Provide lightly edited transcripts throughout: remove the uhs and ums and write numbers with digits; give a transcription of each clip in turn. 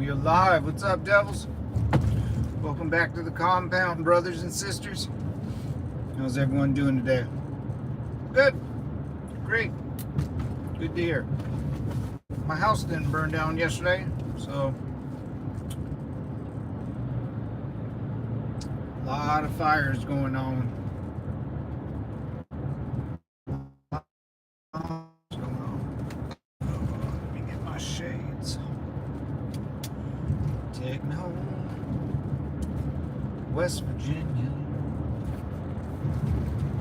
We are live. What's up, devils? Welcome back to the compound, brothers and sisters. How's everyone doing today? Good. Great. Good to hear. My house didn't burn down yesterday, so a lot of fires going on. Let me get my shades. Take me home, West Virginia.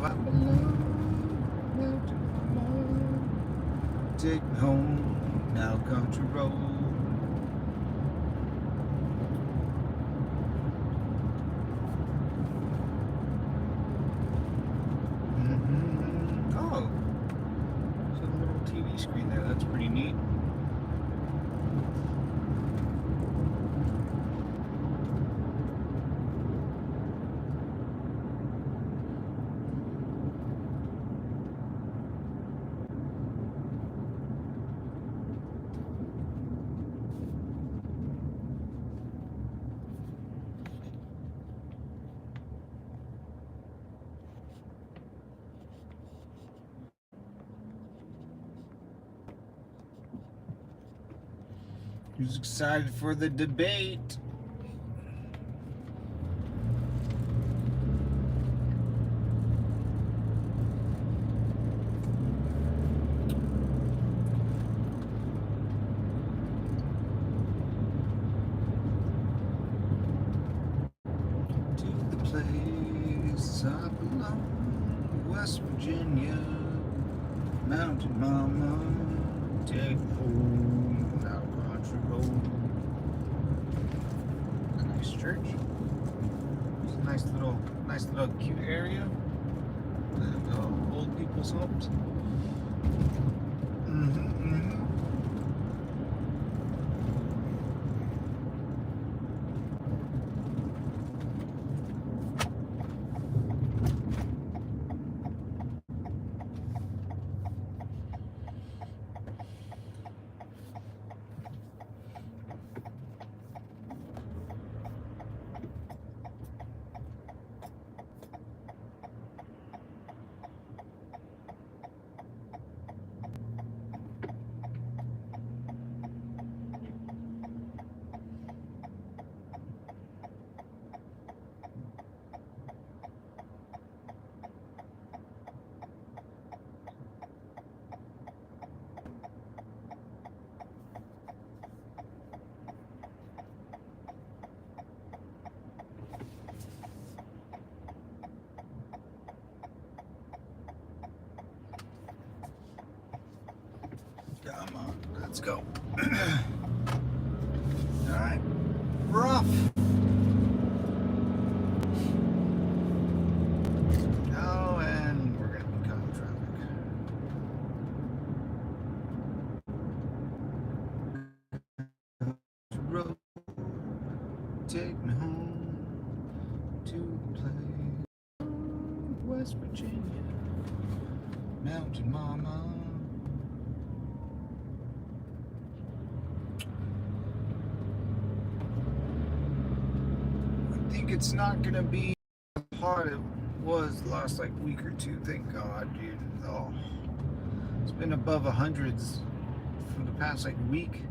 Right below, take me home, now country road. Oh, there's a little TV screen there. That's pretty neat. Who's excited for the debate? To the place I belong, West Virginia, Mountain Mama, take home, now country road. A nice church. It's a nice little cute area. And old people's homes. Come on, let's go. All right, we're off. Oh, and we're gonna become traffic. Road, take me home to the place, West Virginia, Mountain Mama. It's not gonna be as hot as it was the last week or two. Thank God, dude. Oh, it's been above 100s for the past week.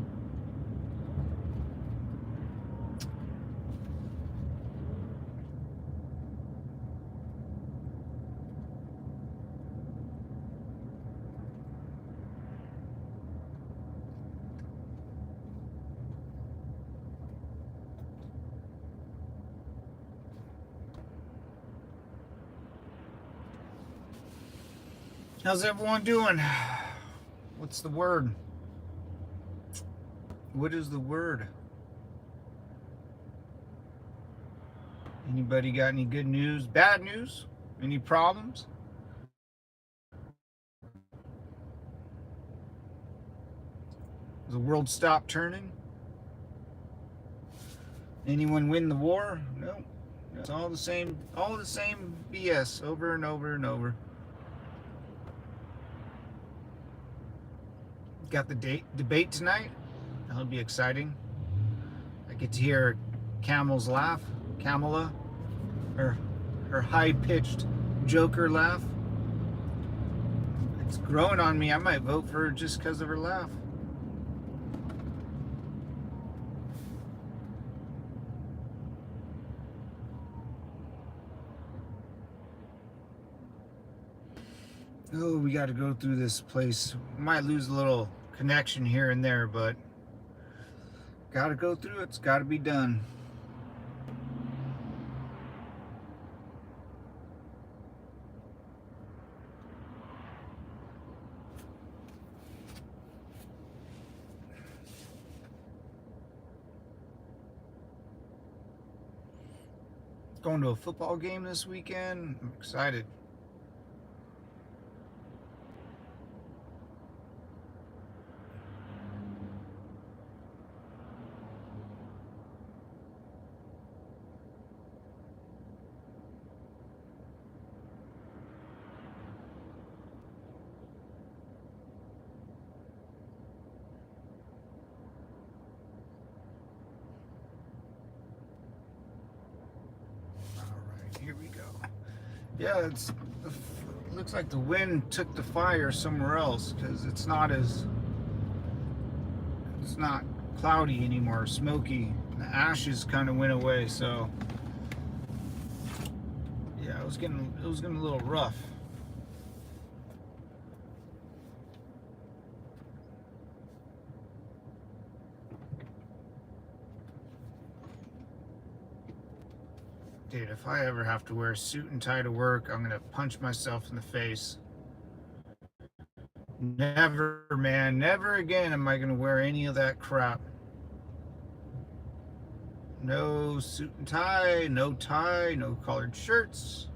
How's everyone doing? What's the word? What is the word? Anybody got any good news? Bad news? Any problems? Does the world stop turning? Anyone win the war? No. It's all the same BS over and over and over. Got the debate tonight. That'll be exciting. I get to hear Camel's laugh, KAMALA, her high-pitched Joker laugh. It's growing on me. I might vote for her just because of her laugh. Oh, we got to go through this place. Might lose a little connection here and there, but got to go through it. It's got to be done. Going to a football game this weekend. I'm excited. Here we go. Yeah, it looks like the wind took the fire somewhere else because it's not cloudy anymore, smoky. The ashes kind of went away, so yeah, it was getting a little rough. Dude, if I ever have to wear a suit and tie to work, I'm gonna punch myself in the face. Never, man, never again am I gonna wear any of that crap. No suit and tie, no collared shirts.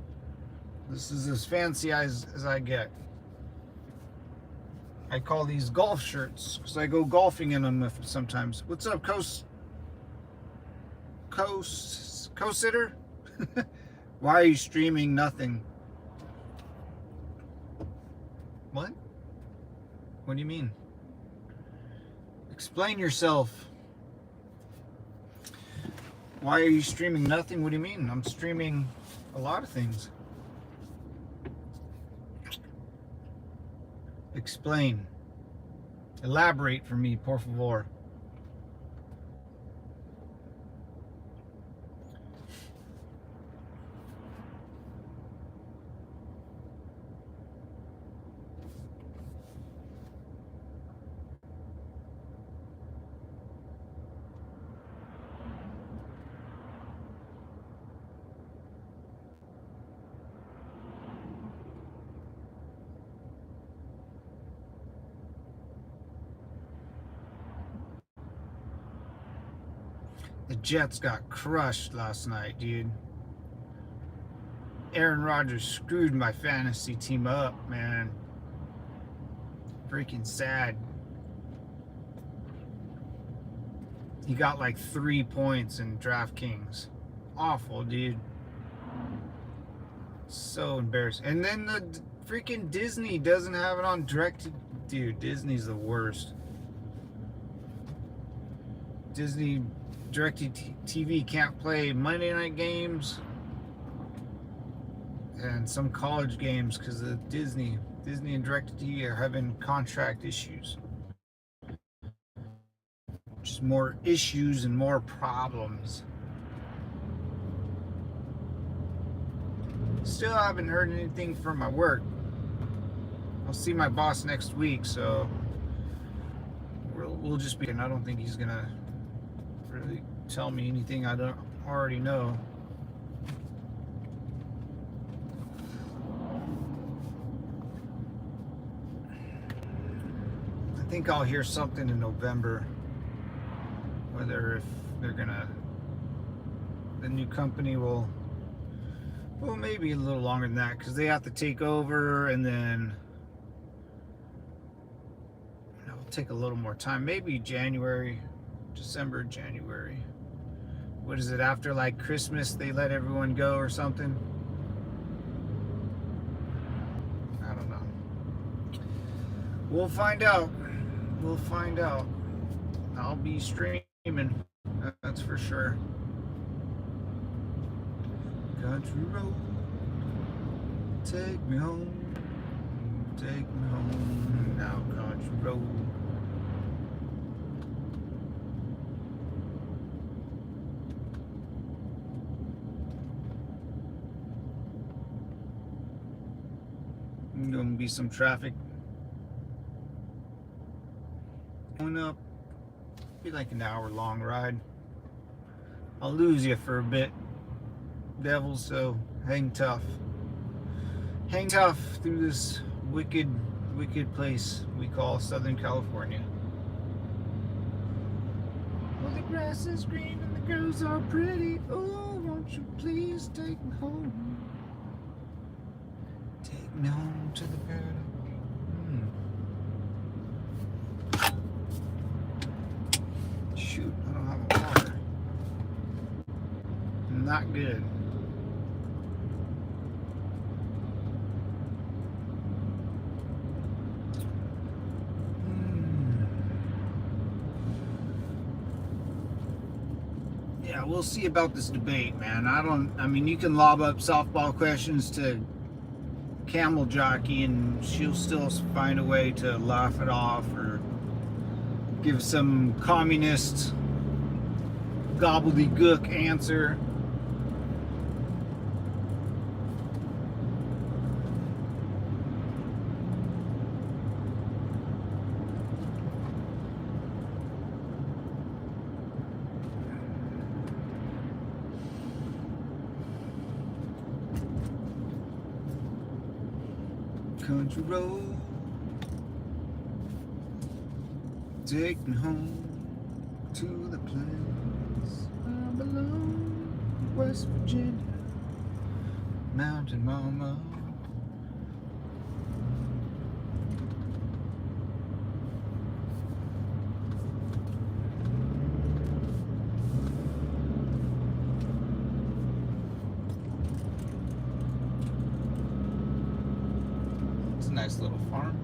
This is as fancy as I get. I call these golf shirts because I go golfing in them sometimes. What's up, co-sitter? Why are you streaming nothing? What? What do you mean? Explain yourself. Why are you streaming nothing? What do you mean? I'm streaming a lot of things. Explain. Elaborate for me, por favor. The Jets got crushed last night, dude. Aaron Rodgers screwed my fantasy team up, man. Freaking sad. He got like 3 points in DraftKings. Awful, dude. So embarrassing. And then the freaking Disney doesn't have it on direct. Dude, Disney's the worst. Disney DirecTV can't play Monday night games and some college games because of Disney and DirecTV are having contract issues. Just more issues and more problems. Still haven't heard anything from my work. I'll see my boss next week, so we'll just be. And I don't think he's gonna really tell me anything I don't already know. I think I'll hear something in November, whether if they're gonna, the new company will, well, maybe a little longer than that because they have to take over, and then it'll take a little more time. Maybe December, January. What is it, after like Christmas they let everyone go or something? I don't know. We'll find out. I'll be streaming screaming, that's for sure. Country road, take me home, now country road. Gonna be some traffic going up. Be like an hour-long ride. I'll lose you for a bit, devils. So hang tough. Hang tough through this wicked place we call Southern California. Well, the grass is green and the girls are pretty. Oh, won't you please take me home? Take me home to the paradise. Shoot, I don't have a water. Not good. Yeah, we'll see about this debate, man. I mean, you can lob up softball questions to Camel Jockey and she'll still find a way to laugh it off or give some communist gobbledygook answer. Country road, take me home to the place I belong, West Virginia, Mountain Mama. Nice little farm.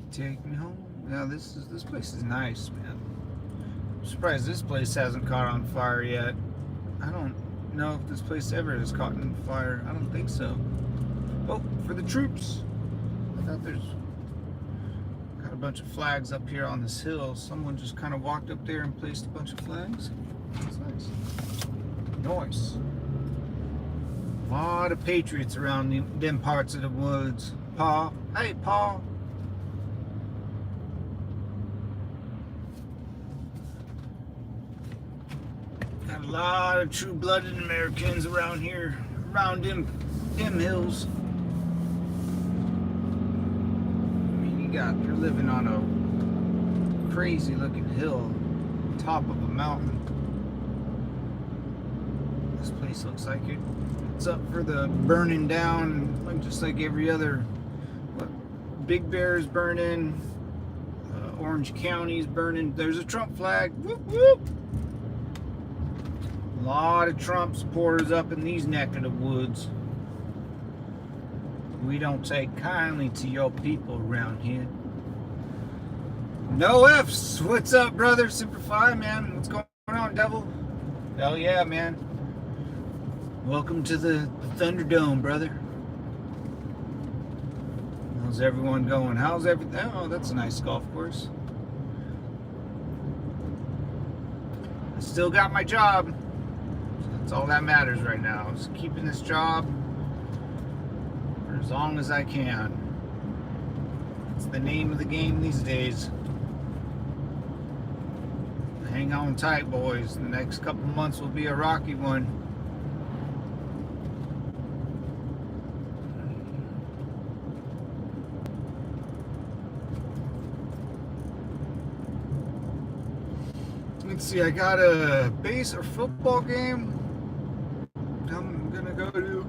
Take me home. Now this place is nice, man. I'm surprised this place hasn't caught on fire yet. I don't know if this place ever has caught on fire. I don't think so. Oh, for the troops. I thought there's got a bunch of flags up here on this hill. Someone just kind of walked up there and placed a bunch of flags. That's nice. Nice. A lot of patriots around them parts of the woods. Pa. Hey, Pa. Got a lot of true-blooded Americans around here, around them hills. I mean, you're living on a crazy-looking hill, top of a mountain. This place looks like it's up for the burning down, like just like every other. What, Big Bear's burning, Orange County's burning. There's a Trump flag. Whoop whoop. A lot of Trump supporters up in these neck of the woods. We don't take kindly to your people around here. No F's. What's up, brother? Super Fi, man. What's going on, devil? Hell yeah, man. Welcome to the Thunderdome, brother. How's everyone going? How's everything? Oh, that's a nice golf course. I still got my job. That's all that matters right now. Just keeping this job for as long as I can. That's the name of the game these days. Hang on tight, boys. The next couple months will be a rocky one. Let's see, I got a base or football game I'm gonna go to.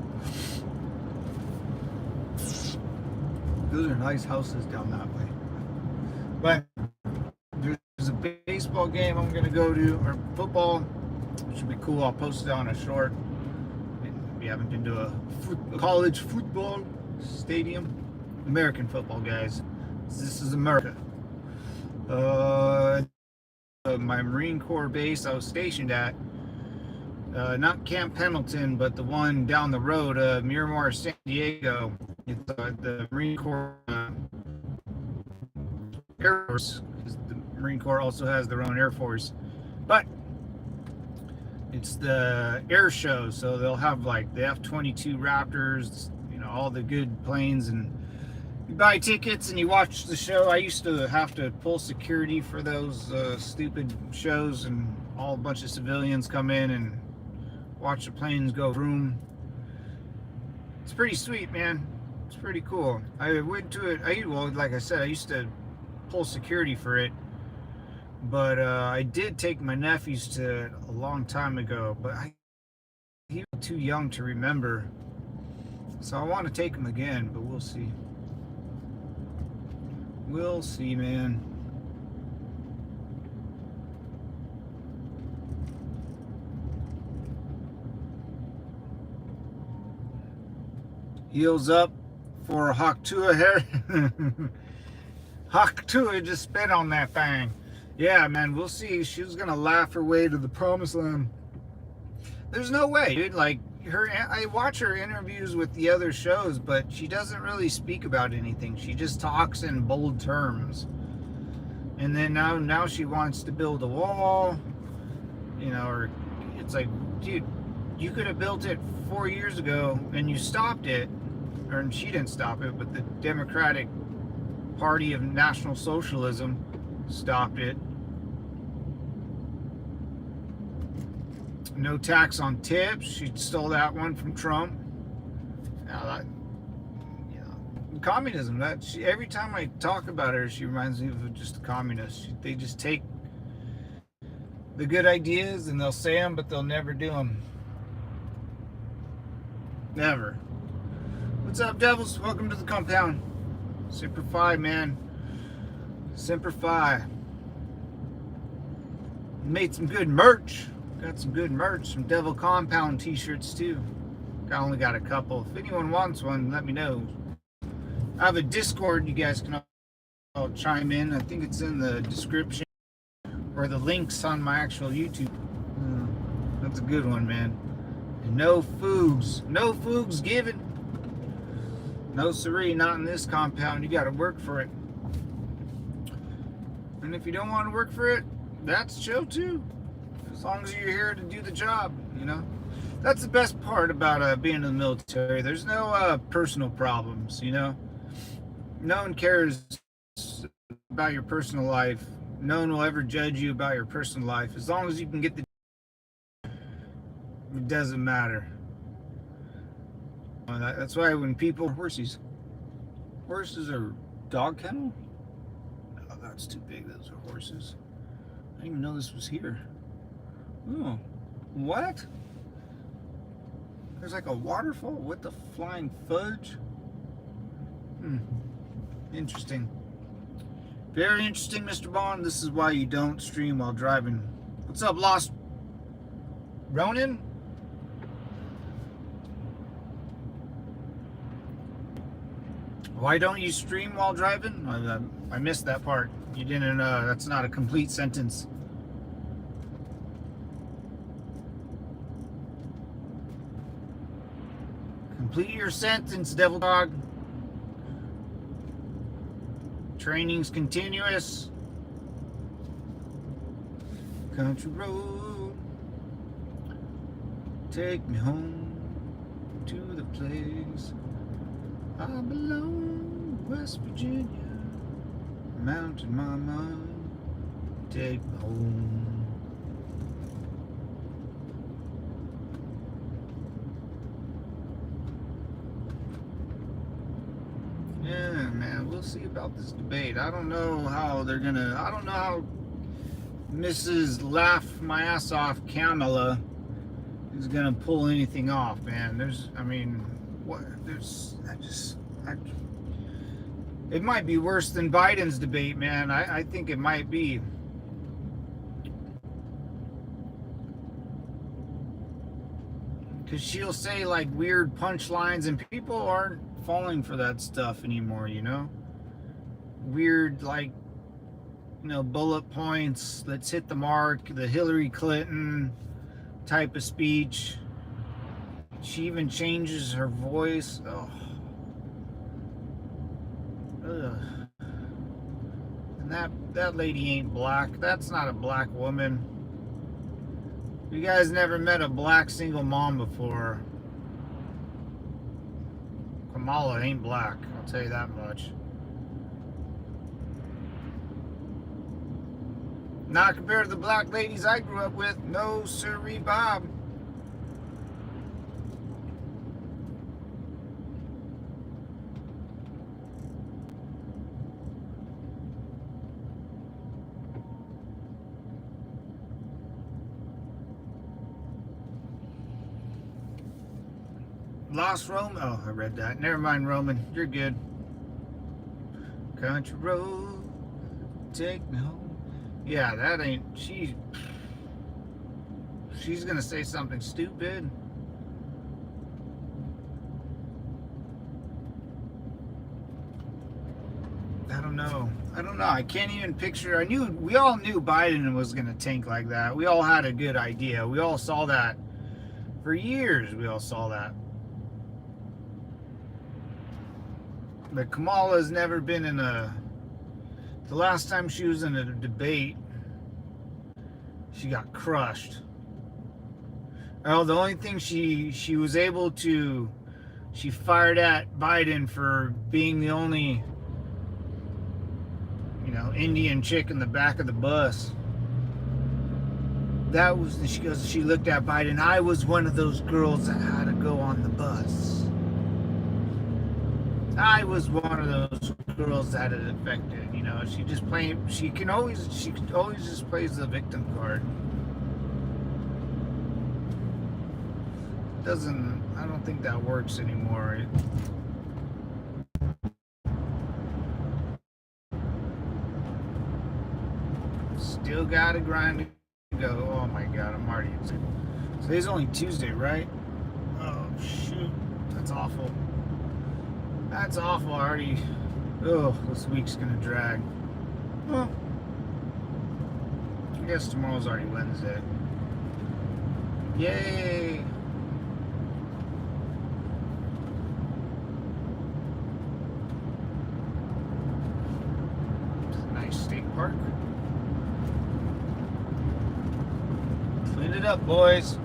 Those are nice houses down that way. But there's a baseball game I'm gonna go to, or football, which should be cool. I'll post it on a short. We haven't been to a college football Stadium. American football, guys. This is America. My Marine Corps base I was stationed at, not Camp Pendleton, but the one down the road, Miramar, San Diego. It's the Marine Corps Air Force, because the Marine Corps also has their own Air Force. But it's the air show, so they'll have like the F-22 Raptors, you know, all the good planes, and you buy tickets and you watch the show. I used to have to pull security for those stupid shows, and a bunch of civilians come in and watch the planes go vroom. It's pretty sweet, man. It's pretty cool. I went to it. Well, like I said, I used to pull security for it, but I did take my nephews to it a long time ago, but he was too young to remember, so I want to take him again, but we'll see. We'll see, man. Heels up for Haktua hair. Haktua just spit on that thing. Yeah, man, we'll see. She was gonna laugh her way to the promised land. There's no way, dude. Like I watch her interviews with the other shows, but she doesn't really speak about anything. She just talks in bold terms. And then now she wants to build a wall, you know, or it's like, dude, you could have built it 4 years ago and you stopped it, or she didn't stop it, but the Democratic Party of National Socialism stopped it. No tax on tips. She stole that one from Trump. Now that, you know, communism. Every time I talk about her, she reminds me of just a communist. They just take the good ideas and they'll say them, but they'll never do them. Never. What's up, devils? Welcome to the compound. Semper Fi, man. Semper Fi. Made some good merch. Got some good merch, some Devil Compound t-shirts too. I only got a couple. If anyone wants one, let me know. I have a Discord, you guys can all chime in. I think it's in the description or the links on my actual YouTube. That's a good one, man. And no foogs. No foogs given. No siree, not in this compound. You gotta work for it. And if you don't want to work for it, that's chill too. As long as you're here to do the job, you know. That's the best part about being in the military. There's no personal problems, you know. No one cares about your personal life. No one will ever judge you about your personal life. As long as you can get the... It doesn't matter. That's why when people... Horses are dog kennel? Oh, that's too big. Those are horses. I didn't even know this was here. Oh, what? There's like a waterfall with the flying fudge. Interesting. Very interesting, Mr. Bond. This is why you don't stream while driving. What's up, Lost Ronin? Why don't you stream while driving? I missed that part. You didn't, that's not a complete sentence. Complete your sentence, Devil Dog. Training's continuous. Country road, take me home to the place I belong, West Virginia. Mountain mama, take me home. Yeah, man, we'll see about this debate. I don't know how I don't know how Mrs. Laugh My Ass Off Kamala is gonna pull anything off, man. It might be worse than Biden's debate, man. I think it might be. Because she'll say like weird punchlines, and people aren't falling for that stuff anymore, you know? Weird, like, bullet points, let's hit the mark, the Hillary Clinton type of speech. She even changes her voice. Oh. Ugh. And that lady ain't black. That's not a black woman. You guys never met a black single mom before. Kamala ain't black, I'll tell you that much. Not compared to the black ladies I grew up with. No sirree, Bob. Lost Roman. Oh, I read that. Never mind, Roman. You're good. Country road, take me home. Yeah, that ain't. She's gonna say something stupid. I don't know. I can't even picture. We all knew Biden was gonna tank like that. We all had a good idea. We all saw that for years. We all saw that. But Kamala's never been in the last time she was in a debate, she got crushed. Oh, the only thing she was able to, she fired at Biden for being the only, Indian chick in the back of the bus. That was, she looked at Biden, I was one of those girls that had to go on the bus. I was one of those girls that it affected. She always just plays the victim card. I don't think that works anymore. Still gotta grind to go. Oh my god, I'm already excited. Today's only Tuesday, right? Oh shoot, that's awful. That's awful already. Oh, this week's gonna drag. Well, I guess tomorrow's already Wednesday. Yay! It's a nice state park. Clean it up, boys.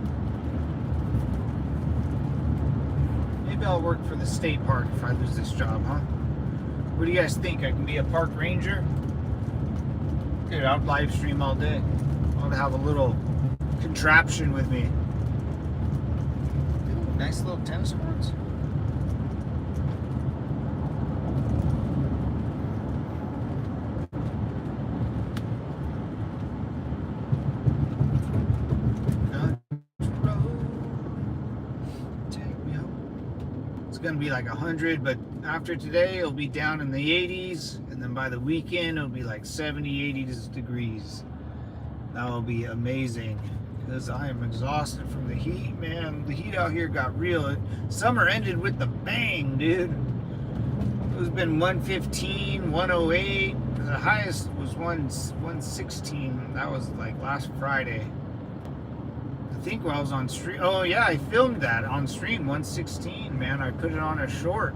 Maybe I'll work for the state park if I lose this job, huh? What do you guys think? I can be a park ranger? Dude, I'll live stream all day. I'll have a little contraption with me. Ooh, nice little tennis courts. It's gonna be like 100, but after today it'll be down in the 80s, and then by the weekend it'll be like 70, 80 degrees. That will be amazing, because I am exhausted from the heat, man. The heat out here got real. Summer ended with the bang, dude. It was been 115, 108. The highest was 116. That was like last Friday. I think while I was on stream. Oh yeah, I filmed that on stream. 116, man. I put it on a short.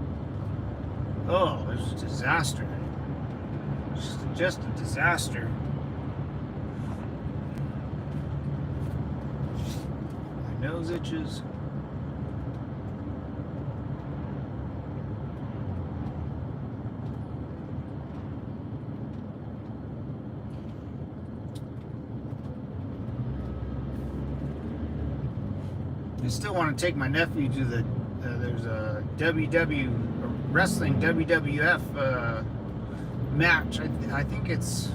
Oh, it was a disaster. Just a disaster. My nose itches. I still want to take my nephew to the there's a wrestling WWF match. I think it's,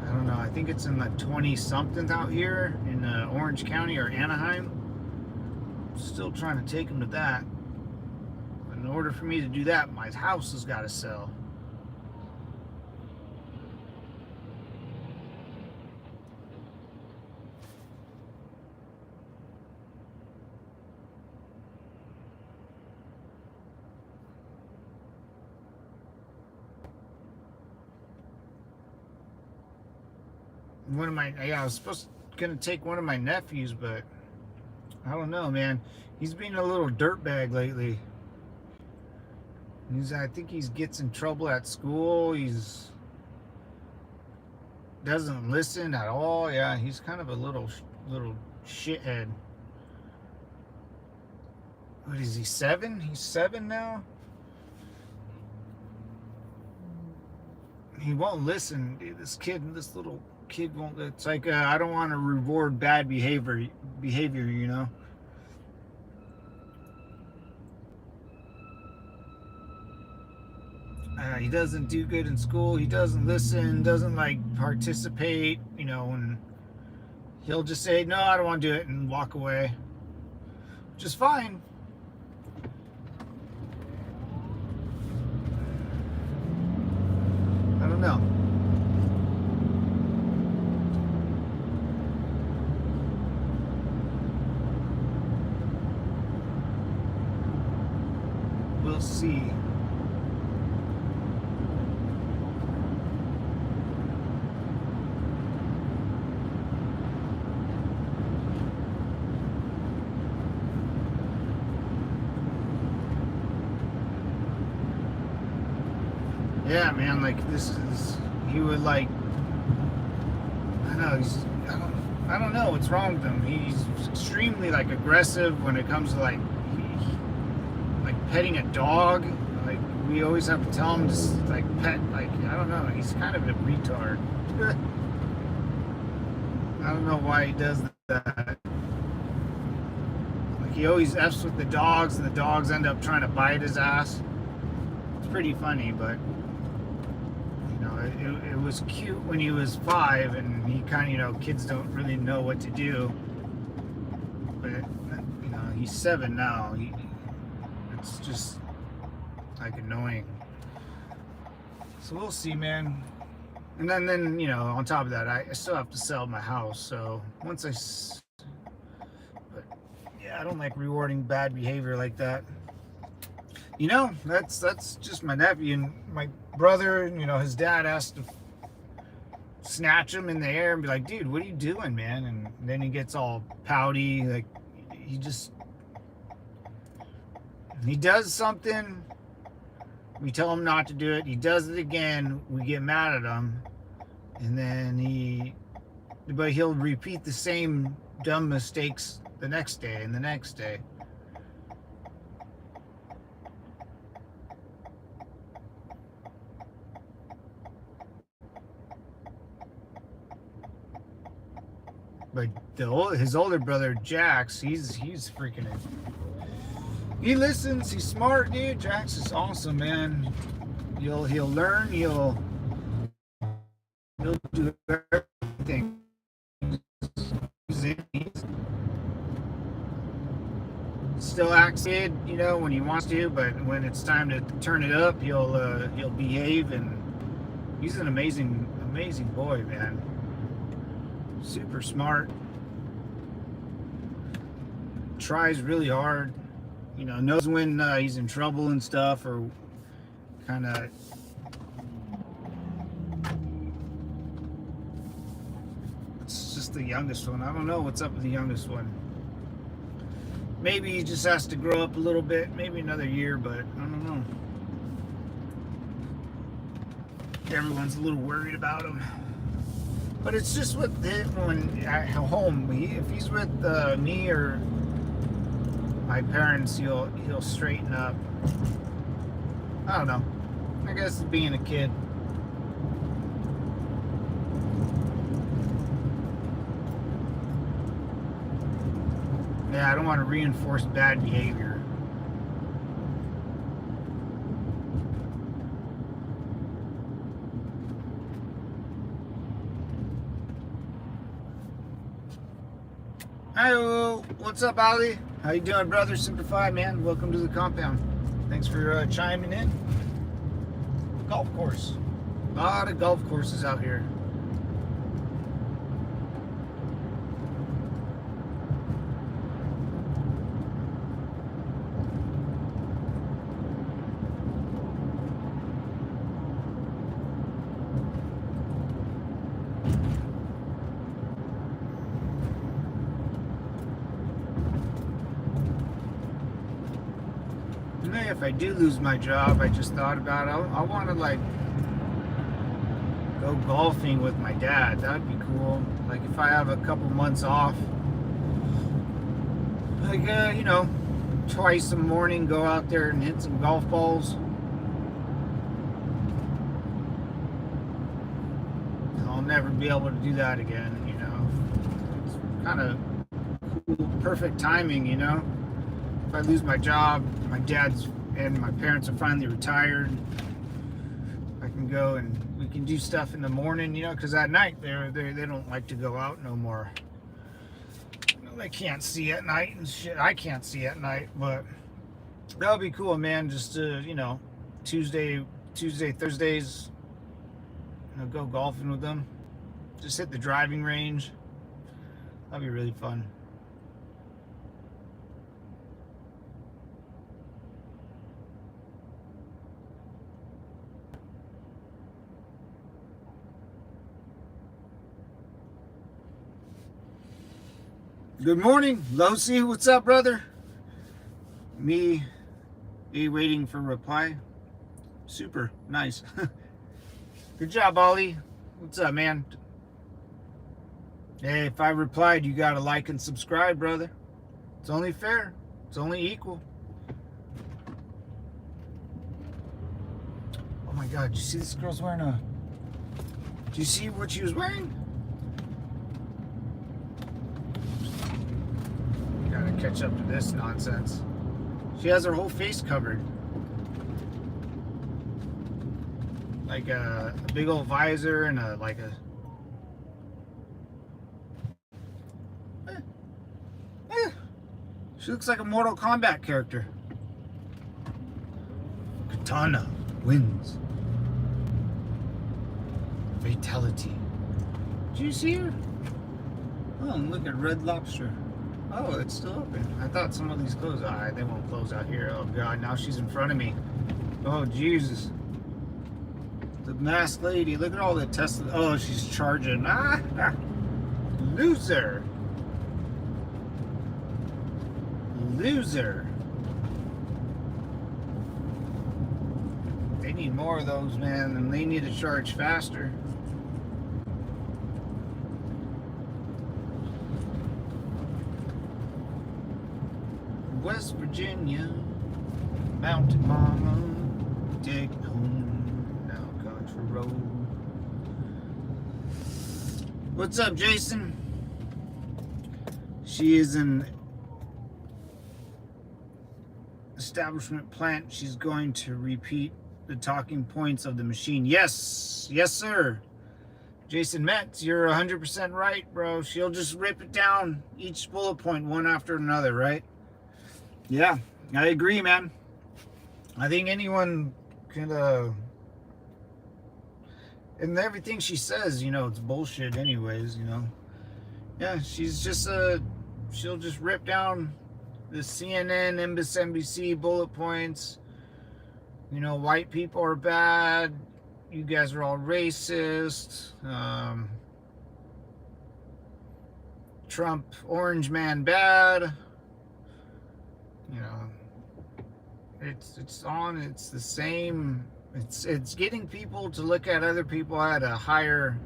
I don't know, I think it's in the 20 something out here in Orange County or Anaheim. Still trying to take him to that. But in order for me to do that, my house has got to sell. one of my, yeah, I was gonna take one of my nephews, but I don't know, man. He's being a little dirtbag lately. I think he gets in trouble at school. He's doesn't listen at all. Yeah, he's kind of a little shithead. What is he, 7? He's 7 now? He won't listen. Dude, this little kid won't. It's like, I don't want to reward bad behavior, you know? He doesn't do good in school. He doesn't listen, doesn't like participate, you know, and he'll just say, no, I don't want to do it, and walk away. Which is fine. I don't know. We'll see. Yeah, man, like he would like, I don't know, I don't know what's wrong with him. He's extremely like aggressive when it comes to like petting a dog. Like we always have to tell him to like pet, like, I don't know, he's kind of a retard. I don't know why he does that. Like he always F's with the dogs and the dogs end up trying to bite his ass. It's pretty funny, but it was cute when he was 5, and he kind of, you know, kids don't really know what to do. But you know, he's 7 now. It's just like annoying. So we'll see, man. And then you know, on top of that, I still have to sell my house. So once but yeah, I don't like rewarding bad behavior like that. You know, that's just my nephew and my brother. You know, his dad has to snatch him in the air and be like, dude, what are you doing, man? And then he gets all pouty. Like, he does something, we tell him not to do it, he does it again, we get mad at him, and then but he'll repeat the same dumb mistakes the next day and the next day. But his older brother Jax, he's freaking it. He listens. He's smart, dude. Jax is awesome, man. He'll learn. He'll do everything. He's still acts kid, you know, when he wants to, but when it's time to turn it up, he'll behave, and he's an amazing boy, man. Super smart, tries really hard, you know, knows when he's in trouble and stuff, or kind of, it's just the youngest one. I don't know what's up with the youngest one. Maybe he just has to grow up a little bit, maybe another year, but I don't know. Everyone's a little worried about him. But it's just with when at home, if he's with me or my parents, he'll straighten up. I don't know. I guess it's being a kid. Yeah, I don't want to reinforce bad behavior. Hi, what's up, Ali? How you doing, brother? Simplified, man. Welcome to the compound. Thanks for chiming in. Golf course. A lot of golf courses out here. And then if I do lose my job, I just thought about it. I want to like go golfing with my dad. That'd be cool. Like if I have a couple months off, like you know, twice a morning, go out there and hit some golf balls. I'll never be able to do that again. You know, it's kind of cool, perfect timing. You know, if I lose my job, my dad's and my parents are finally retired. I can go and we can do stuff in the morning, you know, because at night they don't like to go out no more. You know, they can't see at night and shit. I can't see at night, but that'll be cool, man. Just you know, Tuesday, Thursdays, you know, go golfing with them. Just hit the driving range. That'll be really fun. Good morning, Losi. What's up, brother? Me waiting for reply. Super nice. Good job, Ollie. What's up, man? Hey, if I replied, you gotta like and subscribe, brother. It's only fair. It's only equal. Oh my God! Did you see this girl's wearing a? Did you see what she was wearing? Gotta catch up to this nonsense. She has her whole face covered. Like a big old visor and like a she looks like a Mortal Kombat character. Katana wins. Fatality. Did you see her? Oh, look at Red Lobster. Oh, it's still open. I thought some of these closed. Alright, they won't close out here. Oh God, now she's in front of me. Oh Jesus. The masked lady. Look at all the Tesla. Oh, she's charging. Ah, loser. Loser. They need more of those, man, and they need to charge faster. West Virginia, Mountain Mama, take it home, now country road. What's up, Jason? She is an establishment plant. She's going to repeat the talking points of the machine. Yes, yes, sir. Jason Metz, you're 100% right, bro. She'll just rip it down, each bullet point, one after another, right? Yeah, I agree, man. I think anyone can, and everything she says, you know, it's bullshit anyways, you know. Yeah, she's just, she'll just rip down the CNN, MSNBC bullet points. You know, white people are bad. You guys are all racist. Trump, orange man bad. You know, it's the same. It's getting people to look at other people at a higher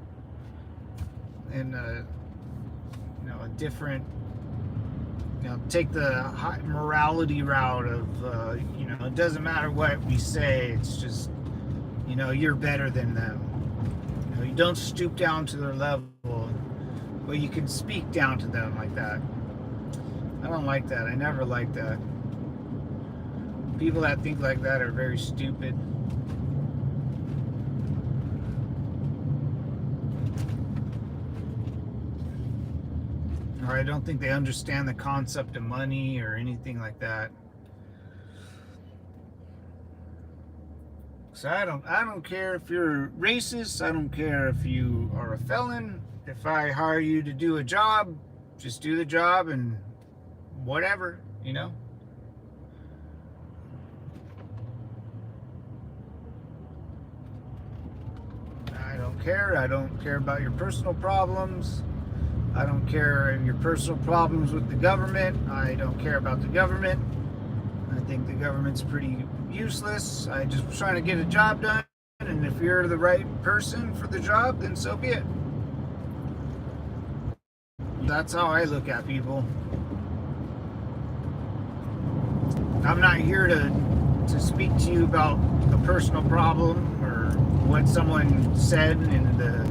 and you know, a different, you know, take the high morality route of you know, it doesn't matter what we say, it's just, you know, you're better than them. You know, you don't stoop down to their level, but you can speak down to them like that. I don't like that. I never liked that. People that think like that are very stupid. Or I don't think they understand the concept of money or anything like that. So I don't care if you're racist. I don't care if you are a felon. If I hire you to do a job, just do the job and whatever, you know. I don't care. I don't care about your personal problems. I don't care your personal problems with the government. I don't care about the government. think the government's pretty useless. I just was trying to get a job done, and if you're the right person for the job, then so be it. That's how I look at people. I'm not here to speak to you about a personal problem or what someone said, and the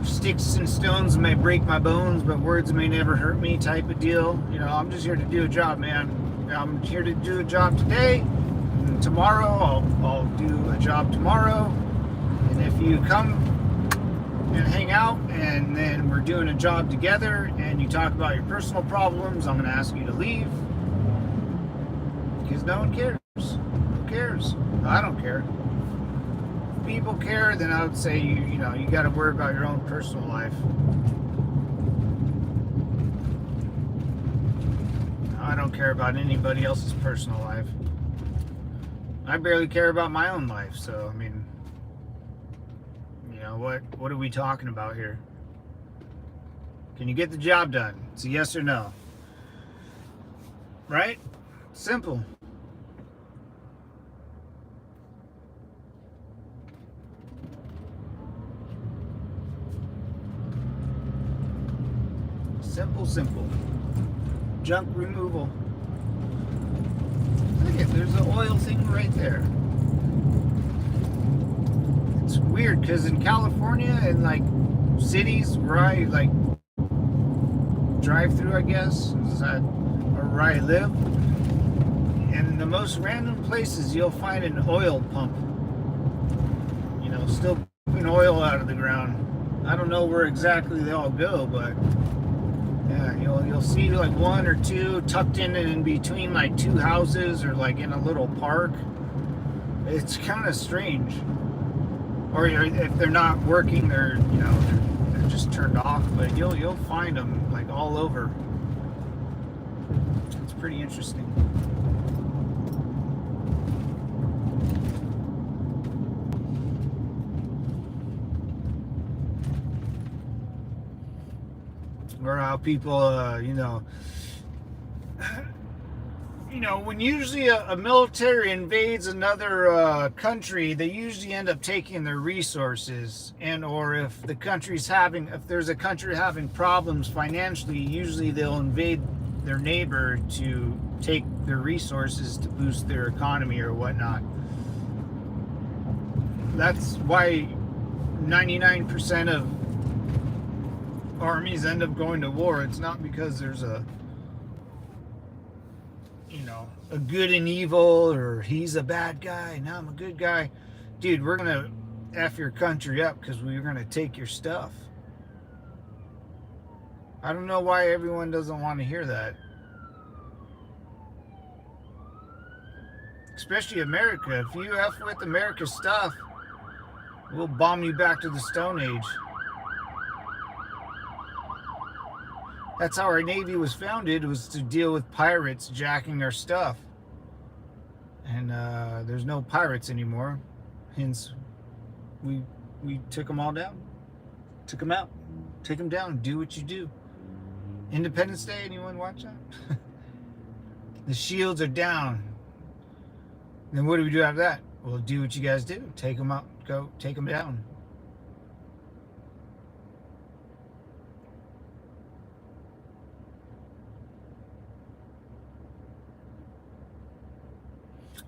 sticks and stones may break my bones, but words may never hurt me type of deal. You know, I'm just here to do a job, man. I'm here to do a job today, and tomorrow I'll do a job tomorrow. And if you come and hang out and then we're doing a job together and you talk about your personal problems, I'm going to ask you to leave, because no one cares. Who cares? I don't care. If people care, then I would say you got to worry about your own personal life. I don't care about anybody else's personal life. I barely care about my own life, so I mean, what are we talking about here? Can you get the job done? It's a yes or no. Right? Simple. Simple. Junk removal. Look at, there's an oil thing right there. It's weird because in California and like cities where I like drive through, I guess, is that where I live, in the most random places you'll find an oil pump. Still pumping oil out of the ground. I don't know where exactly they all go, but yeah, you'll see like one or two tucked in between like two houses or like in a little park. It's kind of strange. Or if they're not working, they're just turned off. But you'll find them like all over. It's pretty interesting. Or how people, when usually a military invades another country, they usually end up taking their resources, or if there's a country having problems financially, usually they'll invade their neighbor to take their resources to boost their economy or whatnot. That's why 99% of armies end up going to war. It's not because there's a good and evil, or he's a bad guy, now I'm a good guy. Dude, we're gonna F your country up because we're gonna take your stuff. I don't know why everyone doesn't want to hear that. Especially America. If you F with America's stuff, we'll bomb you back to the Stone Age. That's how our Navy was founded, was to deal with pirates jacking our stuff. And there's no pirates anymore. Hence, we took them all down. Took them out. Take them down. Do what you do. Independence Day, anyone watch that? The shields are down. Then what do we do after that? Well, do what you guys do. Take them out. Go take them down.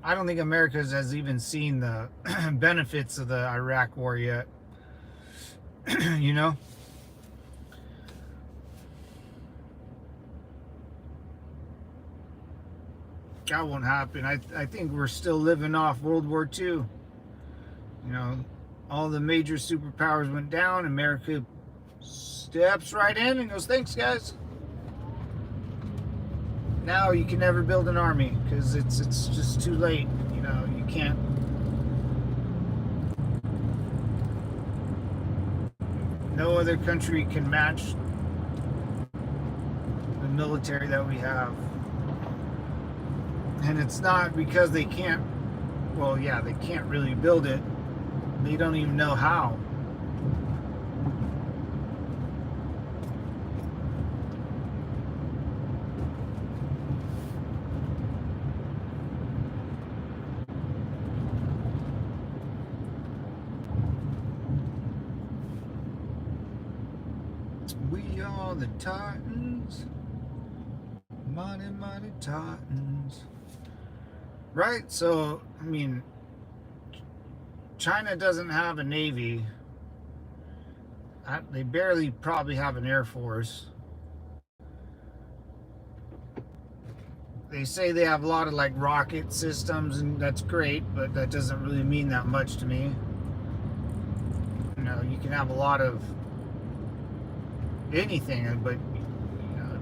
I don't think America has even seen the benefits of the Iraq war yet. That won't happen. I think we're still living off World War II. All the major superpowers went down. America steps right in and goes, thanks, guys. Now you can never build an army because it's just too late. You can't. No other country can match the military that we have. And it's not because they can't, well, yeah, they can't really build it. They don't even know how. all the Titans. Mighty, mighty Titans. Right? So, I mean, China doesn't have a navy. They barely probably have an air force. They say they have a lot of like rocket systems, and that's great, but that doesn't really mean that much to me. You know, you can have a lot of anything, but you know,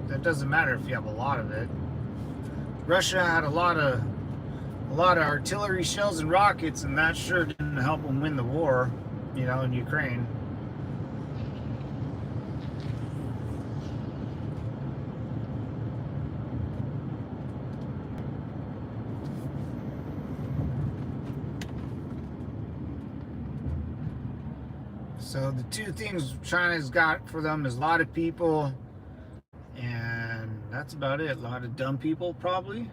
that doesn't matter if you have a lot of it. Russia had a lot of artillery shells and rockets, and that sure didn't help them win the war, you know, in Ukraine. So the two things China's got for them is a lot of people, and that's about it. A lot of dumb people, probably.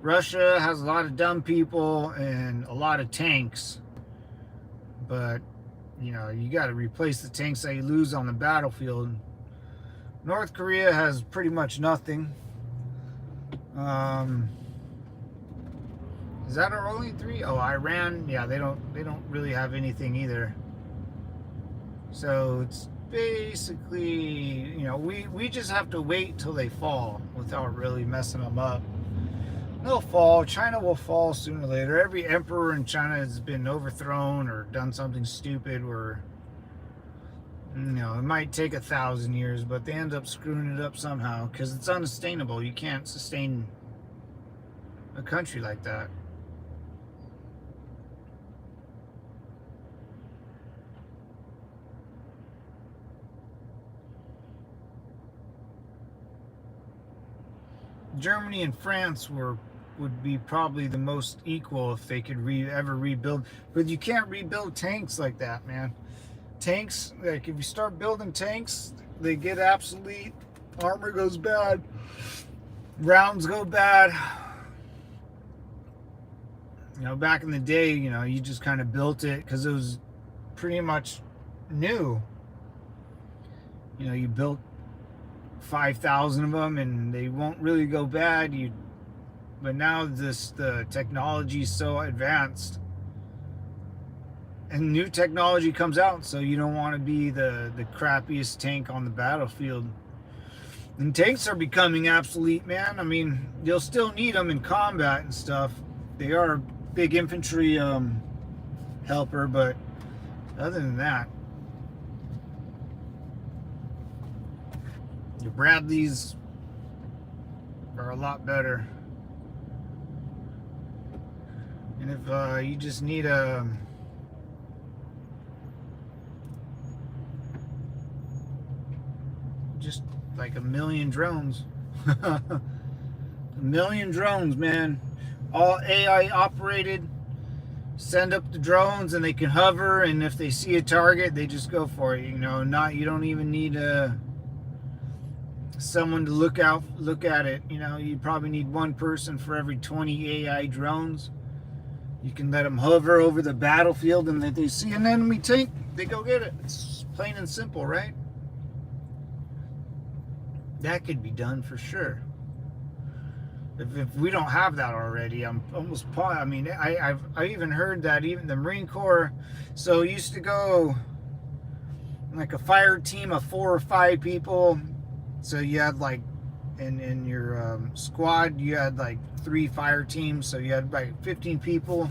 Russia has a lot of dumb people and a lot of tanks, but you know, you got to replace the tanks that you lose on the battlefield. North Korea has pretty much nothing. Is that our only three? Oh, Iran, yeah, they don't really have anything either. So it's basically, you know, we just have to wait till they fall without really messing them up. They'll fall. China will fall sooner or later. Every emperor in China has been overthrown or done something stupid where, you know, it might take 1,000 years, but they end up screwing it up somehow because it's unsustainable. You can't sustain a country like that. Germany and France would be probably the most equal if they could ever rebuild. But you can't rebuild tanks like that, man. Tanks, like if you start building tanks, they get obsolete. Armor goes bad. Rounds go bad. You know, back in the day, you know, you just kind of built it because it was pretty much new. You know, you built 5,000 of them and they won't really go bad. But now the technology is so advanced and new technology comes out, so you don't want to be the crappiest tank on the battlefield. And tanks are becoming obsolete, man. I mean, you'll still need them in combat and stuff. They are a big infantry helper, but other than that, the Bradleys are a lot better. And if you just need just like 1,000,000 drones. 1,000,000 drones, man. All AI operated. Send up the drones and they can hover, and if they see a target, they just go for it. You know, you don't even need someone to look at it. You know, you probably need one person for every 20 AI drones. You can let them hover over the battlefield, and if they see an enemy tank, they go get it. It's plain and simple, right? That could be done for sure. If we don't have that already, I'm almost positive. I mean, I even heard that even the Marine Corps, so it used to go like a fire team of 4 or 5 people. So you had like in your squad, you had like 3 fire teams, so you had like 15 people.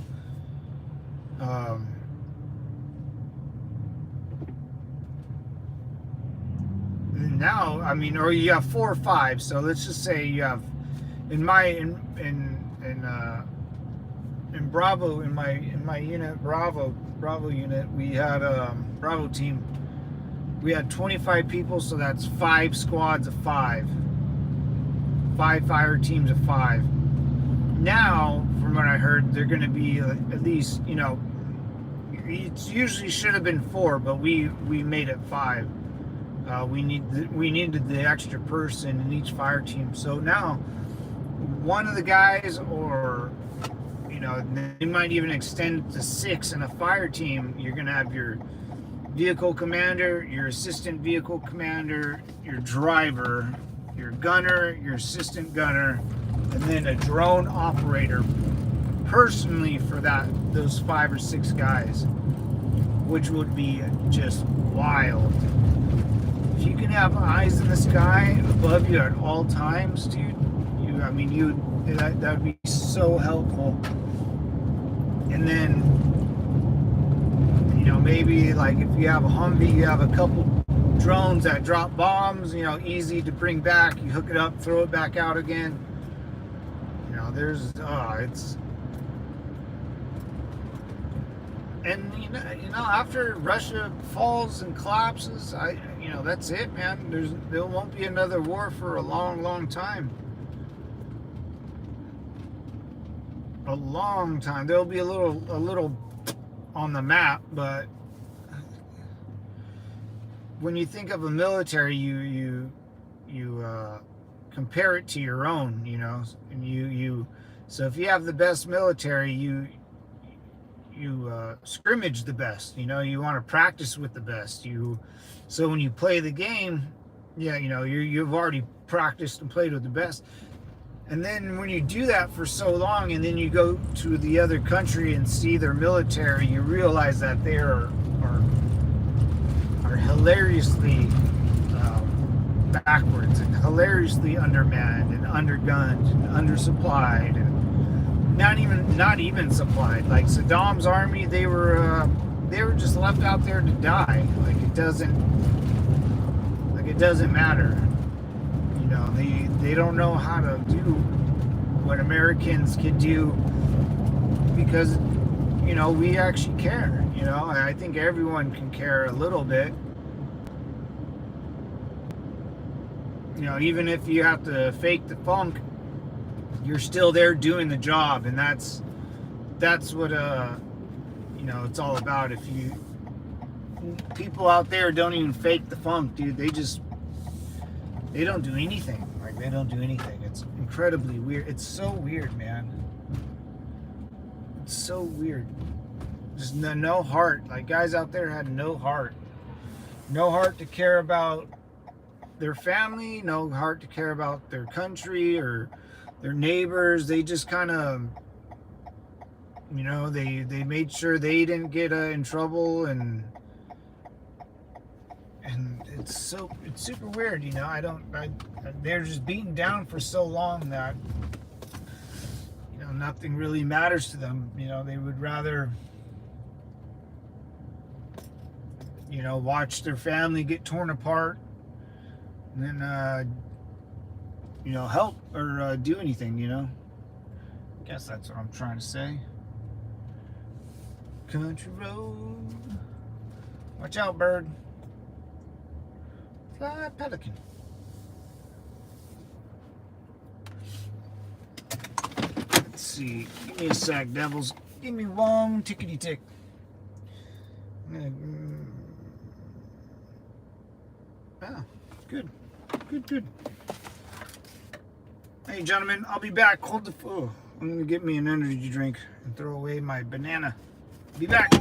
Now, I mean, or you have 4 or 5. So let's just say you have in Bravo, in my unit, Bravo unit, we had Bravo team. We had 25 people, so that's 5 squads of 5. 5 fire teams of 5. Now, from what I heard, they're going to be at least, you know, it usually should have been 4, but we made it 5. We needed the extra person in each fire team. So now, one of the guys, or you know, they might even extend it to 6 in a fire team. You're going to have your vehicle commander, your assistant vehicle commander, your driver, your gunner, your assistant gunner, and then a drone operator personally for those 5 or 6 guys, which would be just wild. If you can have eyes in the sky above you at all times, dude, that would be so helpful. And then, maybe like if you have a Humvee, you have a couple drones that drop bombs, easy to bring back. You hook it up, throw it back out again. And after Russia falls and collapses, that's it, man. There won't be another war for a long, long time. A long time. There'll be a little on the map, but when you think of a military, you compare it to your own, and so if you have the best military, you scrimmage the best, you want to practice with the best. So when you play the game, you've already practiced and played with the best. And then when you do that for so long, and then you go to the other country and see their military, you realize that they are hilariously backwards and hilariously undermanned and undergunned and undersupplied and not even supplied. Like Saddam's army, they were just left out there to die. Like it doesn't matter. They don't know how to do what Americans can do because, we actually care. I think everyone can care a little bit. Even if you have to fake the funk, you're still there doing the job, and that's what it's all about. If people out there don't even fake the funk, dude, they don't do anything. Like, they don't do anything. It's incredibly weird. It's so weird, man. It's so weird. Just no heart. Like, guys out there had no heart. No heart to care about their family. No heart to care about their country or their neighbors. They just kind of, they made sure they didn't get in trouble, and it's super weird. They're just beaten down for so long that nothing really matters to them. They would rather watch their family get torn apart than help or do anything. I guess that's what I'm trying to say. Country road, watch out, bird. Fly pelican. Let's see. Give me a sec, devils. Give me one tickety tick. Good. Good. Hey, gentlemen, I'll be back. Hold the. Oh, I'm gonna get me an energy drink and throw away my banana. Be back.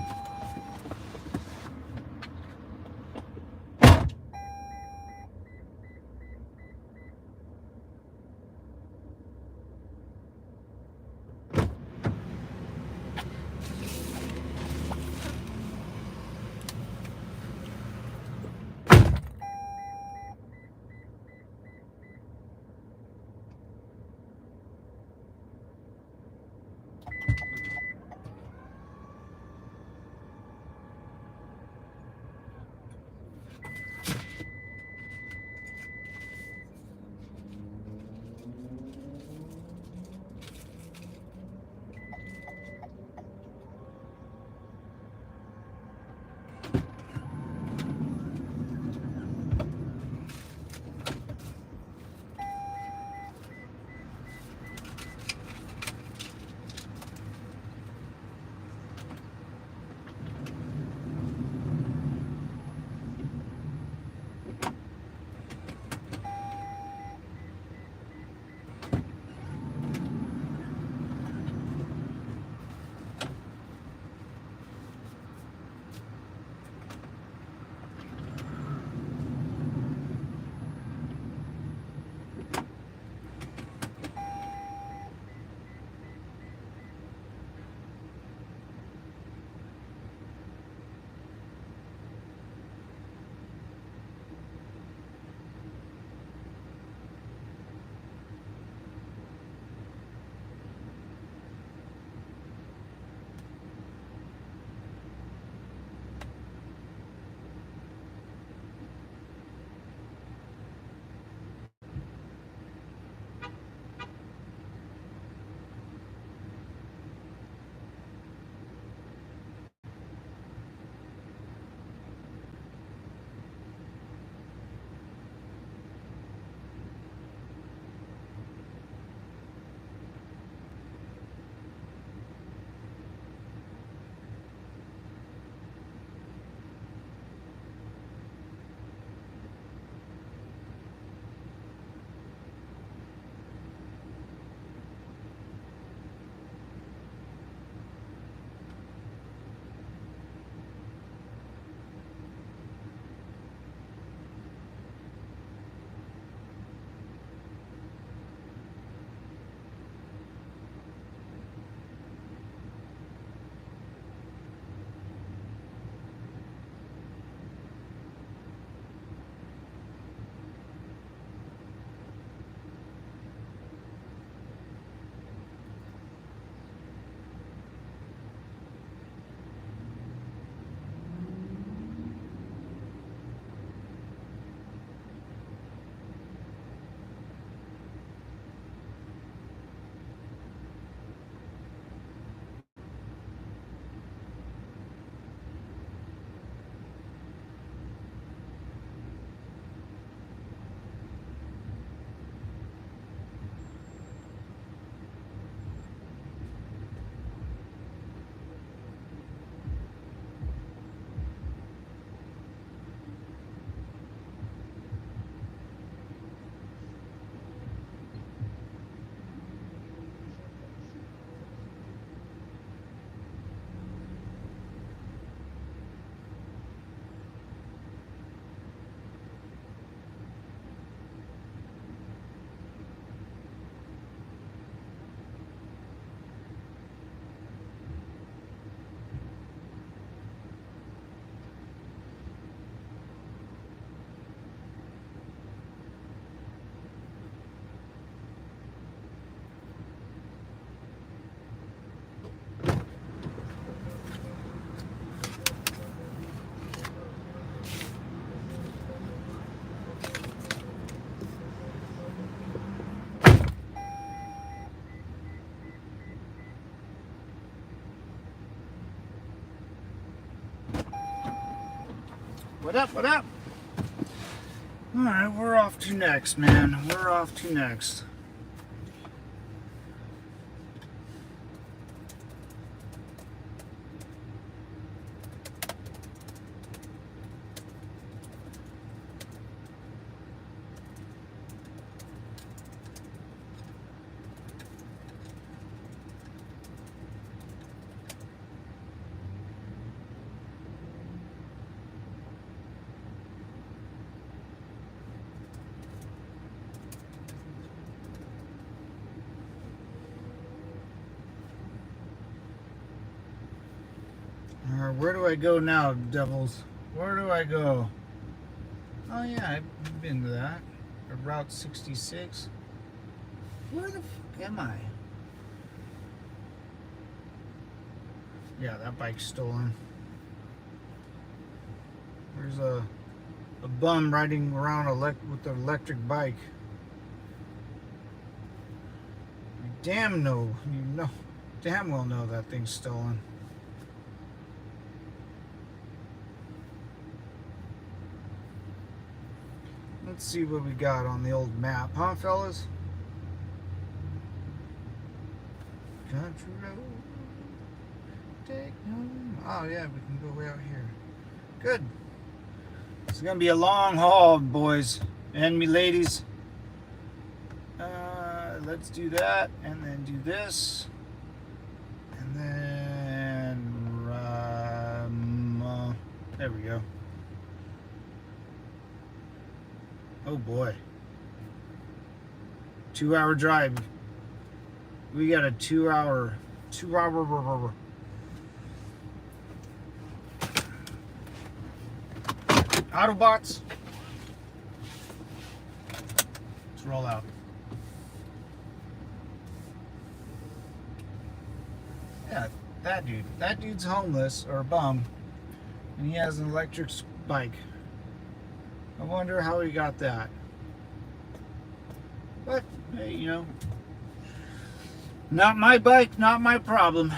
What up? What up? Alright, we're off to next, man. We're off to next. Where do I go now, devils? Where do I go? Oh yeah, I've been to that. Route 66. Where the fuck am I? Yeah, that bike's stolen. There's a bum riding around with an electric bike. You damn well know that thing's stolen. Let's see what we got on the old map, huh, fellas? Country road, take home. Oh yeah, we can go way out here. Good. It's gonna be a long haul, boys and me ladies. Let's do that, and then do this, and then there we go. Oh boy. 2-hour drive. We got a 2-hour Autobots. Let's roll out. Yeah, that dude's homeless or a bum, and he has an electric bike. I wonder how he got that. But, hey, you know, not my bike, not my problem.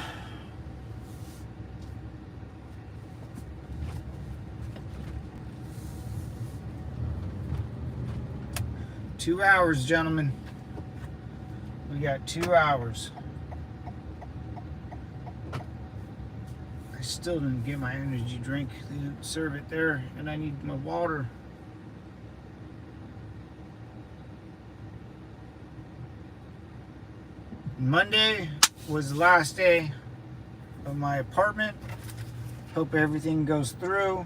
Two hours, gentlemen. We got 2 hours. I still didn't get my energy drink. They didn't serve it there, and I need my water. Monday was the last day of my apartment. Hope everything goes through.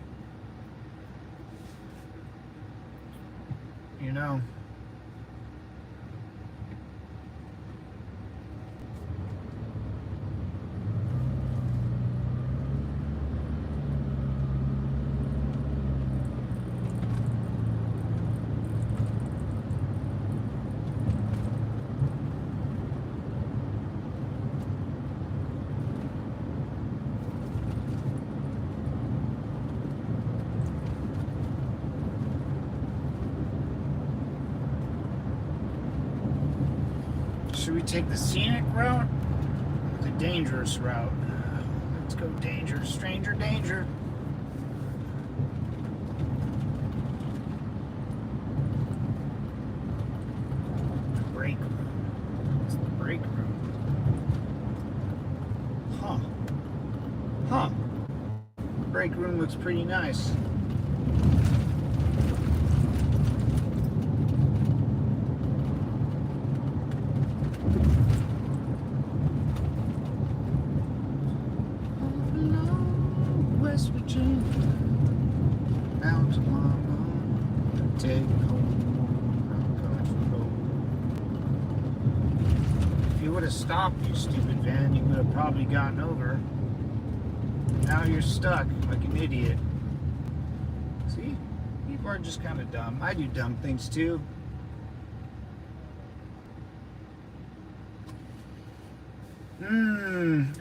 You know. Should we take the scenic route or the dangerous route? Let's go danger, stranger danger. Break room. It's the break room. Huh. Break room looks pretty nice. West Virginia, out to mama, take home, country road. If you would have stopped, you stupid van, you would have probably gotten over. Now you're stuck like an idiot. See? People are just kind of dumb. I do dumb things too.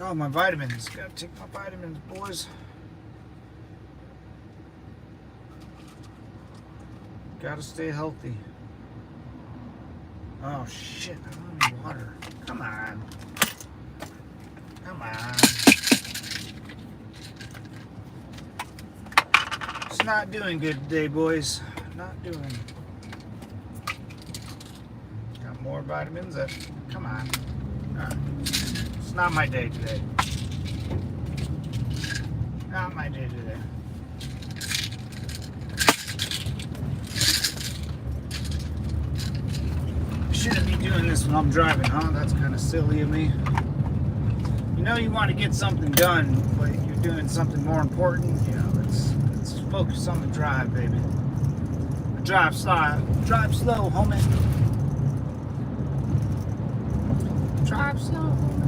Oh, my vitamins. Gotta take my vitamins, boys. Gotta stay healthy. Oh shit, I don't need water. Come on. Come on. Just not doing good today, boys. Not doing. Got more vitamins. Come on. It's not my day today. Not my day today. Shouldn't be doing this when I'm driving, huh? That's kind of silly of me. You know you want to get something done, but you're doing something more important. You know, let's focus on the drive, baby. Drive slow, homie. Drive slow, homie.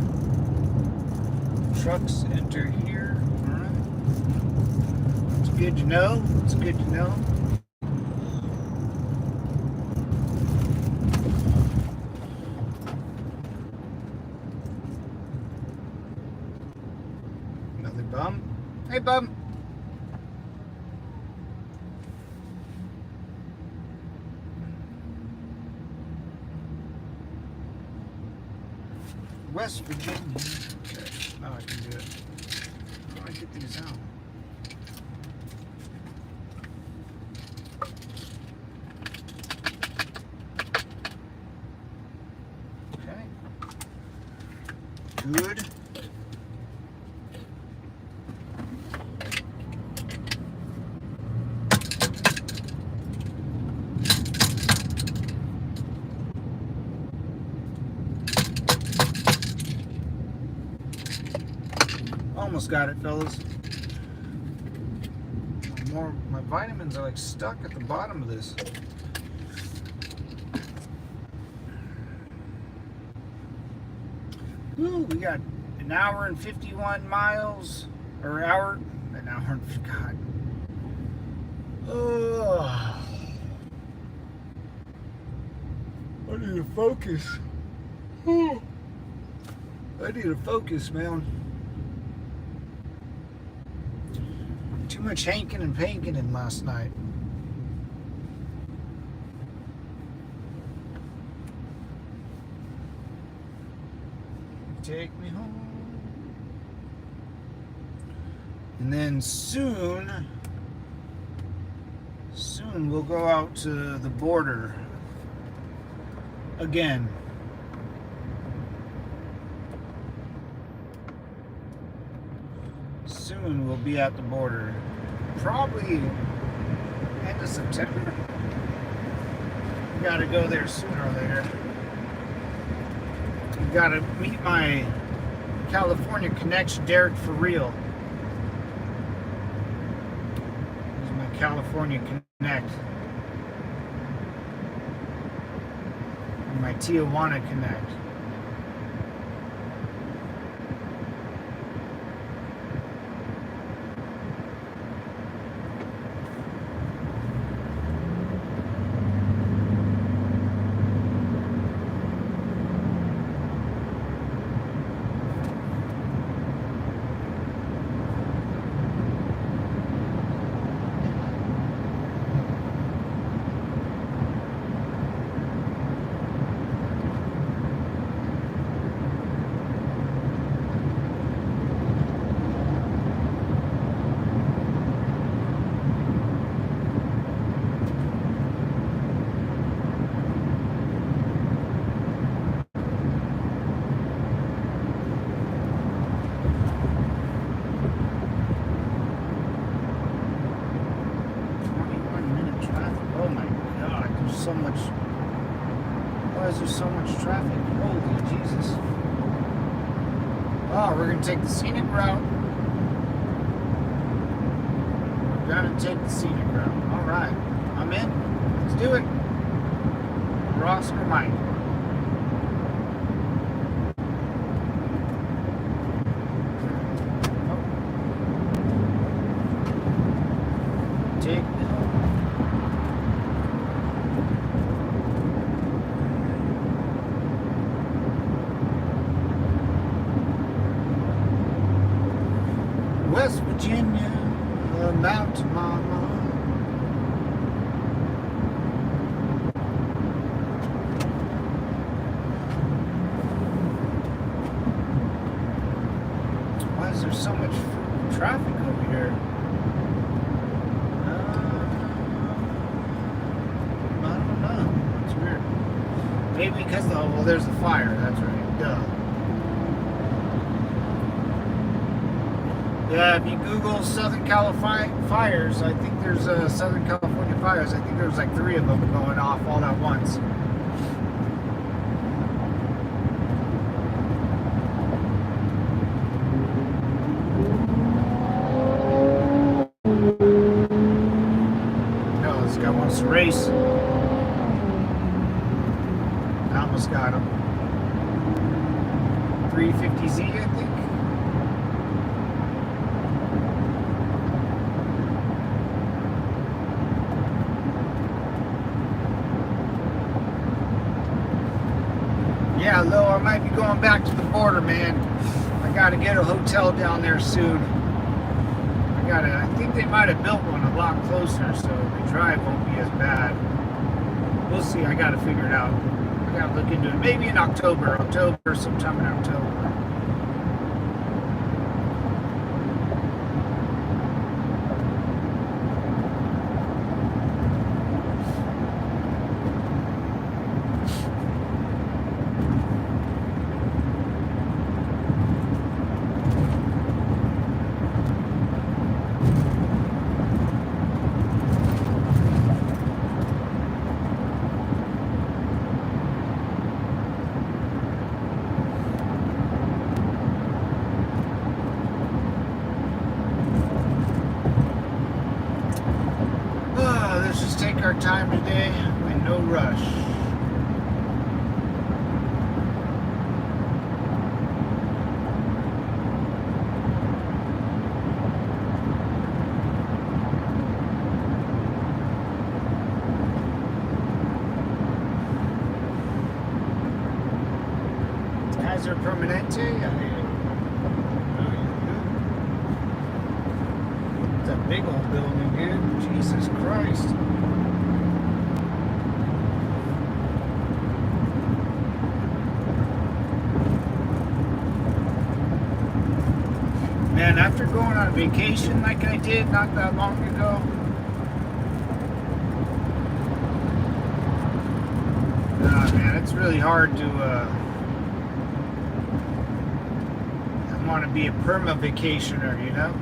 Trucks enter here. All right. It's good to know. It's good to know. Another bum. Hey, bum. West Virginia. Okay, now I can do it. How do I get these out? Okay. Good. Almost got it, fellas. My vitamins are like stuck at the bottom of this. Ooh, we got an hour and 51 miles, or an hour and God. Oh, I need to focus. Oh, I need to focus, man. Too much hanking and panking in last night. Take me home. And then soon we'll go out to the border again. Soon we'll be at the border. Probably end of September. We gotta go there sooner or later. We gotta meet my California connection, Derek, for real. This is my California Connect. And my Tijuana Connect. So much. Why is there so much traffic? Holy Jesus. Oh, we're going to take the scenic route. We're going to take the scenic route. All right. I'm in. Let's do it. Ross or Mike? Take the West Virginia, Mountain Mama. Why is there so much traffic over here? Maybe because well, there's the fire. That's right. Duh. Yeah, if you Google Southern California fires, I think there's Southern California fires. I think there's like 3 of them going off all at once. No, this guy wants to race. I almost got him. 350Z, I think. Yeah, Lo, I might be going back to the border, man. I gotta get a hotel down there soon. I think they might have built one a lot closer, so the drive won't be as bad. We'll see, I gotta figure it out. I gotta look into it. Maybe in October, sometime in October. Let's just take our time today and no rush. Kaiser Permanente. It's a big old building, dude. Jesus Christ. Man, after going on vacation like I did not that long ago, man, it's really hard to I want to be a perma-vacationer, you know?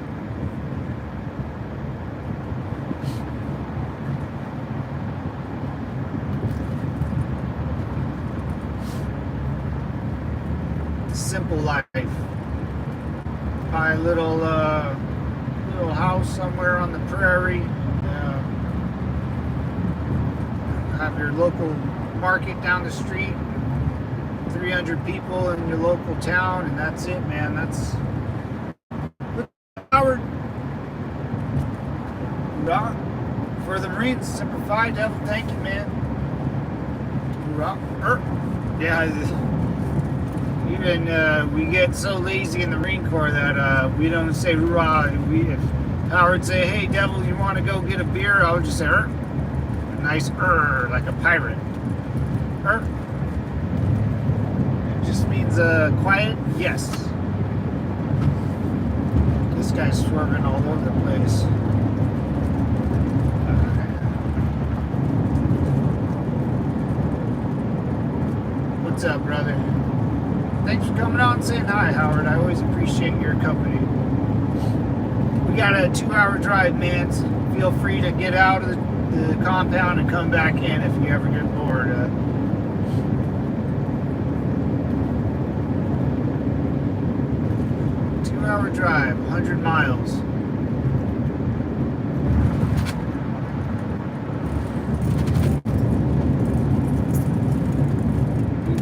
Simple life. Buy a little house somewhere on the prairie. Have your local market down the street. 300 people in your local town, and that's it, man. That's Howard. Hoorah. For the Marines, Semper Fi, Devil, thank you, man. Hoorah. Yeah. Even we get so lazy in the Marine Corps that we don't say hoorah. If Howard say, "Hey, Devil, you want to go get a beer?" I would just say, "Er," a nice like a pirate. Er. It just means quiet. Yes. This guy's swerving all over the place. What's up, brother? Thanks for coming out and saying hi, Howard. I always appreciate your company. We got a 2-hour drive, man. So feel free to get out of the compound and come back in if you ever get bored. 2-hour drive, 100 miles.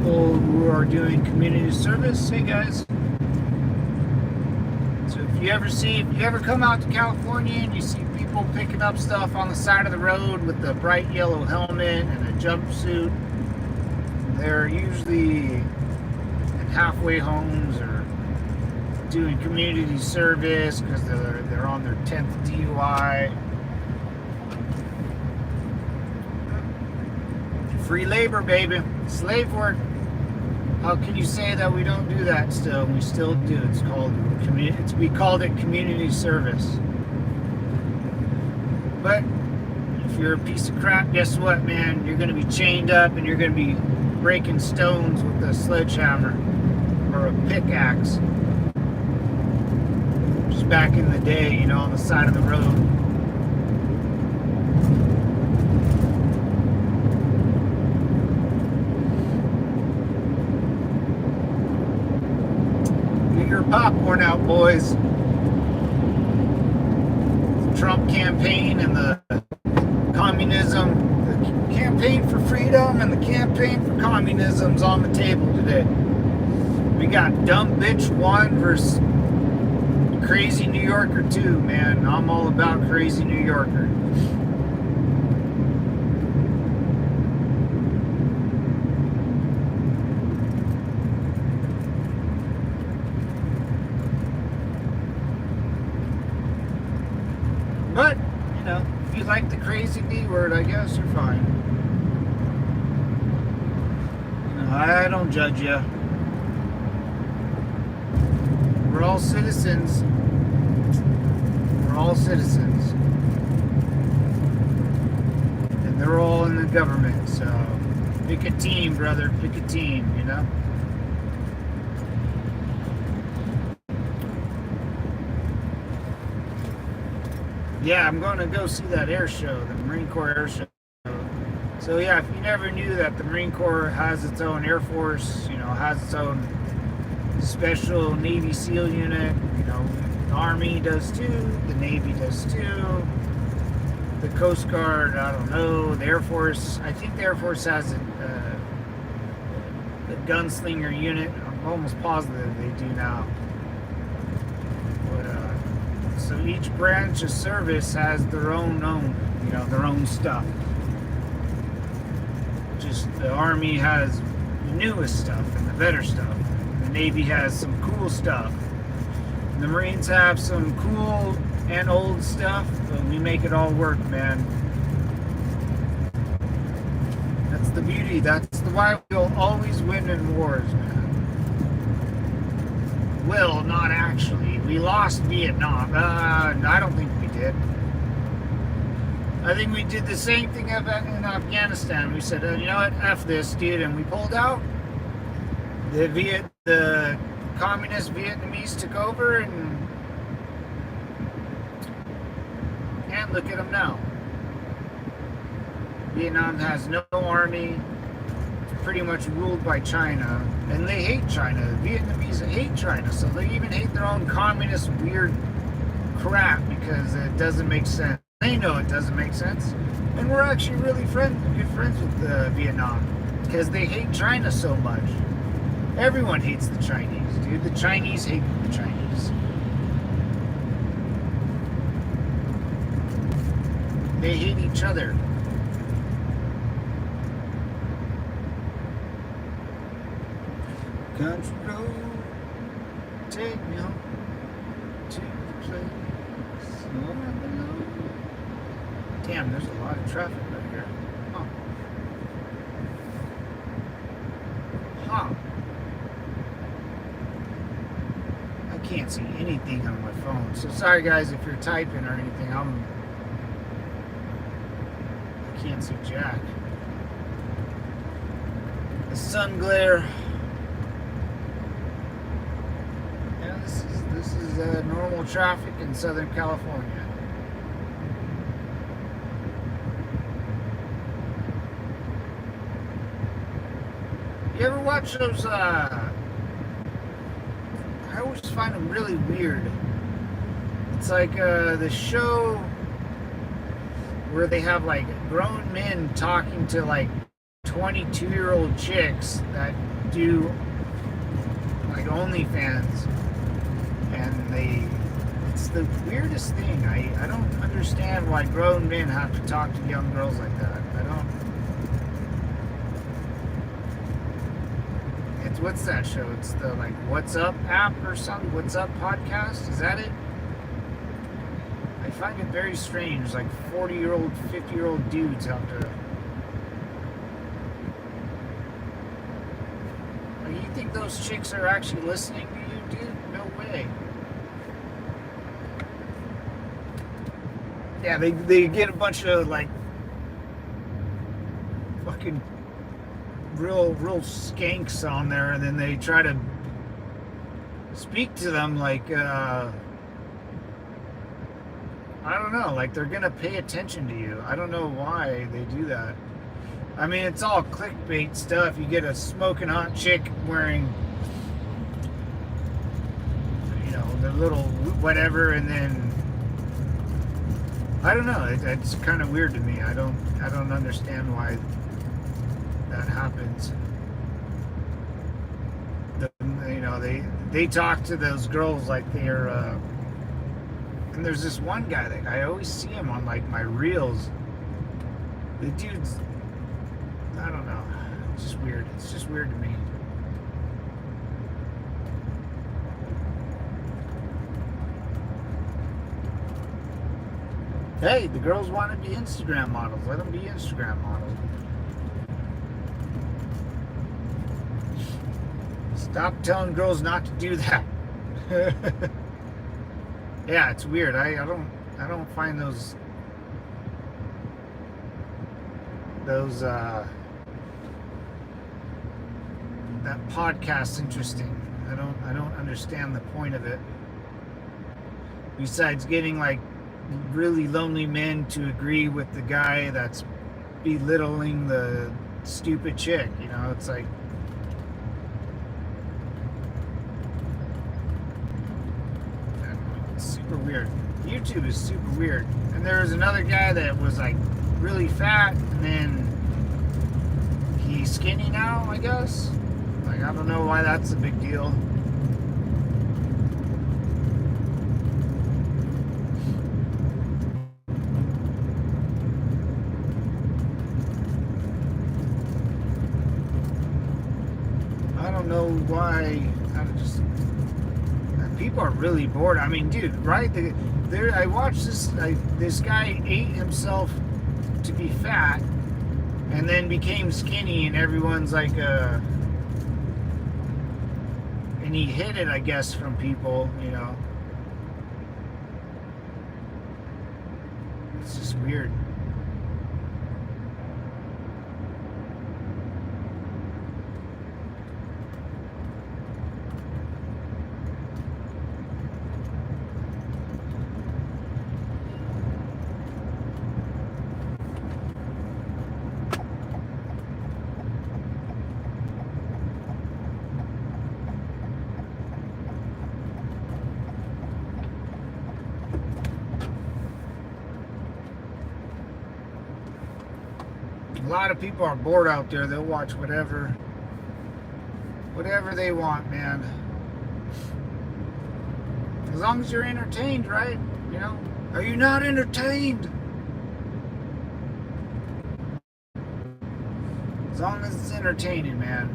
Who are doing community service. Hey guys. So if you ever come out to California and you see people picking up stuff on the side of the road with the bright yellow helmet and a jumpsuit, they're usually in halfway homes or doing community service because they're on their 10th DUI. Free labor, baby. Slave work. How can you say that we don't do that still? We still do. It's called we called it community service. But if you're a piece of crap, guess what, man? You're going to be chained up and you're going to be breaking stones with a sledgehammer or a pickaxe. Just back in the day, you know, on the side of the road. Get your popcorn out, boys. The Trump campaign and the communism, the campaign for freedom and the campaign for communism's on the table today. We got dumb bitch 1 versus crazy New Yorker 2, man. I'm all about crazy New Yorker. But, you know, if you like the crazy B word, I guess you're fine. You know, I don't judge you. We're all citizens. We're all citizens. And they're all in the government, so pick a team, brother. Pick a team, you know? Yeah, I'm going to go see that air show, the Marine Corps air show. So yeah, if you never knew that the Marine Corps has its own Air Force, you know, has its own special Navy SEAL unit, you know, the Army does too, the Navy does too, the Coast Guard, I don't know, the Air Force, I think the Air Force has a gunslinger unit. I'm almost positive they do now. So each branch of service has their own, you know, their own stuff. Just the Army has the newest stuff and the better stuff. The Navy has some cool stuff. And the Marines have some cool and old stuff, but we make it all work, man. That's the beauty. That's why we'll always win in wars, man. Well, not actually. We lost Vietnam. I don't think we did. I think we did the same thing in Afghanistan. We said, you know what, F this, dude, and we pulled out. The communist Vietnamese took over, and look at them now. Vietnam has no army. Pretty much ruled by China, and they hate China. The Vietnamese hate China, so they even hate their own communist weird crap because it doesn't make sense. They know it doesn't make sense, and we're actually really good friends with Vietnam because they hate China so much. Everyone hates the Chinese, dude. The Chinese hate the Chinese. They hate each other. Country road, take me home to the place where I belong. Damn, there's a lot of traffic right here. Huh. I can't see anything on my phone. So sorry guys if you're typing or anything. I can't see jack. The sun glare. This is normal traffic in Southern California. You ever watch those, I always find them really weird. It's like the show where they have like grown men talking to like 22-year-old chicks that do like OnlyFans. And it's the weirdest thing. I don't understand why grown men have to talk to young girls like that. I don't. What's that show? It's the like What's Up app or something. What's Up podcast? Is that it? I find it very strange. Like 40-year-old, 50-year-old dudes have to. Like, you think those chicks are actually listening to you, dude? No way. Yeah, they get a bunch of like fucking real skanks on there, and then they try to speak to them like I don't know, like they're gonna pay attention to you. I don't know why they do that. I mean, it's all clickbait stuff. You get a smoking hot chick wearing, you know, the little whatever, and then I don't know. It's kind of weird to me. I don't understand why that happens. You know, they talk to those girls like they're. And there's this one guy that I always see him on like my reels. The dude's, I don't know. It's just weird. It's just weird to me. Hey, the girls want to be Instagram models. Let them be Instagram models. Stop telling girls not to do that. Yeah, it's weird. I don't find those that podcast interesting. I don't understand the point of it. Besides getting like really lonely men to agree with the guy that's belittling the stupid chick, you know, it's like super weird. YouTube is super weird. And there was another guy that was like really fat, and then he's skinny now, I guess. Like, I don't know why that's a big deal. I don't know why. People are really bored. I mean, dude, right? I watched this. This guy ate himself to be fat, and then became skinny, and everyone's like, and he hid it, I guess, from people. You know, it's just weird. A lot of people are bored out there. They'll watch whatever they want, man. As long as you're entertained, right? You know? Are you not entertained? As long as it's entertaining, man.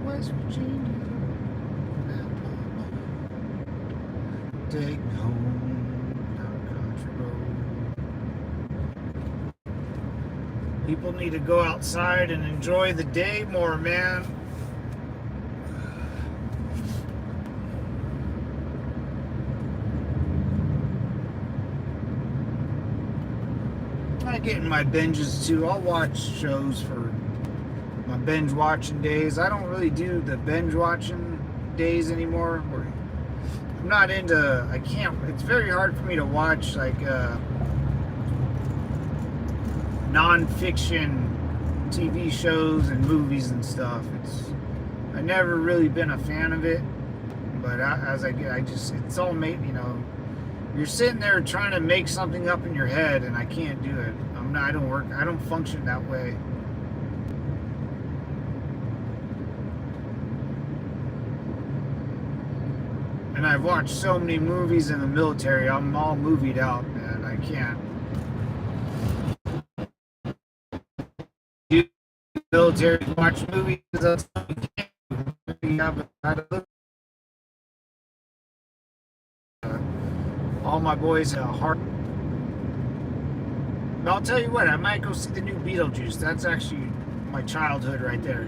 West Virginia, take me home down country road. People need to go outside and enjoy the day more, man. I get in my binges too. I'll watch shows for my binge watching days. I don't really do the binge watching days anymore. I'm not into, it's very hard for me to watch like non-fiction TV shows and movies and stuff. I've never really been a fan of it, but it's all made, you know, you're sitting there trying to make something up in your head, and I can't do it. I don't function that way. And I've watched so many movies in the military. I'm all movied out, man. I can't. Military watch movies. That's all my boys have heart. But I'll tell you what, I might go see the new Beetlejuice. That's actually my childhood right there.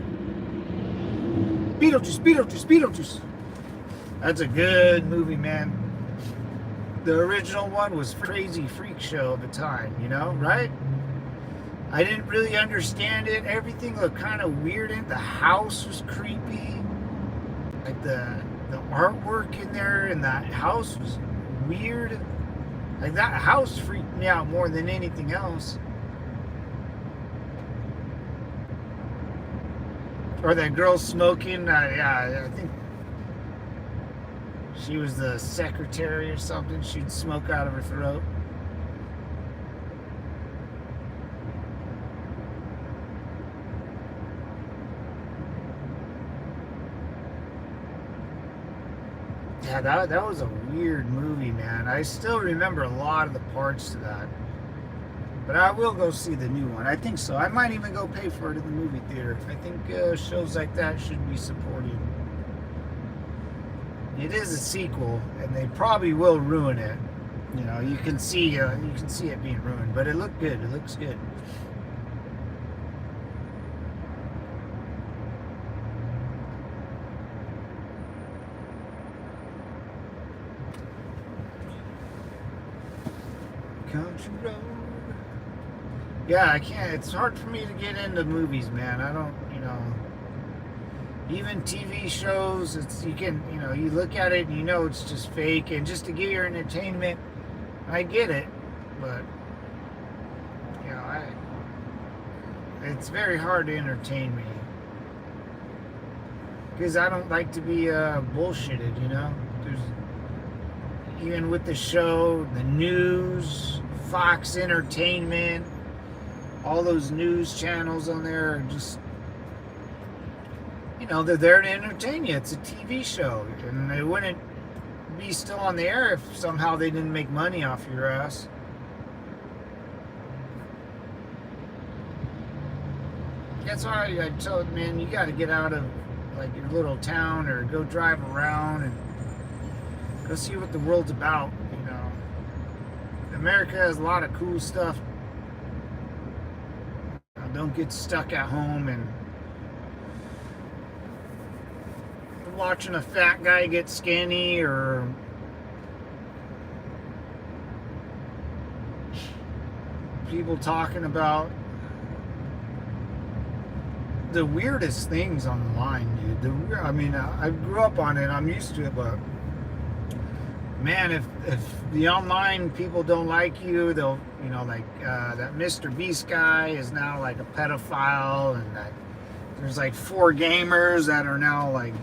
Beetlejuice, Beetlejuice, Beetlejuice. That's a good movie, man. The original one was crazy freak show of the time, you know, right? I didn't really understand it. Everything looked kind of weird. The house was creepy. Like the artwork in there in that house was weird. Like that house freaked me out more than anything else. Or that girl smoking. Yeah, I think she was the secretary or something. She'd smoke out of her throat. Yeah, that was a weird movie, man. I still remember a lot of the parts to that. But I will go see the new one. I think so. I might even go pay for it in the movie theater. I think shows like that should be supported. It is a sequel, and they probably will ruin it. You know, you can see it being ruined, but it looked good. It looks good. Country road. Yeah, I can't. It's hard for me to get into movies, man. I don't, you know. Even TV shows, you can, you know, you look at it and you know it's just fake, and just to give your entertainment, I get it, but you know, it's very hard to entertain me because I don't like to be bullshitted, you know. There's even with the show, the news, Fox Entertainment, all those news channels on there are just, you know, they're there to entertain you. It's a TV show, and they wouldn't be still on the air if somehow they didn't make money off your ass. That's why I tell it, man, you got to get out of like your little town or go drive around and go see what the world's about. You know, America has a lot of cool stuff. Don't get stuck at home and watching a fat guy get skinny, or people talking about the weirdest things online, dude. I mean, I grew up on it. I'm used to it, but man, if the online people don't like you, they'll, you know, like that Mr. Beast guy is now like a pedophile, and that there's like 4 gamers that are now like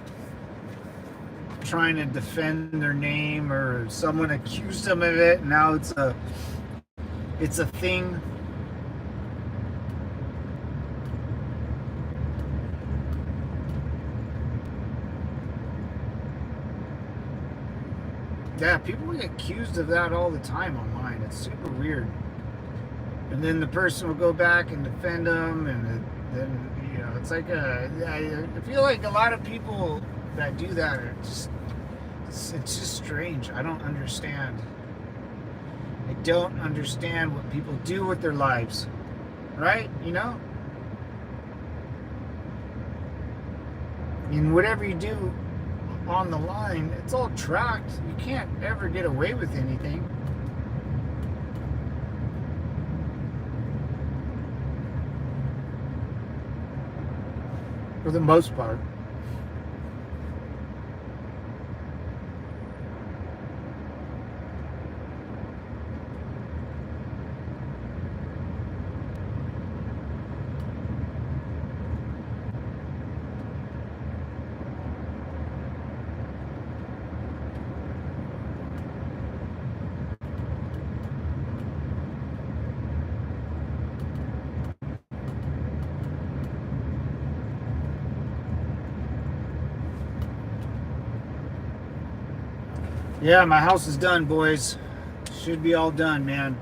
trying to defend their name, or someone accused them of it. Now it's a thing. Yeah, people get accused of that all the time online. It's super weird. And then the person will go back and defend them, and then, you know, it's like I feel like a lot of people that do that are just, it's just strange. I don't understand. I don't understand what people do with their lives, right? You know? And whatever you do on the line, it's all tracked. You can't ever get away with anything. For the most part. Yeah, my house is done, boys. Should be all done, man.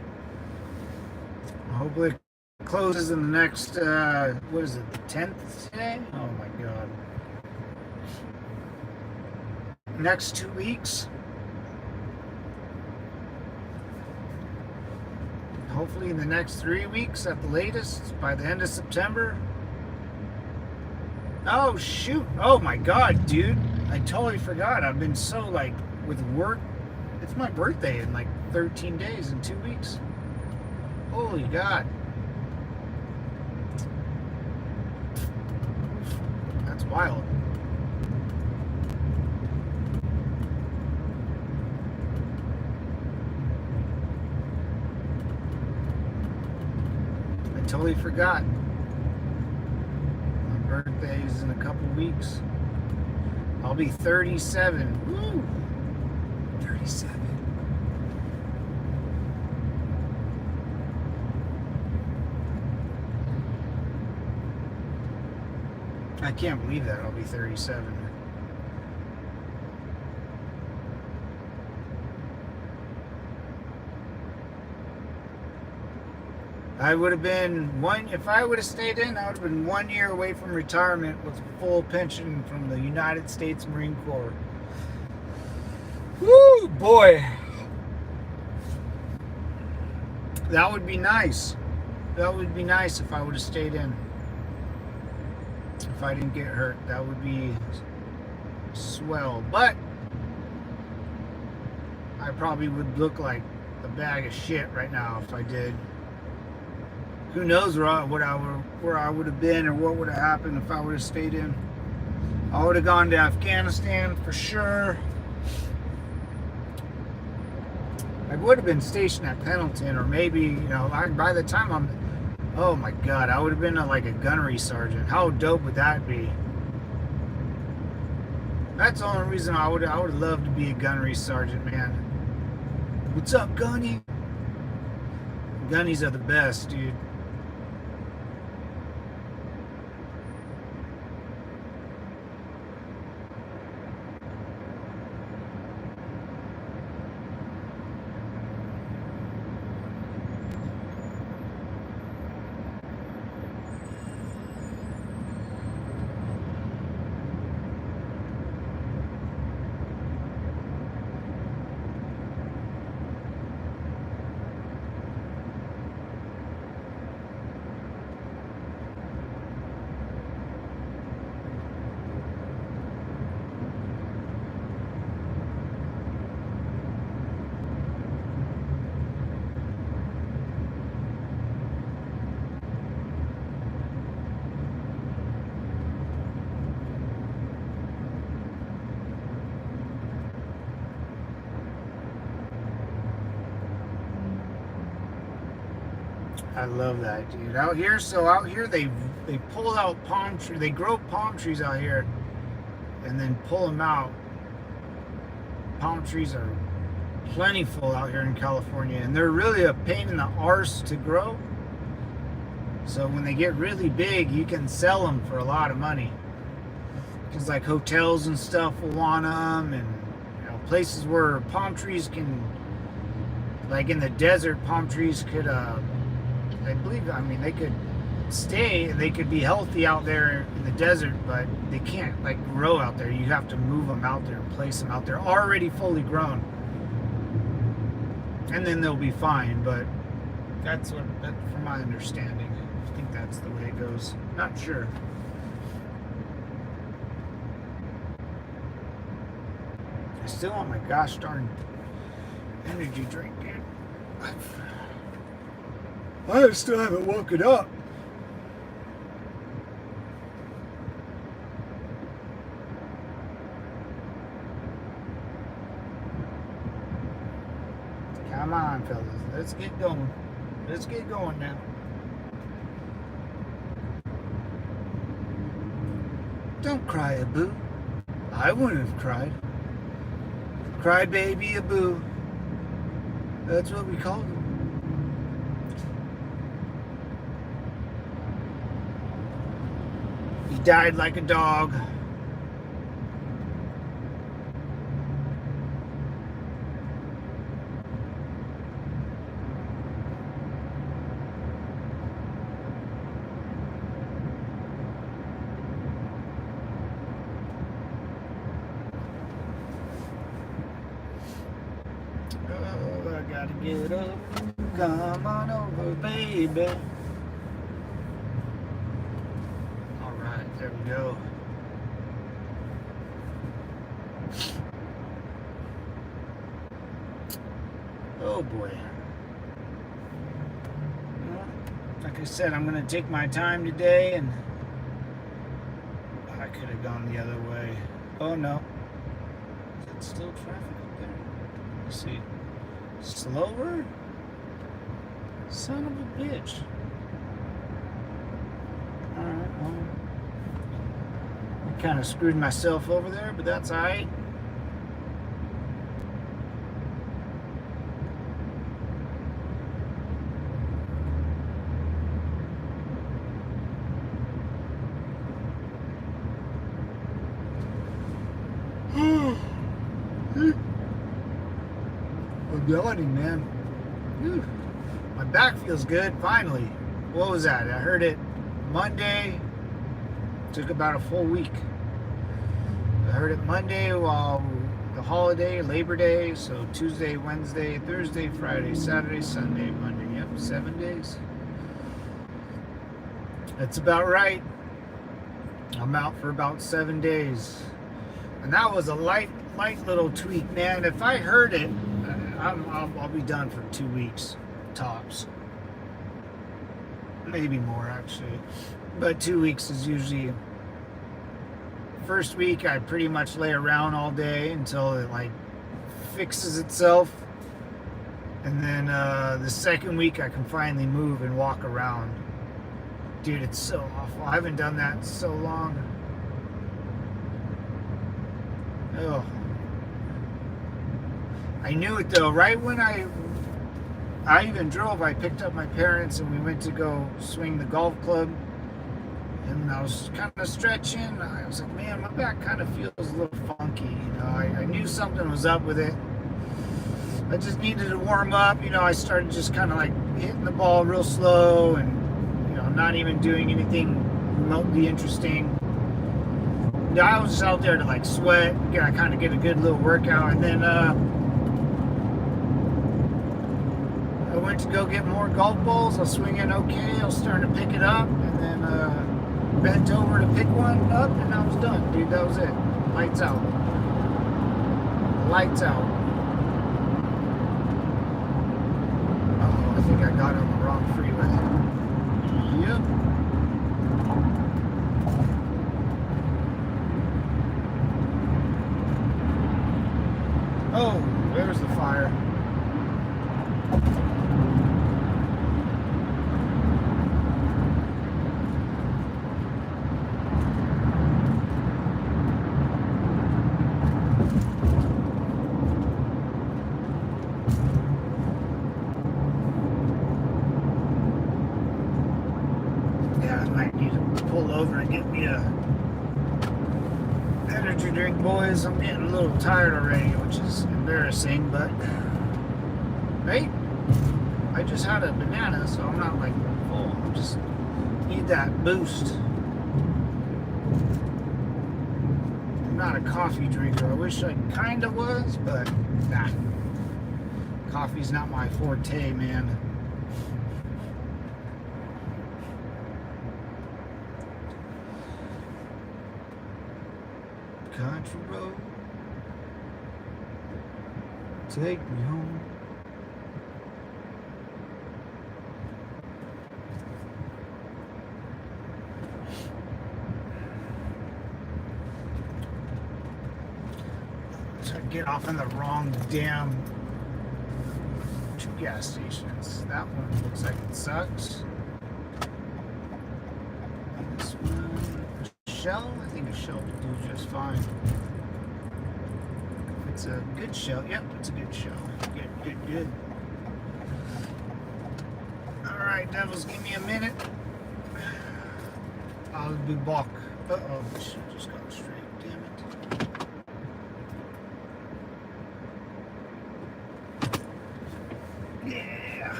Hopefully it closes in the next, what is it, the 10th today? Oh my God. Next 2 weeks. Hopefully in the next 3 weeks at the latest, by the end of September. Oh, shoot. Oh, my God, dude. I totally forgot. I've been so, like, with work. It's my birthday in, like, 13 days and 2 weeks. Holy God. That's wild. I totally forgot. My birthday is in a couple weeks. I'll be 37. Woo! 37. I can't believe that I'll be 37. I would have been if I would have stayed in, I would have been 1 year away from retirement with full pension from the United States Marine Corps. Woo, boy. That would be nice. That would be nice if I would have stayed in. If I didn't get hurt, that would be swell. But I probably would look like a bag of shit right now if I did. Who knows where I would have been or what would have happened if I would have stayed in. I would have gone to Afghanistan for sure. I would have been stationed at Pendleton, or maybe, by the time oh my God, I would have been like a gunnery sergeant. How dope would that be? That's the only reason I would love to be a gunnery sergeant, man. What's up, Gunny? Gunnies are the best, dude. I love that, dude. Out here they pull out palm trees. They grow palm trees out here, and then pull them out. Palm trees are plentiful out here in California, and they're really a pain in the arse to grow. So when they get really big, you can sell them for a lot of money. Because like hotels and stuff will want them, and places where palm trees can, like in the desert, palm trees could. They could stay, they could be healthy out there in the desert, but they can't like grow out there. You have to move them out there and place them out there already fully grown, and then they'll be fine. But that's from my understanding. I think that's the way it goes. Not sure. I still want my gosh darn energy drink, dude. I still haven't woken up. Come on, fellas. Let's get going. Let's get going now. Don't cry, Abu. I wouldn't have cried. Cry baby Abu. That's what we called him. He died like a dog. Oh, I gotta get up. Come on over, baby. There we go. Oh boy. Well, like I said, I'm going to take my time today, and I could have gone the other way. Oh no. Is it still traffic up there? Let's see. Slower? Son of a bitch. Alright, well. I kind of screwed myself over there, but that's alright. Ability, man. Whew. My back feels good, finally. What was that? I heard it Monday. Took about a full week. I heard it Monday while the holiday, Labor Day. So Tuesday, Wednesday, Thursday, Friday, Saturday, Sunday, Monday. Yep, 7 days. That's about right. I'm out for about 7 days. And that was a light little tweak, man. If I heard it, I'll be done for 2 weeks, tops. Maybe more, actually. But 2 weeks is usually... First week, I pretty much lay around all day until it, like, fixes itself. And then the second week, I can finally move and walk around. Dude, it's so awful. I haven't done that in so long. Oh. I knew it though, right when I even drove, I picked up my parents and we went to go swing the golf club, and I was kind of stretching. I was like, man, my back kind of feels a little funky, you know. I knew something was up with it. I just needed to warm up, you know. I started just kind of like hitting the ball real slow and, you know, not even doing anything remotely interesting. Yeah, I was just out there to like sweat, kind of get a good little workout, and then I went to go get more golf balls. I was swinging okay. I was starting to pick it up, and then bent over to pick one up, and I was done, dude. That was it. Lights out. Lights out. Oh, I think I got on the wrong freeway. Yep. Oh, there's the fire. Yeah, I might need to pull over and get me a energy drink, boys. I'm getting a little tired already, which is embarrassing, but hey, I just had a banana, so I'm not like full. I just need that boost. I'm not a coffee drinker. I wish I kind of was, but nah. Coffee's not my forte, man. Country road, take me home. So I get off in the wrong damn 2 gas stations. That one looks like it sucks. And this one, a Shell? I think a Shell would do just fine. If it's a good Shell, yep, it's a good Shell. Good. Alright, devils, give me a minute. I'll be back. Uh-oh, this should just go straight, damn it. Yeah.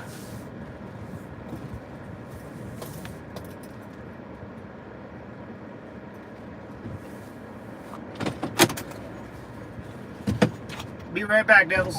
Be right back, devils.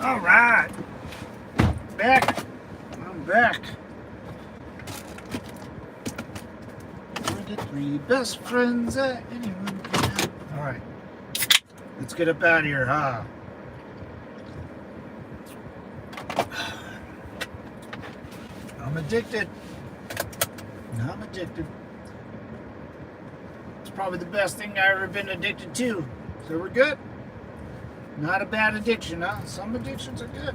All right. Back. I'm back. We're the three best friends that anyone can have. All right. Let's get up out of here, huh? I'm addicted. I'm addicted. It's probably the best thing I've ever been addicted to. So we're good. Not a bad addiction, huh? Some addictions are good.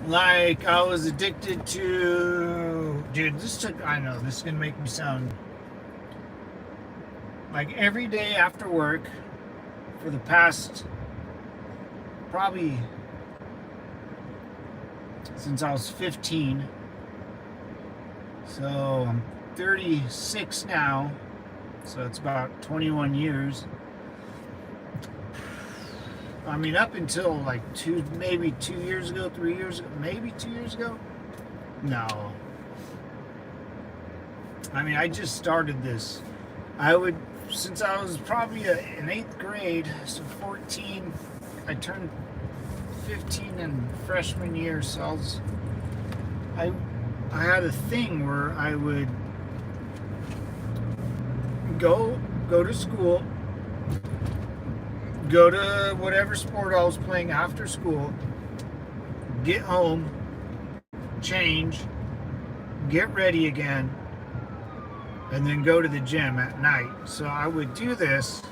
Like, I was addicted to... Dude, I know, this is going to make me sound... Like, every day after work, for the past... Probably... Since I was 15. So, I'm 36 now. So, it's about 21 years. I mean, up until like 2 years ago, 3 years ago, maybe 2 years ago. No. I mean, I just started this. Since I was probably in 8th grade, so 14, I turned 15 in freshman year, so I had a thing where I would go to school, go to whatever sport I was playing after school, get home, change, get ready again, and then go to the gym at night. So I would do this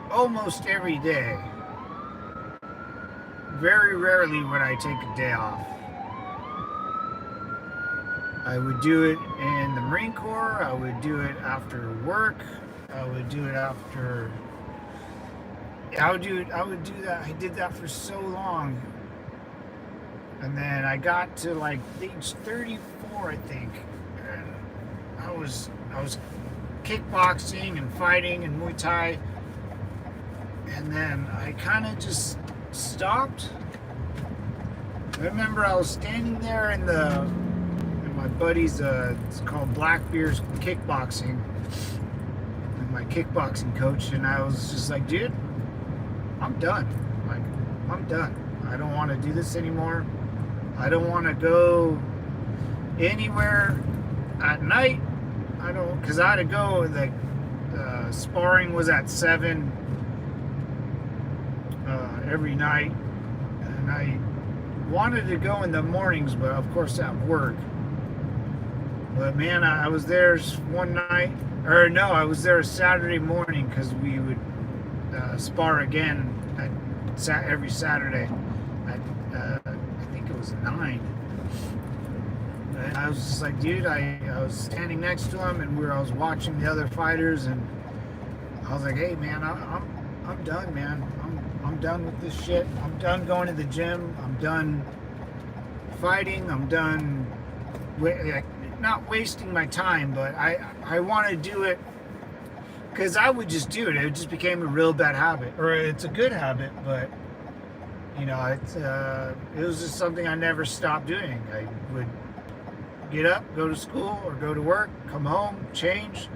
almost every day. Very rarely would I take a day off. I would do it in the Marine Corps. I would do it after work. I would do it after... I would do that. I did that for so long. And then I got to like age 34, I think. And I was kickboxing and fighting and Muay Thai. And then I kind of just stopped. I remember I was standing there in my buddy's, it's called Blackbeard's Kickboxing, with my kickboxing coach, and I was just like, dude, I'm done. Like, I'm done. I don't want to do this anymore. I don't want to go anywhere at night. Because I had to go, sparring was at 7 every night, and I wanted to go in the mornings, but of course at work. But man, I was there one night, I was there Saturday morning, because we would spar again every Saturday at I think it was 9. And I was just like, dude, I was standing next to him, and I was watching the other fighters, and I was like, hey man, I'm done, man. I'm done with this shit. I'm done going to the gym. I'm done fighting. I'm done not wasting my time, but I want to do it because I would just do it. It just became a real bad habit, or it's a good habit, but you know, it was just something I never stopped doing. I would get up, go to school or go to work, come home, change,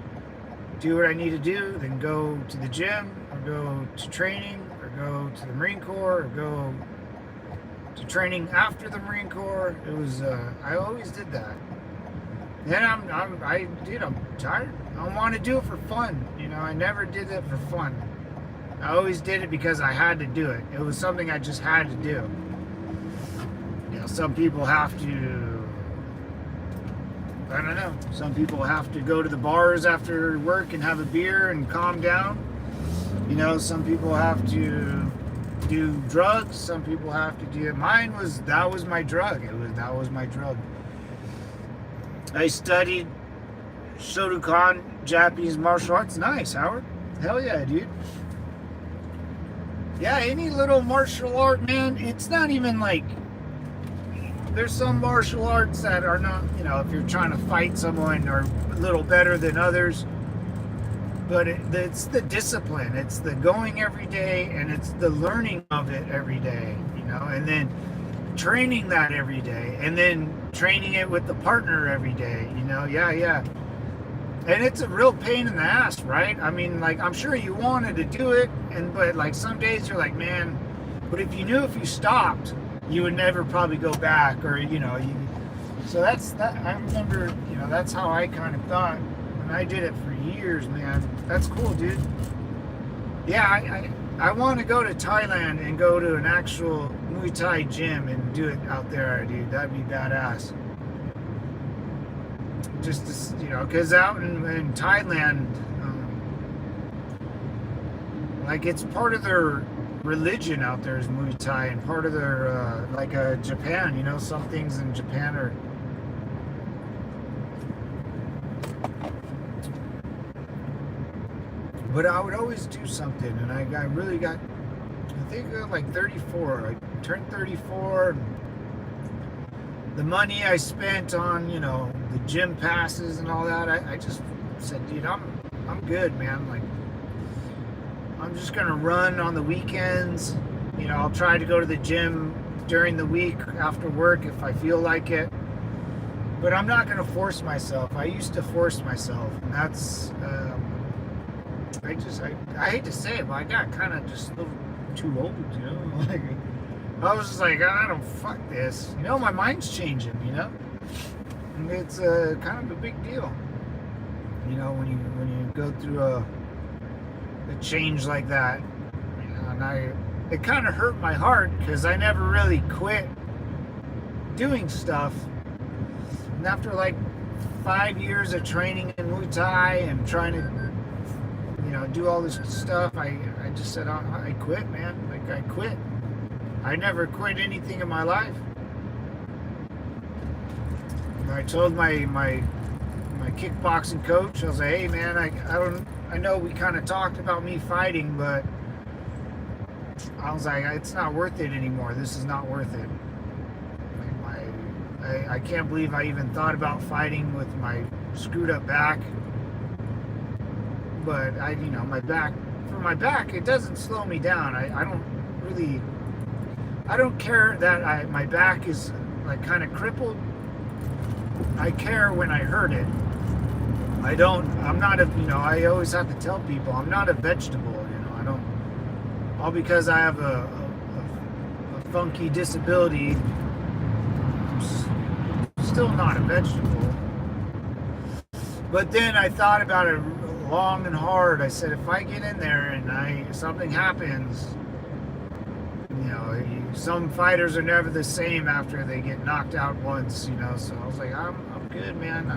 do what I need to do, then go to the gym or go to training or go to the Marine Corps or go to training after the Marine Corps. It was I always did that. Then I'm tired. I want to do it for fun. You know, I never did it for fun. I always did it because I had to do it. It was something I just had to do. You know, some people have to, I don't know, some people have to go to the bars after work and have a beer and calm down. You know, some people have to do drugs. Some people have to do it. That was my drug. That was my drug. I studied Shotokan, Japanese martial arts. Nice, Howard. Hell yeah, dude. Yeah, any little martial art, man, it's not even like, there's some martial arts that are not, you know, if you're trying to fight someone, are a little better than others. But it's the discipline. It's the going every day, and it's the learning of it every day, you know, and then training that every day, and then training it with the partner every day, you know. Yeah. And it's a real pain in the ass, right? I mean, like, I'm sure you wanted to do it, but like some days you're like, man, but if you knew if you stopped, you would never probably go back, or so that's that. I remember, that's how I kind of thought when I did it for years, man. That's cool, dude. Yeah, I want to go to Thailand and go to an actual Muay Thai gym and do it out there, dude. That'd be badass. Just to, because out in Thailand, like, it's part of their religion out there is Muay Thai, and part of their like Japan. Some things in Japan are. But I would always do something, and I really got. I think like 34. I turned 34. The money I spent on, the gym passes and all that, I just said, dude, I'm good, man. Like, I'm just gonna run on the weekends. I'll try to go to the gym during the week after work if I feel like it. But I'm not gonna force myself. I used to force myself, and that's I hate to say it, but I got kind of just a little too old, like. I was just like, I don't fuck this. My mind's changing, And it's kind of a big deal. When you go through a change like that. And it kind of hurt my heart because I never really quit doing stuff. And after like 5 years of training in Muay Thai and trying to, do all this stuff, I just said, I quit, man. Like, I quit. I never quit anything in my life. I told my kickboxing coach, I was like, hey man, I know we kind of talked about me fighting, but I was like, it's not worth it anymore. This is not worth it. I can't believe I even thought about fighting with my screwed up back. But my back, it doesn't slow me down. I don't care that my back is like kind of crippled. I care when I hurt it. I'm not I always have to tell people I'm not a vegetable, all because I have a funky disability, I'm still not a vegetable. But then I thought about it long and hard. I said, if I get in there and something happens, some fighters are never the same after they get knocked out once, so I was like, I'm good, man.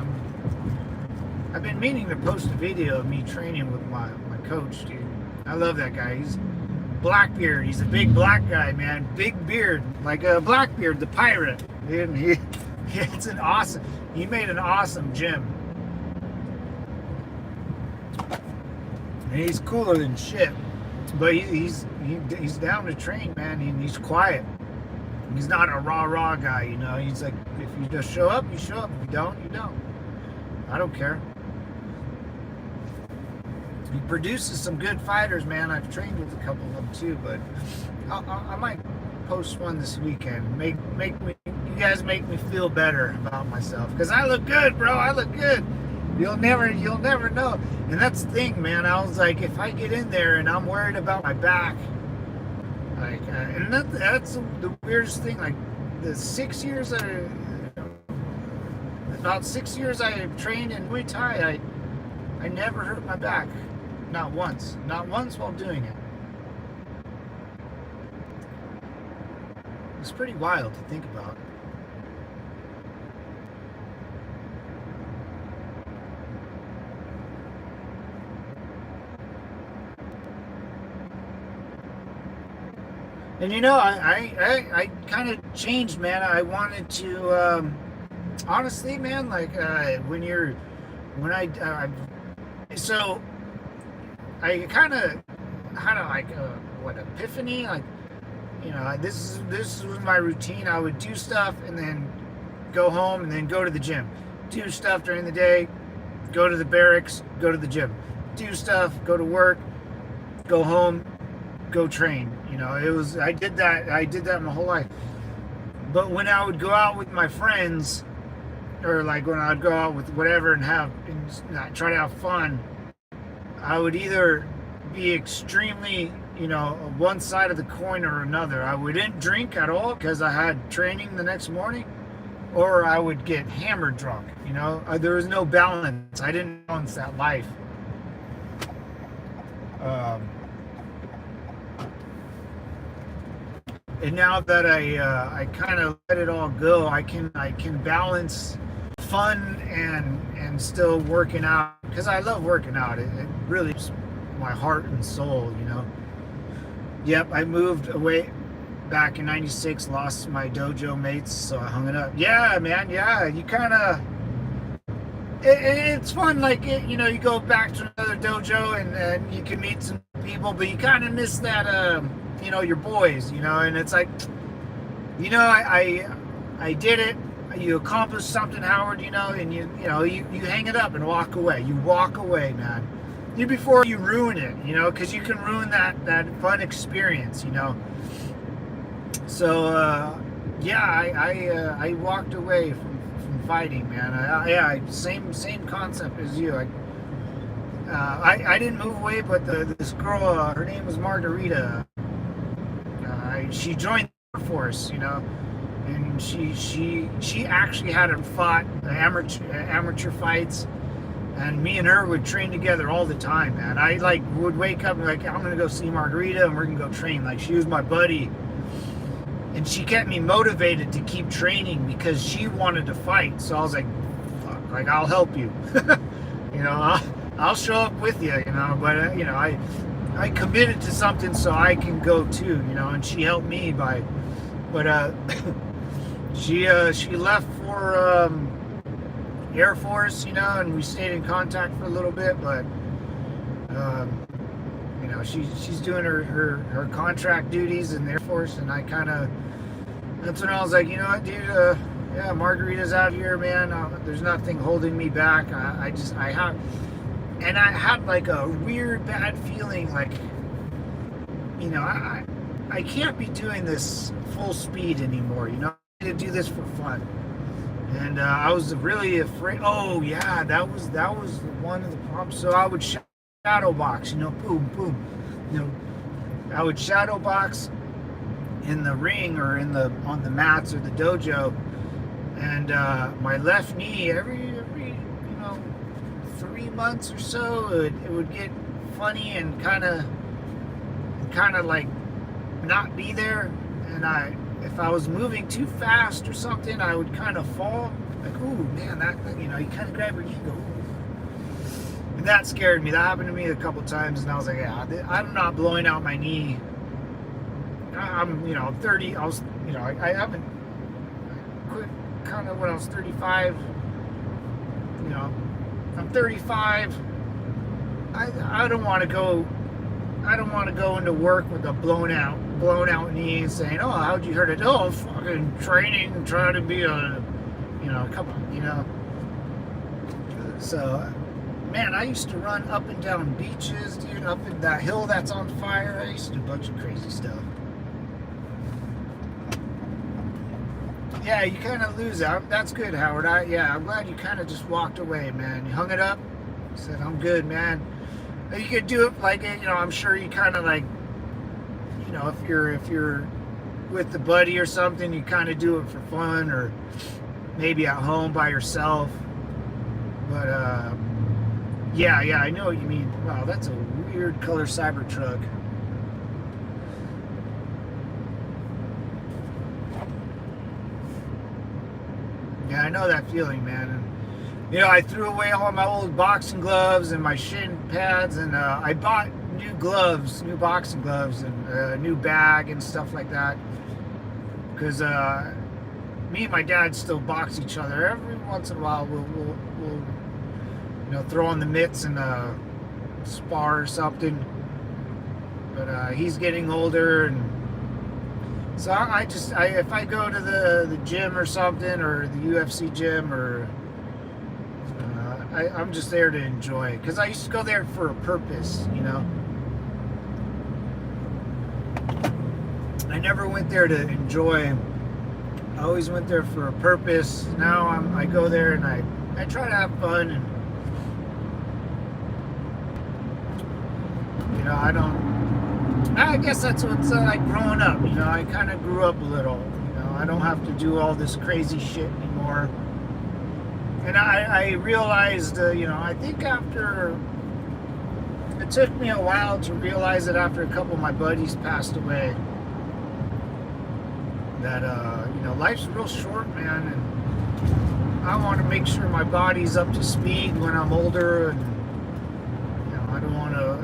I've been meaning to post a video of me training with my coach, dude. I love that guy. He's Blackbeard. He's a big black guy, man. Big beard, like a Blackbeard, the pirate. Dude, he made an awesome gym. And he's cooler than shit. But he's down to train, man. He's quiet. He's not a rah guy, He's like, if you just show up, you show up. If you don't, you don't. I don't care. He produces some good fighters, man. I've trained with a couple of them too, but I might post one this weekend. Make me, you guys make me feel better about myself, because I look good, bro. I look good. You'll never know. And that's the thing, man. I was like, if I get in there and I'm worried about my back, like, and that's the weirdest thing. Like, the 6 years about 6 years I trained in Muay Thai, I never hurt my back, not once while doing it. It's pretty wild to think about. And I kind of changed, man. I wanted to, honestly, man, like, so I kind of had epiphany, like, this was my routine. I would do stuff and then go home and then go to the gym. Do stuff during the day, go to the barracks, go to the gym. Do stuff, go to work, go home, go train. I did that my whole life. But when I would go out with my friends, or like when I'd go out with whatever and try to have fun, I would either be extremely, one side of the coin or another. I wouldn't drink at all because I had training the next morning, or I would get hammered drunk. There was no balance. I didn't balance that life. And now that I kind of let it all go, I can balance fun and still working out, because I love working out. It really is my heart and soul. Yep, I moved away back in '96, lost my dojo mates, so I hung it up. Yeah, man, yeah, you kind of, it's fun, like, you go back to another dojo and you can meet some people, but you kind of miss that, your boys, and it's like, I did it. You accomplished something, Howard, and you hang it up and walk away. You walk away, man. Before you ruin it, because you can ruin that fun experience, So, yeah, I walked away from fighting, man. Same concept as you. I didn't move away, but this girl, her name was Margarita. She joined the Air Force, and she actually hadn't fought amateur fights. And me and her would train together all the time, man. I would wake up and I'm gonna go see Margarita and we're gonna go train. Like, she was my buddy, and she kept me motivated to keep training because she wanted to fight. So I was like, fuck, I'll help you. I'll show up with you, But I committed to something so I can go too, And she helped me but she left for Air Force, and we stayed in contact for a little bit, but she's doing her contract duties in the Air Force, and that's when I was like, what, dude, yeah, Margarita's out here, man. There's nothing holding me back. I had like a weird bad feeling, like, I can't be doing this full speed anymore, I need to do this for fun. And I was really afraid. Oh yeah, that was one of the problems. So I would shadow box, boom, boom. I would shadow box in the ring or on the mats or the dojo, and my left knee every 3 months or so it would get funny and kind of like not be there, and if I was moving too fast or something, I would kind of fall. Like, ooh, man, that, you kind of grab your knee and go, ooh. And that scared me. That happened to me a couple times, and I was like, yeah, I'm not blowing out my knee. I'm 30. I was, I haven't quit kind of when I was 35. I'm 35. I don't want to go. I don't want to go into work with a blown out knee and saying, oh, how'd you hurt it? Oh, fucking training, trying to be come on, So, man, I used to run up and down beaches, dude, up in that hill that's on fire. I used to do a bunch of crazy stuff. Yeah, you kind of lose out. That's good, Howard. I'm glad you kind of just walked away, man. You hung it up, said, I'm good, man. You could do it like, I'm sure you kind of like, if you're with the buddy or something, you kind of do it for fun, or maybe at home by yourself. But yeah, I know what you mean. Wow, that's a weird color Cybertruck. Yeah, I know that feeling, man. And, I threw away all my old boxing gloves and my shin pads, and I bought new boxing gloves, and a new bag and stuff like that. Because me and my dad still box each other. Every once in a while, we'll throw on the mitts and spar or something. But he's getting older, and so if I go to the gym or something, or the UFC gym, or I'm just there to enjoy it, because I used to go there for a purpose, I never went there to enjoy I always went there for a purpose. Now I go there and I try to have fun, and I guess that's what's like growing up. I kind of grew up a little. I don't have to do all this crazy shit anymore. And I realized, I think after, it took me a while to realize that after a couple of my buddies passed away, that, life's real short, man. And I want to make sure my body's up to speed when I'm older. And, I don't want to,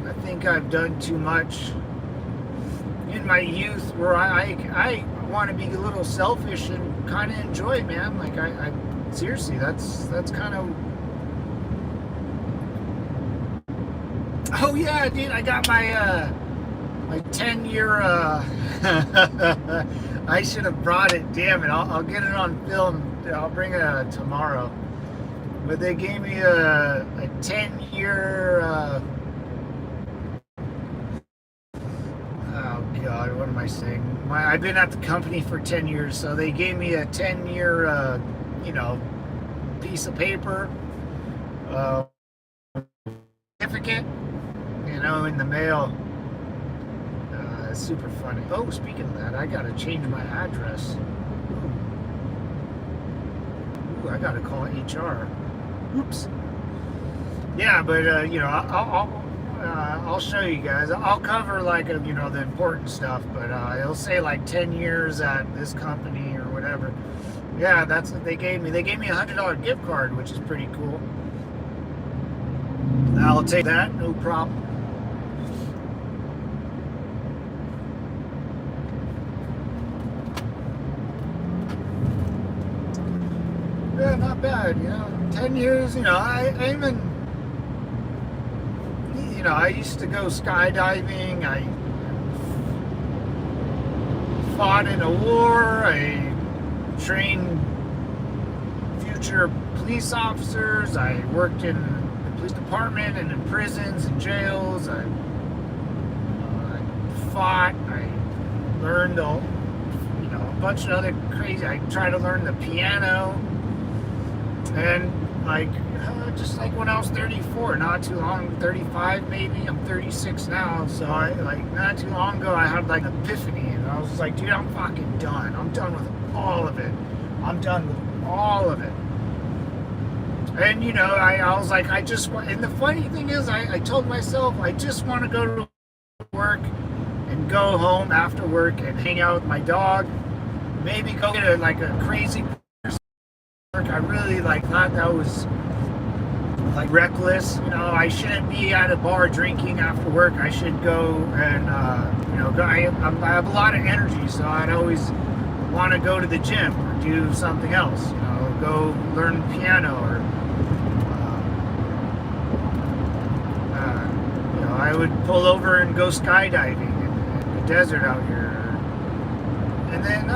I think I've done too much in my youth where I want to be a little selfish and kind of enjoy, man. Like I seriously, that's kind of. Oh yeah, dude, I got my 10-year. I should have brought it. Damn it! I'll get it on film. I'll bring it tomorrow. But they gave me a 10-year. God, what am I saying? I've been at the company for 10 years, so they gave me a 10-year, piece of paper, certificate, in the mail. It's super funny. Oh, speaking of that, I gotta change my address. Ooh, I gotta call HR. Oops. Yeah, but I'll show you guys. I'll cover the important stuff, but it'll say like 10 years at this company or whatever. Yeah, that's what they gave me. They gave me a $100 gift card, which is pretty cool. I'll take that, no problem. Yeah, not bad, 10 years, I even, I used to go skydiving. I fought in a war. I trained future police officers. I worked in the police department and in prisons and jails. I fought. I learned a bunch of other crazy. I tried to learn the piano, and just like when I was 34, not too long, 35 maybe, I'm 36 now, so not too long ago I had an epiphany, and I was like, dude, I'm fucking done. I'm done with all of it. I'm done with all of it. And I was like, and the funny thing is, I told myself, I just want to go to work and go home after work and hang out with my dog, maybe go get a crazy work. I really thought that was reckless. I shouldn't be at a bar drinking after work. I should go and I have a lot of energy, so I'd always want to go to the gym or do something else. Go learn piano, or I would pull over and go skydiving in the desert out here. And then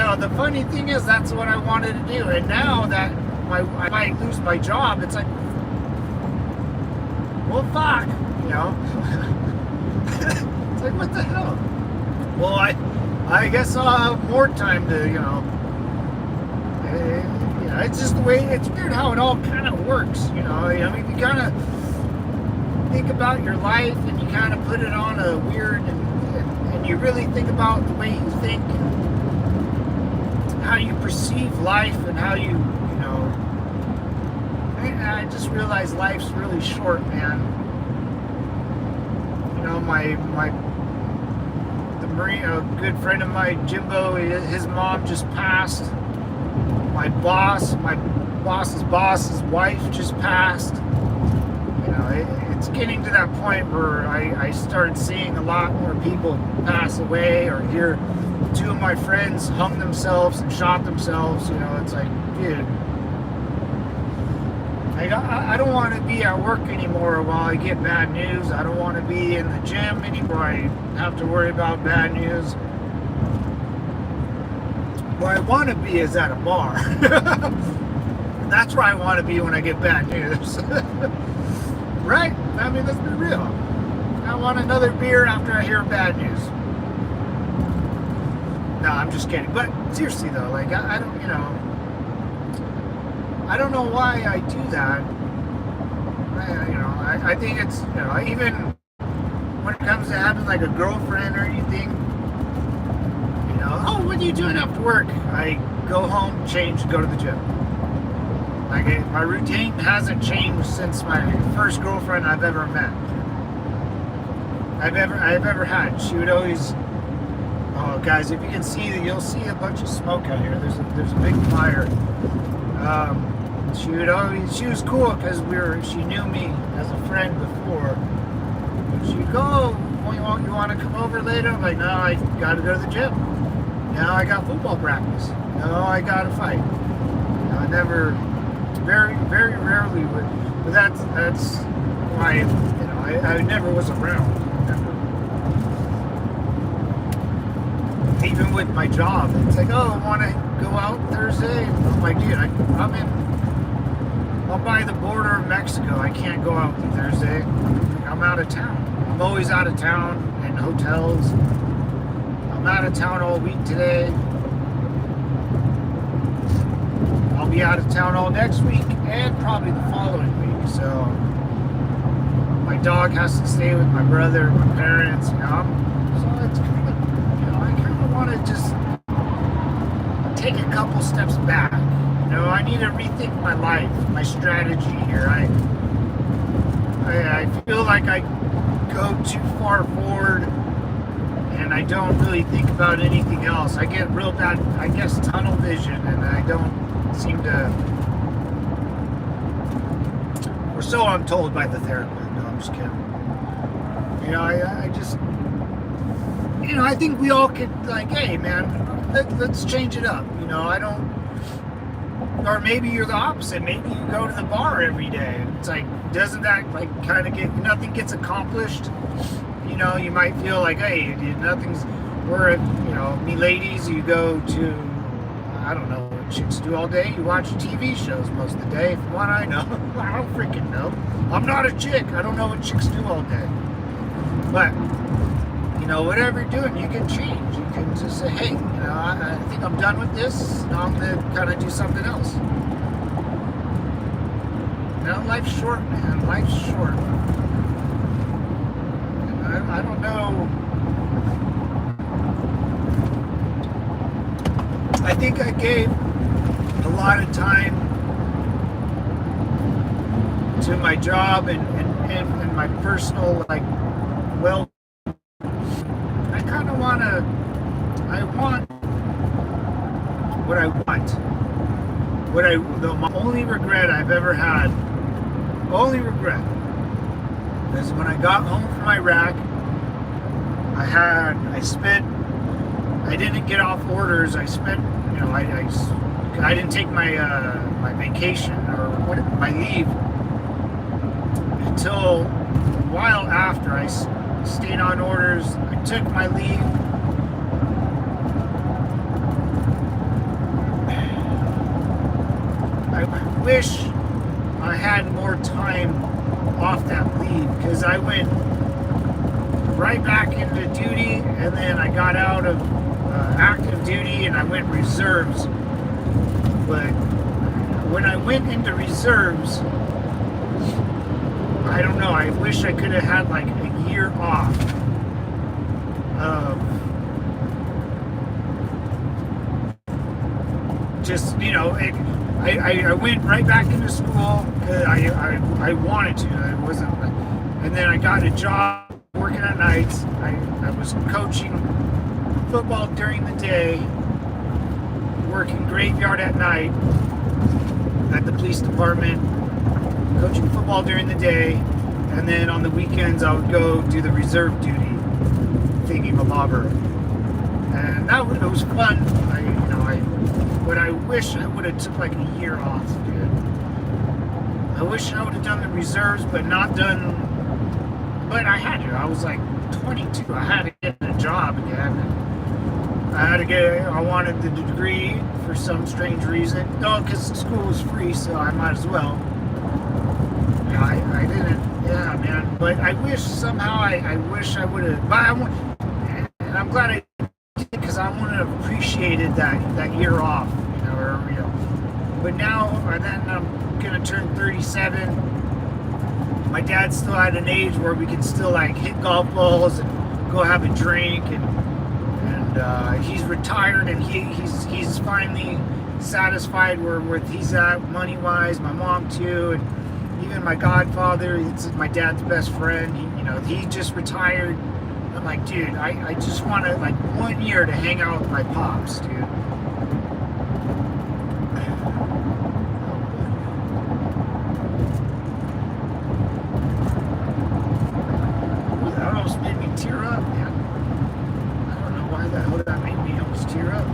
and the funny thing is, that's what I wanted to do. And now that I might lose my job, it's like, well, fuck, It's like, what the hell? Well, I guess I'll have more time to, it's just the way, it's weird how it all kind of works, you kind of think about your life, and you kind of put it on a weird, and you really think about the way you think, how you perceive life, and how I just realized life's really short, man. The Marine, a good friend of mine, Jimbo, his mom just passed. My boss's boss's wife just passed. It's getting to that point where I started seeing a lot more people pass away, or hear two of my friends hung themselves and shot themselves. It's like, dude, I don't want to be at work anymore while I get bad news. I don't want to be in the gym anymore. I have to worry about bad news. Where I want to be is at a bar. That's where I want to be when I get bad news. Right? I mean, let's be real. I want another beer after I hear bad news. No, I'm just kidding. But seriously though, like I don't, I don't know why I do that. I think it's, even when it comes to having like a girlfriend or anything, oh, what are you doing after work? I go home, change, go to the gym. Like my routine hasn't changed since my first girlfriend I've ever met. I've ever had. She would always. Oh, guys, if you can see, you'll see a bunch of smoke out here. There's a big fire. She was cool because she knew me as a friend before. She'd go, oh, you want to come over later? I'm like, no, I got to go to the gym. Now I got football practice. No, I got to fight. I never, very, very rarely would. But that's why, I never was around. Even with my job, it's like, oh, I want to go out Thursday. I'm like, dude, I'm by the border of Mexico. I can't go out Thursday. I'm out of town. I'm always out of town in hotels. I'm out of town all week today. I'll be out of town all next week and probably the following week. So my dog has to stay with my brother, my parents. So it's kind of, I kind of want to just take a couple steps back. I need to rethink my life, my strategy here. I feel like I go too far forward and I don't really think about anything else. I get real bad, I guess, tunnel vision, and I don't seem to, or so I'm told by the therapist. No, I'm just kidding. I just, I think we all could, like, hey, man, let's change it up. I don't, or maybe you're the opposite. Maybe you go to the bar every day. It's like, doesn't that like kind of nothing gets accomplished? You might feel like, hey, nothing's, or me ladies, you go to, I don't know what chicks do all day. You watch TV shows most of the day. From what I know, I don't freaking know. I'm not a chick. I don't know what chicks do all day. But whatever you're doing, you can change. You can just say, hey, I think I'm done with this. Now I'm going to kind of do something else. Life's short, man. Life's short. And I don't know. I think I gave a lot of time to my job and my personal, like, well, I want what I want. My only regret I've ever had, is when I got home from Iraq, I didn't get off orders. I spent, I didn't take my my vacation or my leave until a while after. I stayed on orders. I took my leave. I wish I had more time off that leave, because I went right back into duty, and then I got out of active duty and I went reserves. But when I went into reserves, I don't know, I wish I could have had like a year off of just, I went right back into school because I wanted to. I wasn't, and then I got a job working at nights. I was coaching football during the day, working graveyard at night at the police department, coaching football during the day, and then on the weekends I would go do the reserve duty thingy mabobber. And it was fun. But I wish I would have took like a year off, dude. I wish I would have done the reserves, but not done. But I had to. I was like 22. I had to get a job again. I wanted the degree for some strange reason. No, because school was free, so I might as well. I didn't. Yeah, man. But I wish somehow I wish I would have. But and I'm glad I did, because I wouldn't have appreciated that year off, But now, and then I'm gonna turn 37. My dad's still at an age where we can still like hit golf balls and go have a drink, and he's retired, and he's finally satisfied where he's at money wise. My mom too, and even my godfather, it's my dad's best friend. He just retired. I'm like, dude, I just want to like 1 year to hang out with my pops, dude. That almost made me tear up, man. I don't know why the hell that made me almost tear up.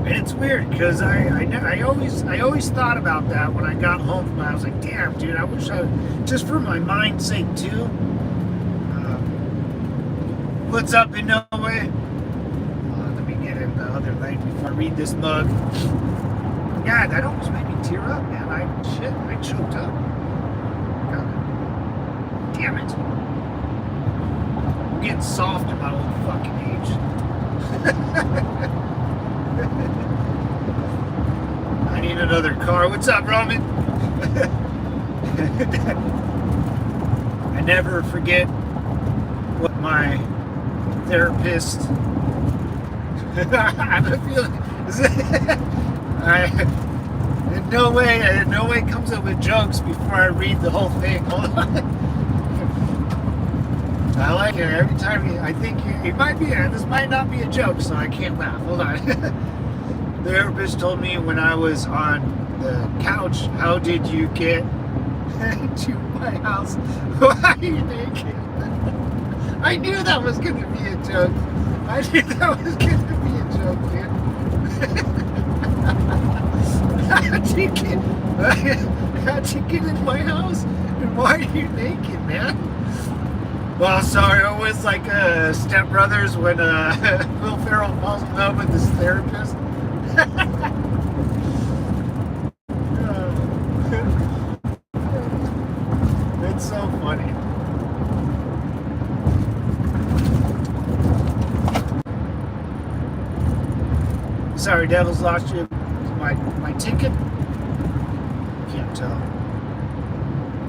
And it's weird because I always thought about that when I got home. I was like, damn, dude, I wish just for my mind's sake too. What's up in no way? Let me get in the other lane before I read this mug. God, that almost made me tear up, man. I choked up. God. Damn it. I'm getting soft at my old fucking age. I need another car. What's up, Roman? I never forget what my therapist I have a feeling in no way comes up with jokes before I read the whole thing. Hold on. I like it every time. I think it might be. This might not be a joke, so I can't laugh. Hold on. The therapist told me when I was on the couch, "How did you get to my house? Why are you naked?" I knew that was going to be a joke. I knew that was going to be a joke, dude. How'd you get in my house? And why are you naked, man? Well, sorry, it was like Step Brothers when Will Ferrell falls in love with his therapist. It's so funny. Sorry, Devils, lost you my ticket. Can't tell.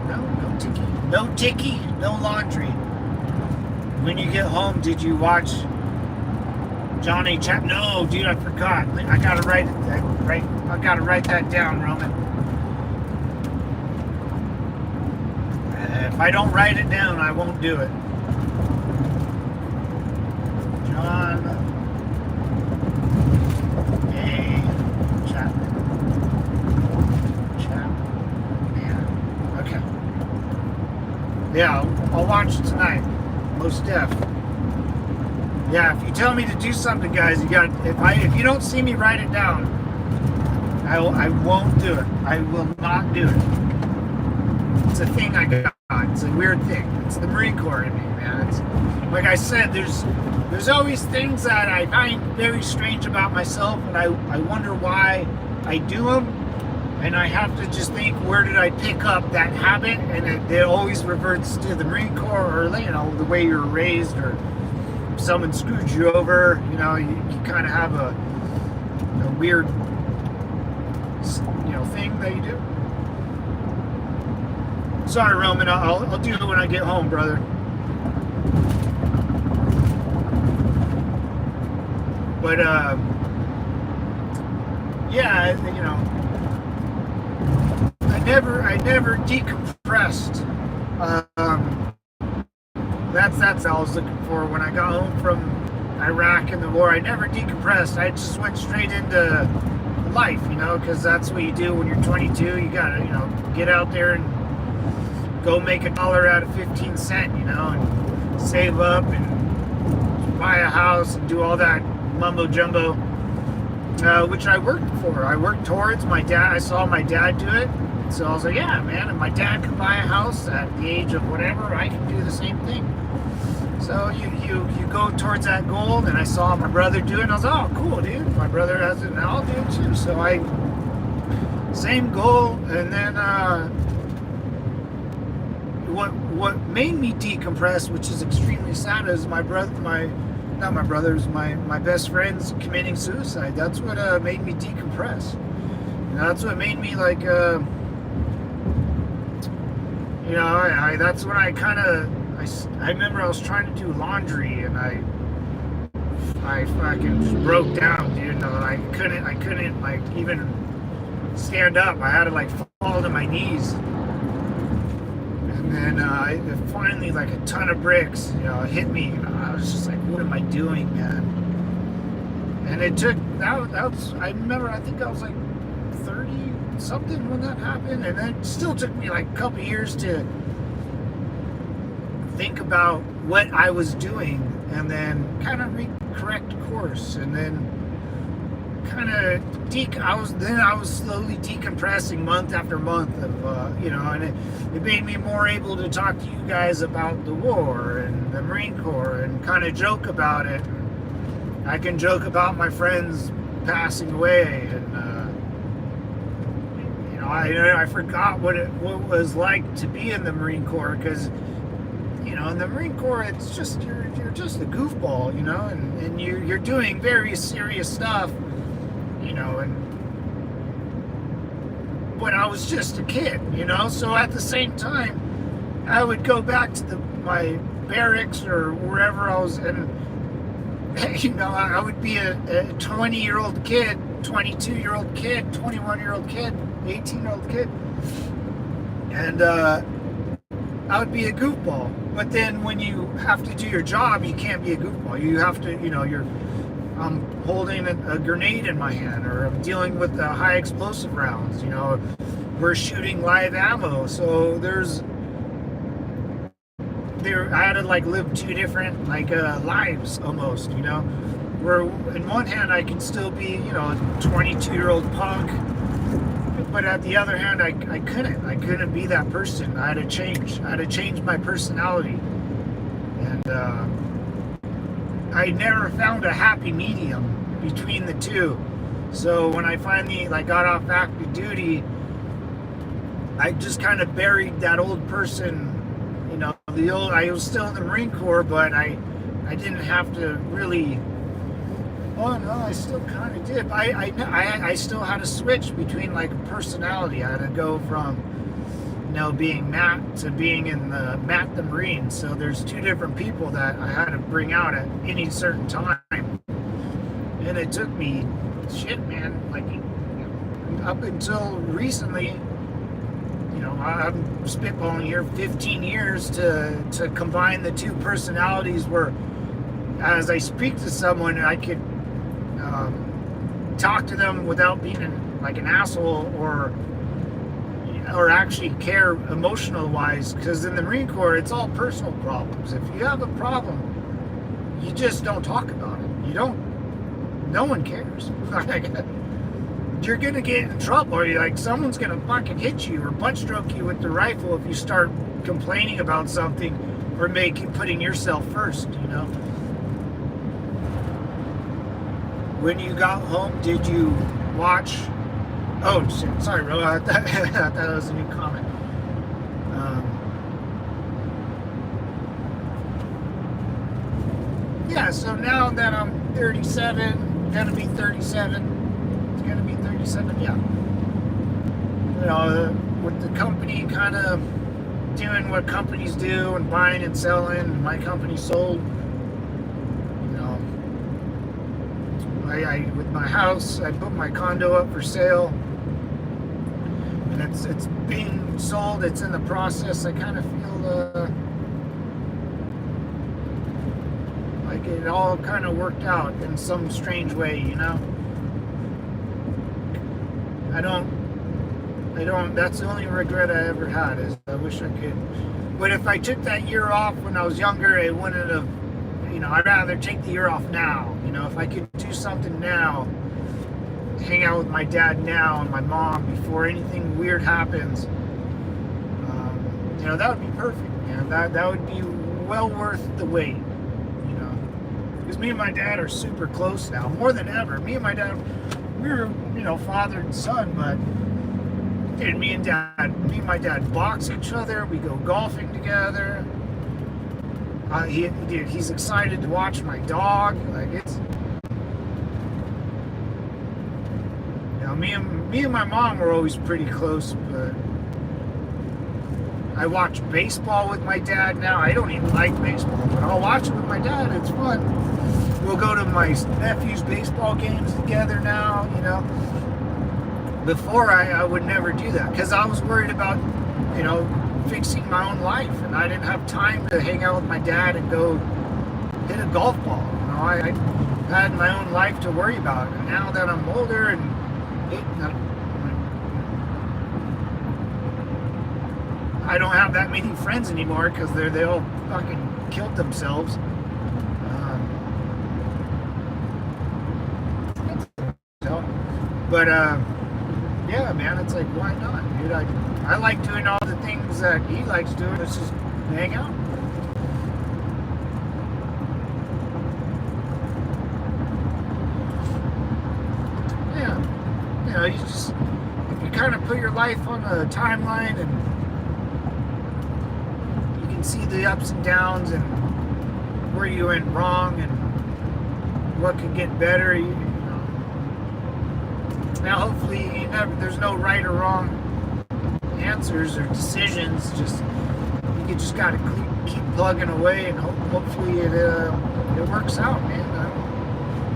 No ticket. No ticky. No laundry. When you get home, did you watch Johnny Chap? No, dude, I forgot. I gotta write that down, Roman. If I don't write it down, I won't do it. John A. Chapman. Okay. Yeah, I'll watch it tonight. Most def. Yeah, if you tell me to do something, guys, if you don't see me write it down, I won't do it. I will not do it. It's a thing I got. It's a weird thing. It's the Marine Corps in me, man. It's, like I said, there's always things that I find very strange about myself, and I wonder why I do them, and I have to just think, where did I pick up that habit? And it always reverts to the Marine Corps, or the way you were raised, or if someone screwed you over. You kind of have a weird thing that you do. Sorry, Roman. I'll do it when I get home, brother. But yeah, I never decompressed. That's what I was looking for when I got home from Iraq and the war. I never decompressed. I just went straight into life, because that's what you do when you're 22. You gotta, get out there and go make $1 out of 15 cents, and save up and buy a house and do all that mumbo jumbo, which I worked for. I worked towards my dad. I saw my dad do it, so I was like, yeah, man, if my dad could buy a house at the age of whatever, I can do the same thing. So you go towards that goal, and I saw my brother do it, and I was like, oh, cool, dude. My brother has it, and I'll do it too. So same goal, and then what made me decompress, which is extremely sad, is my best friend's committing suicide. That's what made me decompress. That's what made me like, that's when I kind of, I remember I was trying to do laundry and I fucking just broke down, dude. I couldn't like even stand up. I had to like fall to my knees. And then finally, like a ton of bricks, hit me. I was just like, what am I doing, man? And it took, I remember, I think I was like 30 something when that happened. And it still took me like a couple years to think about what I was doing and then kind of correct course. And then kind of I was slowly decompressing month after month of and it made me more able to talk to you guys about the war and the Marine Corps and kind of joke about it. I can joke about my friends passing away, and I forgot what it was like to be in the Marine Corps, because in the Marine Corps it's just you're just a goofball, and you're doing very serious stuff. But I was just a kid, so at the same time, I would go back to my barracks or wherever I was, and, I would be a 20-year-old kid, 22-year-old kid, 21-year-old kid, 18-year-old kid, and I would be a goofball. But then when you have to do your job, you can't be a goofball. You have to, I'm holding a grenade in my hand, or I'm dealing with the high explosive rounds, we're shooting live ammo. So I had to like live two different lives almost, where in one hand I can still be, a 22-year-old punk, but at the other hand I couldn't be that person. I had to change my personality. And I never found a happy medium between the two. So when I finally got off active duty, I just kind of buried that old person. I was still in the Marine Corps, but I didn't have to really. Oh no, I still kind of did. I still had to switch between personality. I had to go from being Matt to being in the Matt the Marine. So there's two different people that I had to bring out at any certain time. And it took me, man, up until recently, I'm spitballing here, 15 years to combine the two personalities, where as I speak to someone, I could talk to them without being an asshole or actually care emotional wise, because in the Marine Corps it's all personal problems. If you have a problem, you just don't talk about it. No one cares. You're gonna get in trouble, or someone's gonna fucking hit you or butt stroke you with the rifle if you start complaining about something or putting yourself first. When you got home, did you watch? Oh, shit. Sorry, bro. I thought that was a new comment. Yeah, so now that I'm 37, gonna be 37, yeah. With the company kind of doing what companies do and buying and selling, my company sold. With my house, I put my condo up for sale, and it's being sold. It's in the process. I kind of feel like it all kind of worked out in some strange way, I don't. That's the only regret I ever had, is I wish I could. But if I took that year off when I was younger, it wouldn't have. I'd rather take the year off now. If I could do something now, hang out with my dad now and my mom before anything weird happens, that would be perfect, man. That would be well worth the wait, because me and my dad are super close now, more than ever. Me and my dad, we were, father and son, but And me and my dad box each other. We go golfing together. He's excited to watch my dog. Like it's, you know, me and my mom were always pretty close, but I watch baseball with my dad now. I don't even like baseball, but I'll watch it with my dad. It's fun. We'll go to my nephew's baseball games together now, you know. Before I would never do that because I was worried about, you know, fixing my own life, and I didn't have time to hang out with my dad and go hit a golf ball. You know, I had my own life to worry about, and now that I'm older and I don't have that many friends anymore because they all fucking killed themselves. But yeah, man, it's like, why not, dude? I like doing all the things that he likes doing. Let's just hang out. Yeah, you know, if you kind of put your life on a timeline and you can see the ups and downs and where you went wrong and what could get better, you know. Now, hopefully, there's no right or wrong answers or decisions. Just you just gotta keep plugging away, and hopefully it works out, man.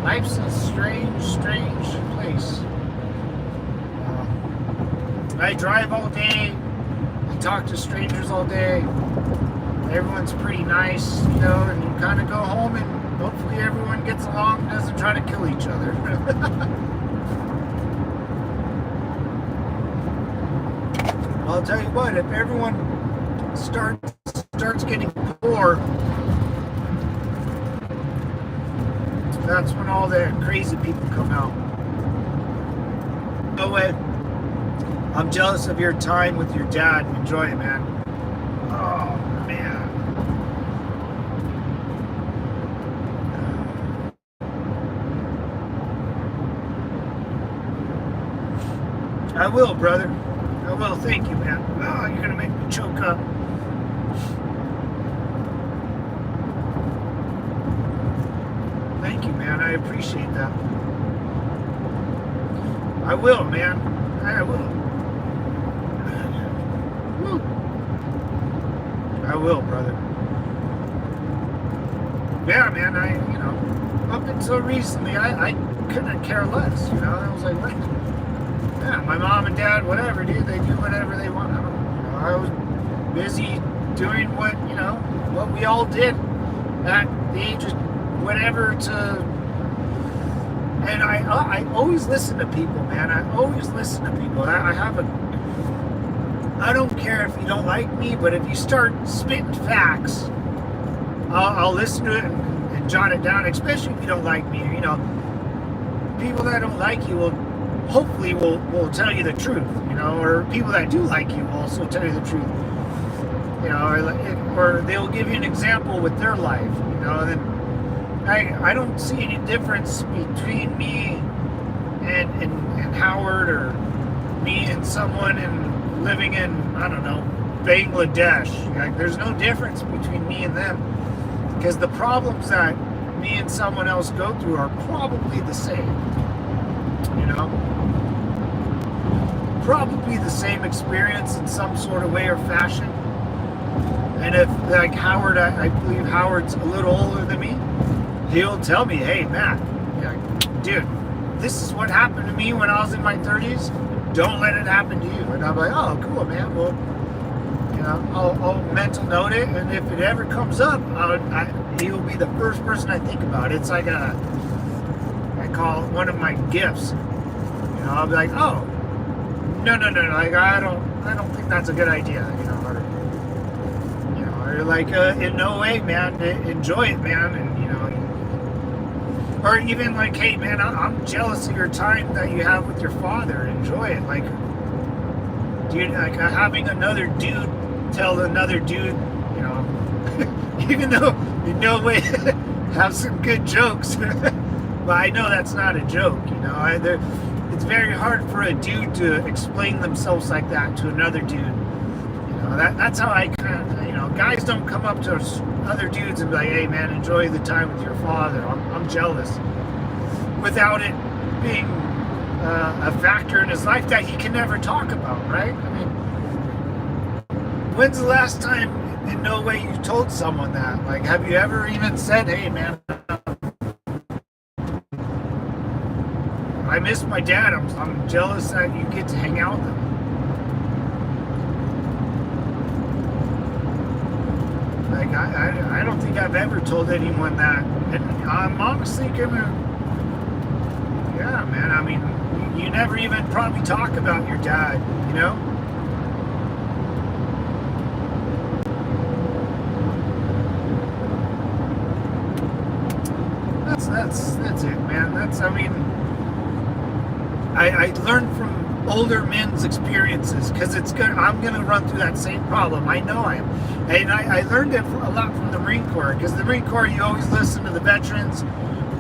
Life's a strange place. I drive all day. I talk to strangers all day. Everyone's pretty nice, you know, and you kind of go home and hopefully everyone gets along and doesn't try to kill each other. I'll tell you what, if everyone starts getting poor, that's when all the crazy people come out. No way. I'm jealous of your time with your dad. Enjoy it, man. Oh, man. I will, brother. I will. Thank you, man. Oh, you're going to make me choke up. Thank you, man. I appreciate that. I will, man. I will. Woo. I will, brother. Yeah, man. Up until recently, I couldn't care less. You know, I was like, what? Yeah, my mom and dad, whatever, dude, they do whatever they want. I was busy doing what we all did at the age of whatever and I always listen to people, man. I always listen to people. I don't care if you don't like me, but if you start spitting facts, I'll listen to it and jot it down, especially if you don't like me. You know, people that don't like you will hopefully will tell you the truth, or people that do like you will also tell you the truth, or they'll give you an example with their life, and then I don't see any difference between me and Howard, or me and someone living in, I don't know, Bangladesh. Like, there's no difference between me and them, because the problems that me and someone else go through are probably the same, probably the same experience in some sort of way or fashion. And if, like Howard, I believe Howard's a little older than me, he'll tell me, hey, Matt, dude, this is what happened to me when I was in my 30s. Don't let it happen to you. And I'm like, oh, cool, man. Well, I'll mental note it, and if it ever comes up, he'll be the first person I think about. It's like I call it one of my gifts. I'll be like, oh, no, like I don't think that's a good idea, or like, in no way, man, enjoy it, man, and or even like, hey, man, I'm jealous of your time that you have with your father. Enjoy it, like, dude, like having another dude tell another dude, even though in no way have some good jokes, but I know that's not a joke, it's very hard for a dude to explain themselves like that to another dude. That's how I kind of, guys don't come up to other dudes and be like, hey man, enjoy the time with your father. I'm jealous. Without it being a factor in his life that he can never talk about, right? I mean, when's the last time in no way you told someone that? Like, have you ever even said, hey man, I miss my dad. I'm jealous that you get to hang out with him. Like, I don't think I've ever told anyone that. And I'm honestly gonna, yeah, man, I mean, you never even probably talk about your dad, That's it, man. I learned from older men's experiences, because I'm gonna run through that same problem. I know I am. And I learned it a lot from the Marine Corps, because the Marine Corps, you always listen to the veterans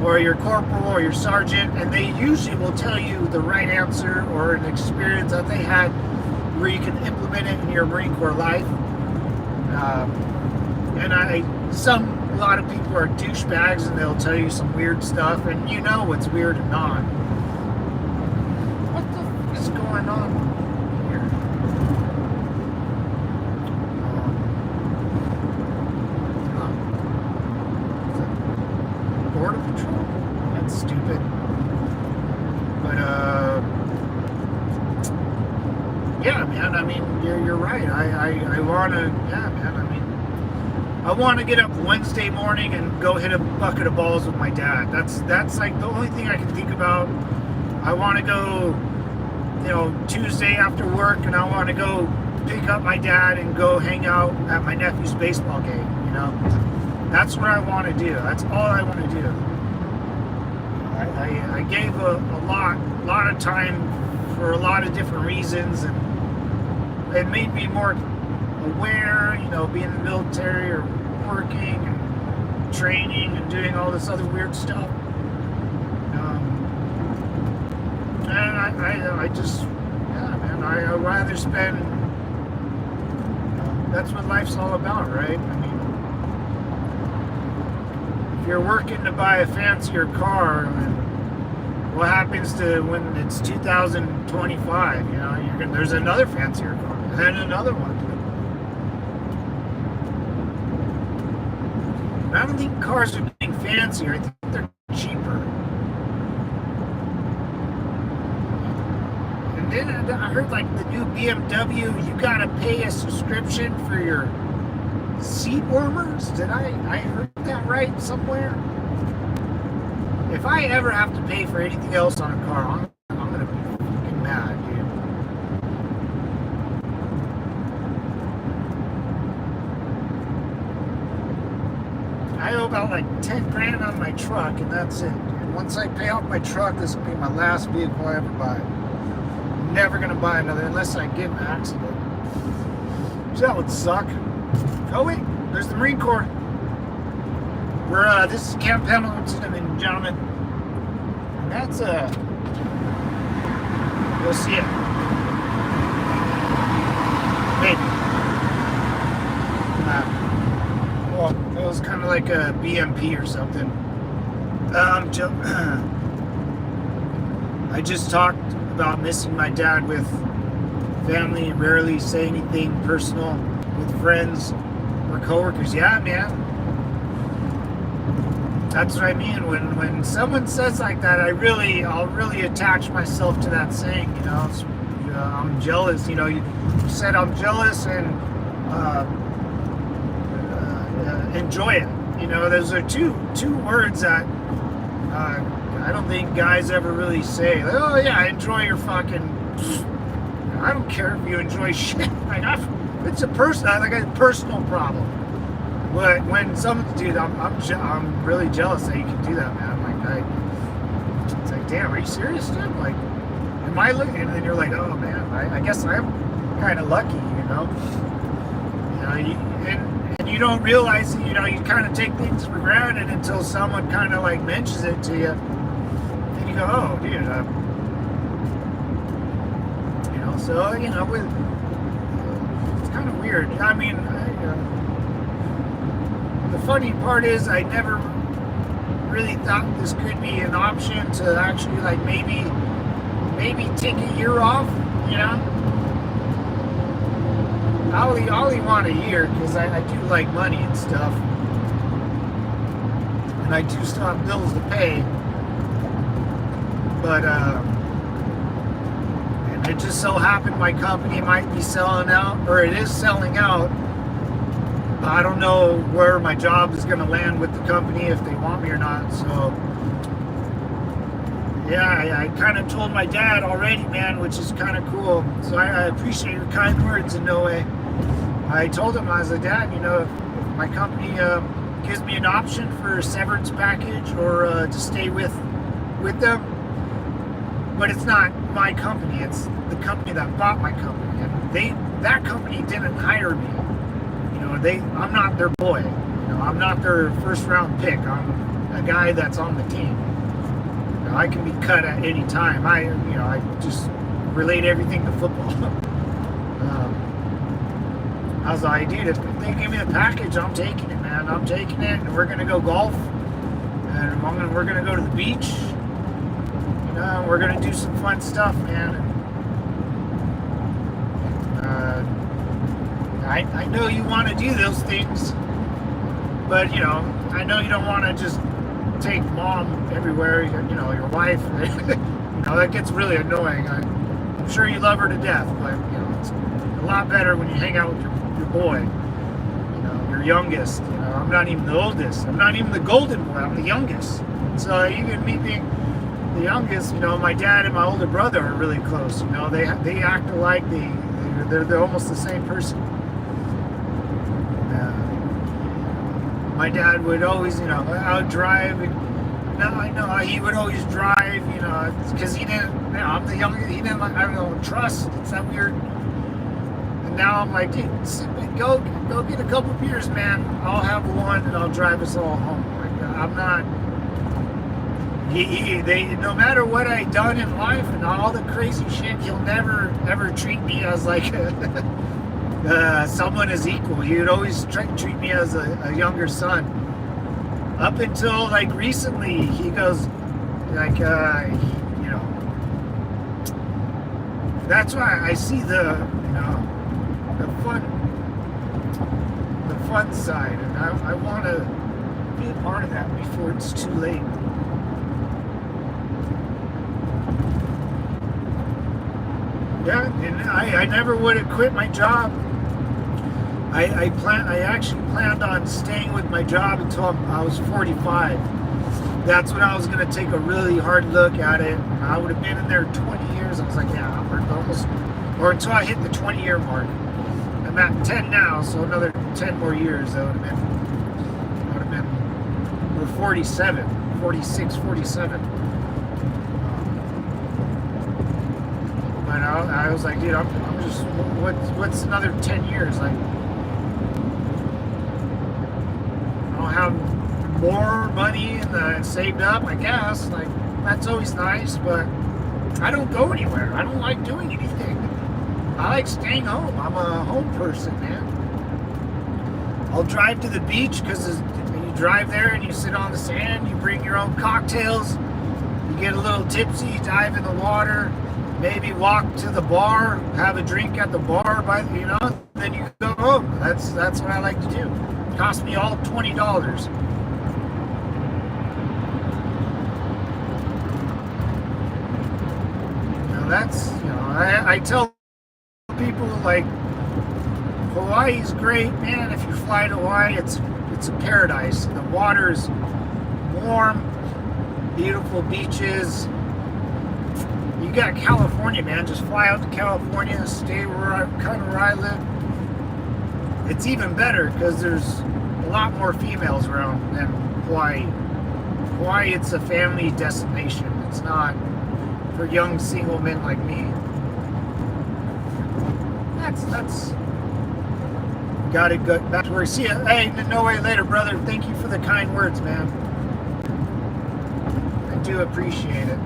or your corporal or your sergeant, and they usually will tell you the right answer or an experience that they had where you can implement it in your Marine Corps life. And a lot of people are douchebags, and they'll tell you some weird stuff, and you know what's weird and not. What the f is going on here? Border Patrol? That's stupid. But yeah, man. I mean, you're right. I wanna, yeah, man. I want to get up Wednesday morning and go hit a bucket of balls with my dad. That's like the only thing I can think about. I want to go, Tuesday after work, and I want to go pick up my dad and go hang out at my nephew's baseball game. That's what I want to do. That's all I want to do. I gave a lot of time for a lot of different reasons, and it made me more aware, being in the military or working and training and doing all this other weird stuff. And I just, yeah, man, I'd rather spend, that's what life's all about, right? I mean, if you're working to buy a fancier car, then what happens to when it's 2025, there's another fancier car, and then another one. I don't think cars are getting fancier. I think they're cheaper. And then I heard like the new BMW, you gotta pay a subscription for your seat warmers. Did I heard that right somewhere? If I ever have to pay for anything else on a car, I'm gonna be fucking mad, dude. I owe about like 10 grand on my truck, and that's it. And once I pay off my truck, this will be my last vehicle I ever buy. I'm never gonna buy another unless I get in an accident. So that would suck. Oh wait, there's the Marine Corps. This is Camp Pendleton, and gentlemen. And that's you'll see it. Maybe. Well, it was kind of like a BMP or something. I just talked about missing my dad with family and rarely say anything personal with friends or coworkers. Yeah, man. That's what I mean. When someone says like that, I'll really attach myself to that saying. I'm jealous. You said I'm jealous and enjoy it. Those are two words that I don't think guys ever really say. Like, oh yeah, enjoy your fucking. I don't care if you enjoy shit. Like it's a personal problem. But when someone's dude, I'm really jealous that you can do that, man. It's like, damn, are you serious, dude? Like, am I looking? And then you're like, oh man, I guess I'm kind of lucky, and you don't realize that, you kind of take things for granted until someone kind of like mentions it to you, and you go, oh dude, So, it's kind of weird. I mean, the funny part is I never really thought this could be an option to actually, like, maybe take a year off, I only want a year because I do like money and stuff. And I do still have bills to pay. But, and it just so happened my company might be selling out, or it is selling out. I don't know where my job is going to land with the company, if they want me or not. So, yeah, I kind of told my dad already, man, which is kind of cool. So I appreciate your kind words in no way. I told him, I was like, Dad, if my company gives me an option for a severance package or to stay with them, but it's not my company, it's the company that bought my company, and that company didn't hire me. I'm not their boy. I'm not their first round pick. I'm a guy that's on the team. I can be cut at any time. I just relate everything to football. I was like, dude, if they give me a package, I'm taking it, man. I'm taking it, and we're gonna go golf, and we're gonna go to the beach. We're gonna do some fun stuff, man. I know you want to do those things, but I know you don't want to just take mom everywhere. Your wife. That gets really annoying. I'm sure you love her to death, but it's a lot better when you hang out with your boy. Your youngest. I'm not even the oldest. I'm not even the golden boy. I'm the youngest. So even me being the youngest, my dad and my older brother are really close. They act alike. They're almost the same person. My dad would always, I would drive. I know he would always drive, because he didn't. I'm the youngest. He didn't. I don't trust. It's that weird. And now I'm like, dude, go get a couple beers, man. I'll have one and I'll drive us all home. Like, I'm not. No matter what I've done in life and all the crazy shit, he'll never ever treat me as like someone is equal. He would always treat me as a younger son. Up until like recently, he goes like, that's why I see the fun side, and I want to be a part of that before it's too late. Yeah, and I never would have quit my job. I actually planned on staying with my job until I was 45. That's when I was going to take a really hard look at it. I would have been in there 20 years. I was like, yeah, or until I hit the 20-year mark. I'm at 10 now, so another 10 more years. I would have been, we're 46, 47. But I was like, dude, I'm just, what's another 10 years? Like, I'll have more money saved up, I guess. Like, that's always nice, but I don't go anywhere. I don't like doing anything. I like staying home. I'm a home person, man. I'll drive to the beach because you drive there and you sit on the sand, you bring your own cocktails, you get a little tipsy, you dive in the water, maybe walk to the bar, have a drink at the bar, then you go home. That's what I like to do. It cost me all $20. I tell people, like, Hawaii's great, man. If you fly to Hawaii, it's a paradise. The water's warm, beautiful beaches. You got California, man. Just fly out to California, stay where I live. It's even better because there's a lot more females around than Hawaii. Hawaii, it's a family destination. It's not for young single men like me. That's gotta go back to where. See you. Hey, no way later, brother. Thank you for the kind words, man. I do appreciate it.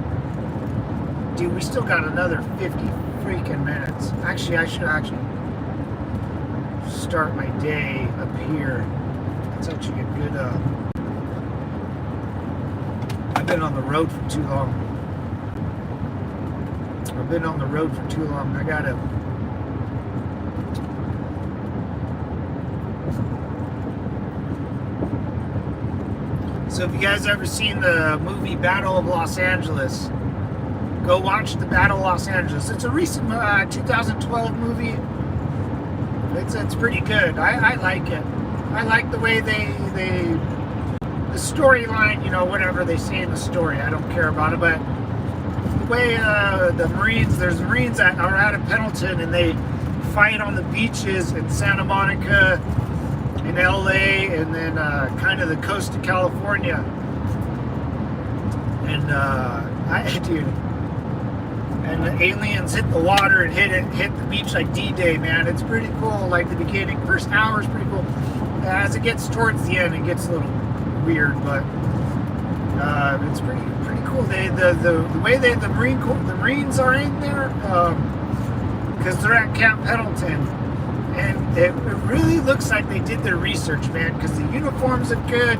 Dude, we still got another 50 freaking minutes. Actually, I should start my day up here. It's actually a good. I've been on the road for too long. I gotta. So if you guys ever seen the movie Battle of Los Angeles, go watch the Battle of Los Angeles. It's a recent 2012 movie. It's pretty good. I like it. I like the way the storyline, whatever they say in the story, I don't care about it, but the way there's Marines that are out of Pendleton and they fight on the beaches in Santa Monica, in LA, and then kind of the coast of California. And and the aliens hit the water and hit the beach like D-Day, man. It's pretty cool. Like the beginning, first hour is pretty cool. As it gets towards the end, it gets a little weird, but it's pretty cool. The way the Marines are in there, because they're at Camp Pendleton, and it really looks like they did their research, man. Because the uniforms are good,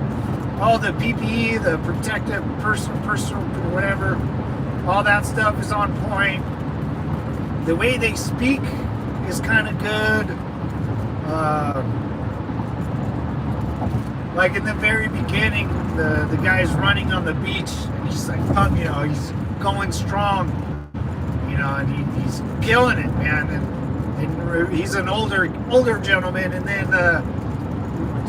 all the PPE, the protective personal whatever. All that stuff is on point. The way they speak is kind of good. Like in the very beginning, the guy's running on the beach, and he's like, he's going strong, and he's killing it, man. And he's an older gentleman, and then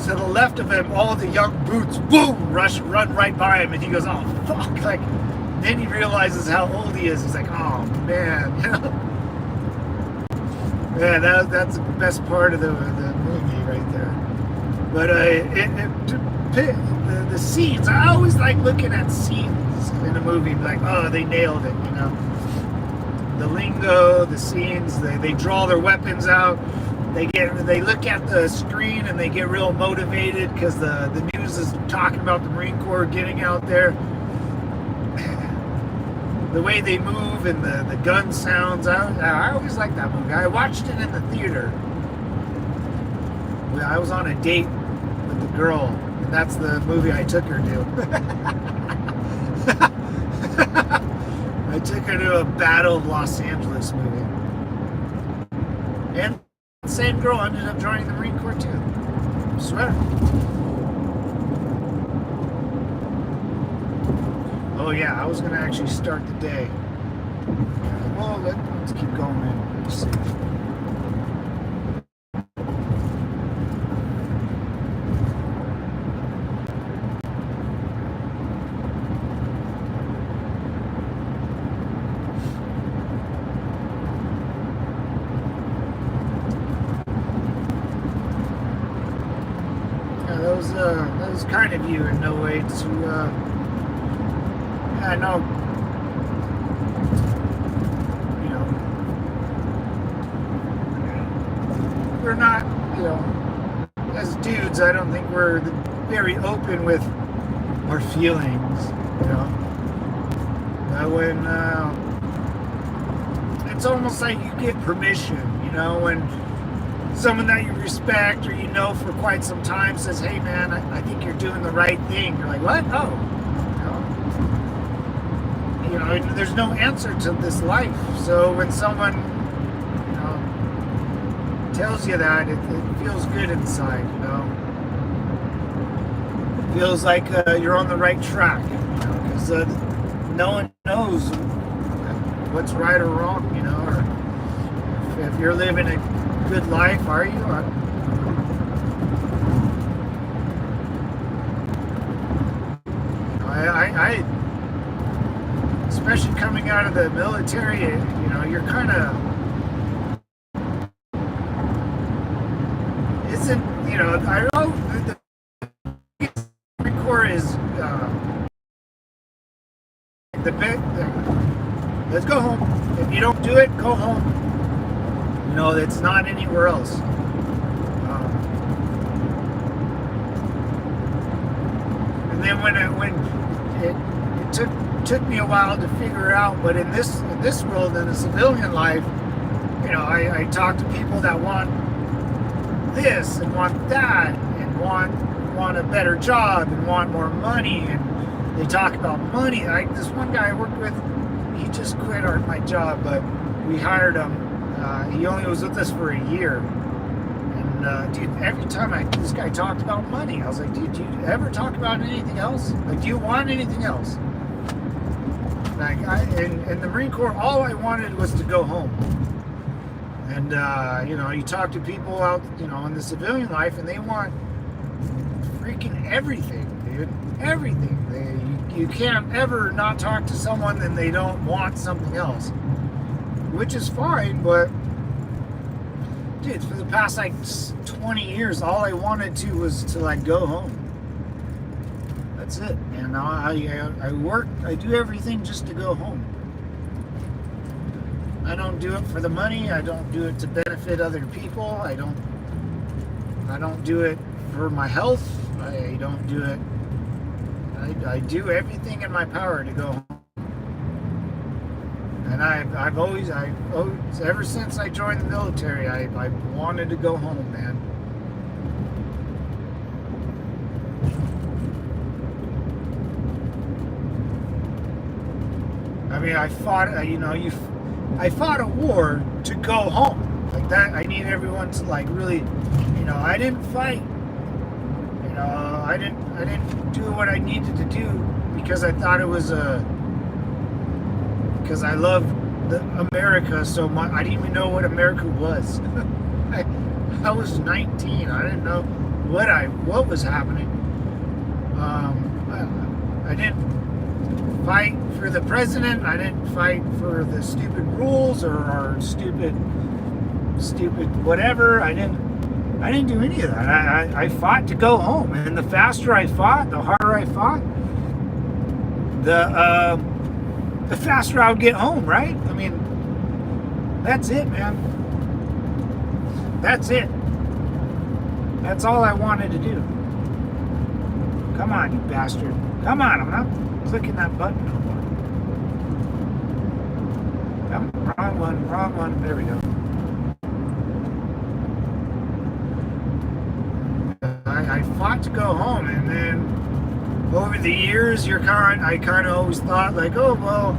to the left of him, all the young boots, boom, run right by him, and he goes, oh fuck, like. Then he realizes how old he is. He's like, oh man, yeah, that's the best part of the movie right there. But the scenes, I always like looking at scenes in a movie, like, oh, they nailed it, The lingo, the scenes, they draw their weapons out. They look at the screen and they get real motivated because the news is talking about the Marine Corps getting out there. The way they move and the gun sounds, I always like that movie. I watched it in the theater. I was on a date with the girl, and that's the movie I took her to. I took her to a Battle of Los Angeles movie. And the same girl ended up joining the Marine Corps too. I swear. Oh yeah, I was gonna actually start the day. Well, let's keep going, man. Let's see. Yeah, that was kind of you in no way to. I know, we're not, as dudes, I don't think we're very open with our feelings, when it's almost like you get permission, when someone that you respect or for quite some time says, hey man, I think you're doing the right thing. You're like, what? Oh. There's no answer to this life. So when someone, tells you that, it feels good inside, It feels like you're on the right track, because no one knows what's right or wrong, or if you're living a good life, are you? I especially coming out of the military, you're kind of I know the Marine Corps is let's go home. If you don't do it, go home. It's not anywhere else. And then when it took me a while to figure out, but in this world, in the civilian life, I talk to people that want this and want that and want a better job and want more money, and they talk about money. Like this one guy I worked with, he just quit my job, but we hired him. He only was with us for a year. And dude, every time this guy talked about money, I was like, dude, do you ever talk about anything else? Like, do you want anything else? Like, in the Marine Corps, all I wanted was to go home. And you talk to people out, in the civilian life, and they want freaking everything, dude. Everything. You can't ever not talk to someone and they don't want something else, which is fine. But dude, for the past 20 years, all I wanted to was to go home. That's it. And I work. I do everything just to go home. I don't do it for the money. I don't do it to benefit other people. I don't do it for my health. I don't do it. I do everything in my power to go home. And I've always, ever since I joined the military, I wanted to go home, man. I mean, I fought a war to go home. Like that, I need everyone to really, I didn't fight. I didn't do what I needed to do because I thought it was because I loved America so much. I didn't even know what America was. I was 19. I didn't know what was happening. I didn't fight for the president. I didn't fight for the stupid rules or stupid whatever. I didn't do any of that. I fought to go home, and the faster I fought, the harder I fought, the faster I would get home, right? I mean, that's it, man. That's it. That's all I wanted to do. Come on, you bastard. Come on, I'm not clicking that button no more. Wrong one. There we go. I fought to go home, and then over the years, I kind of always thought oh well,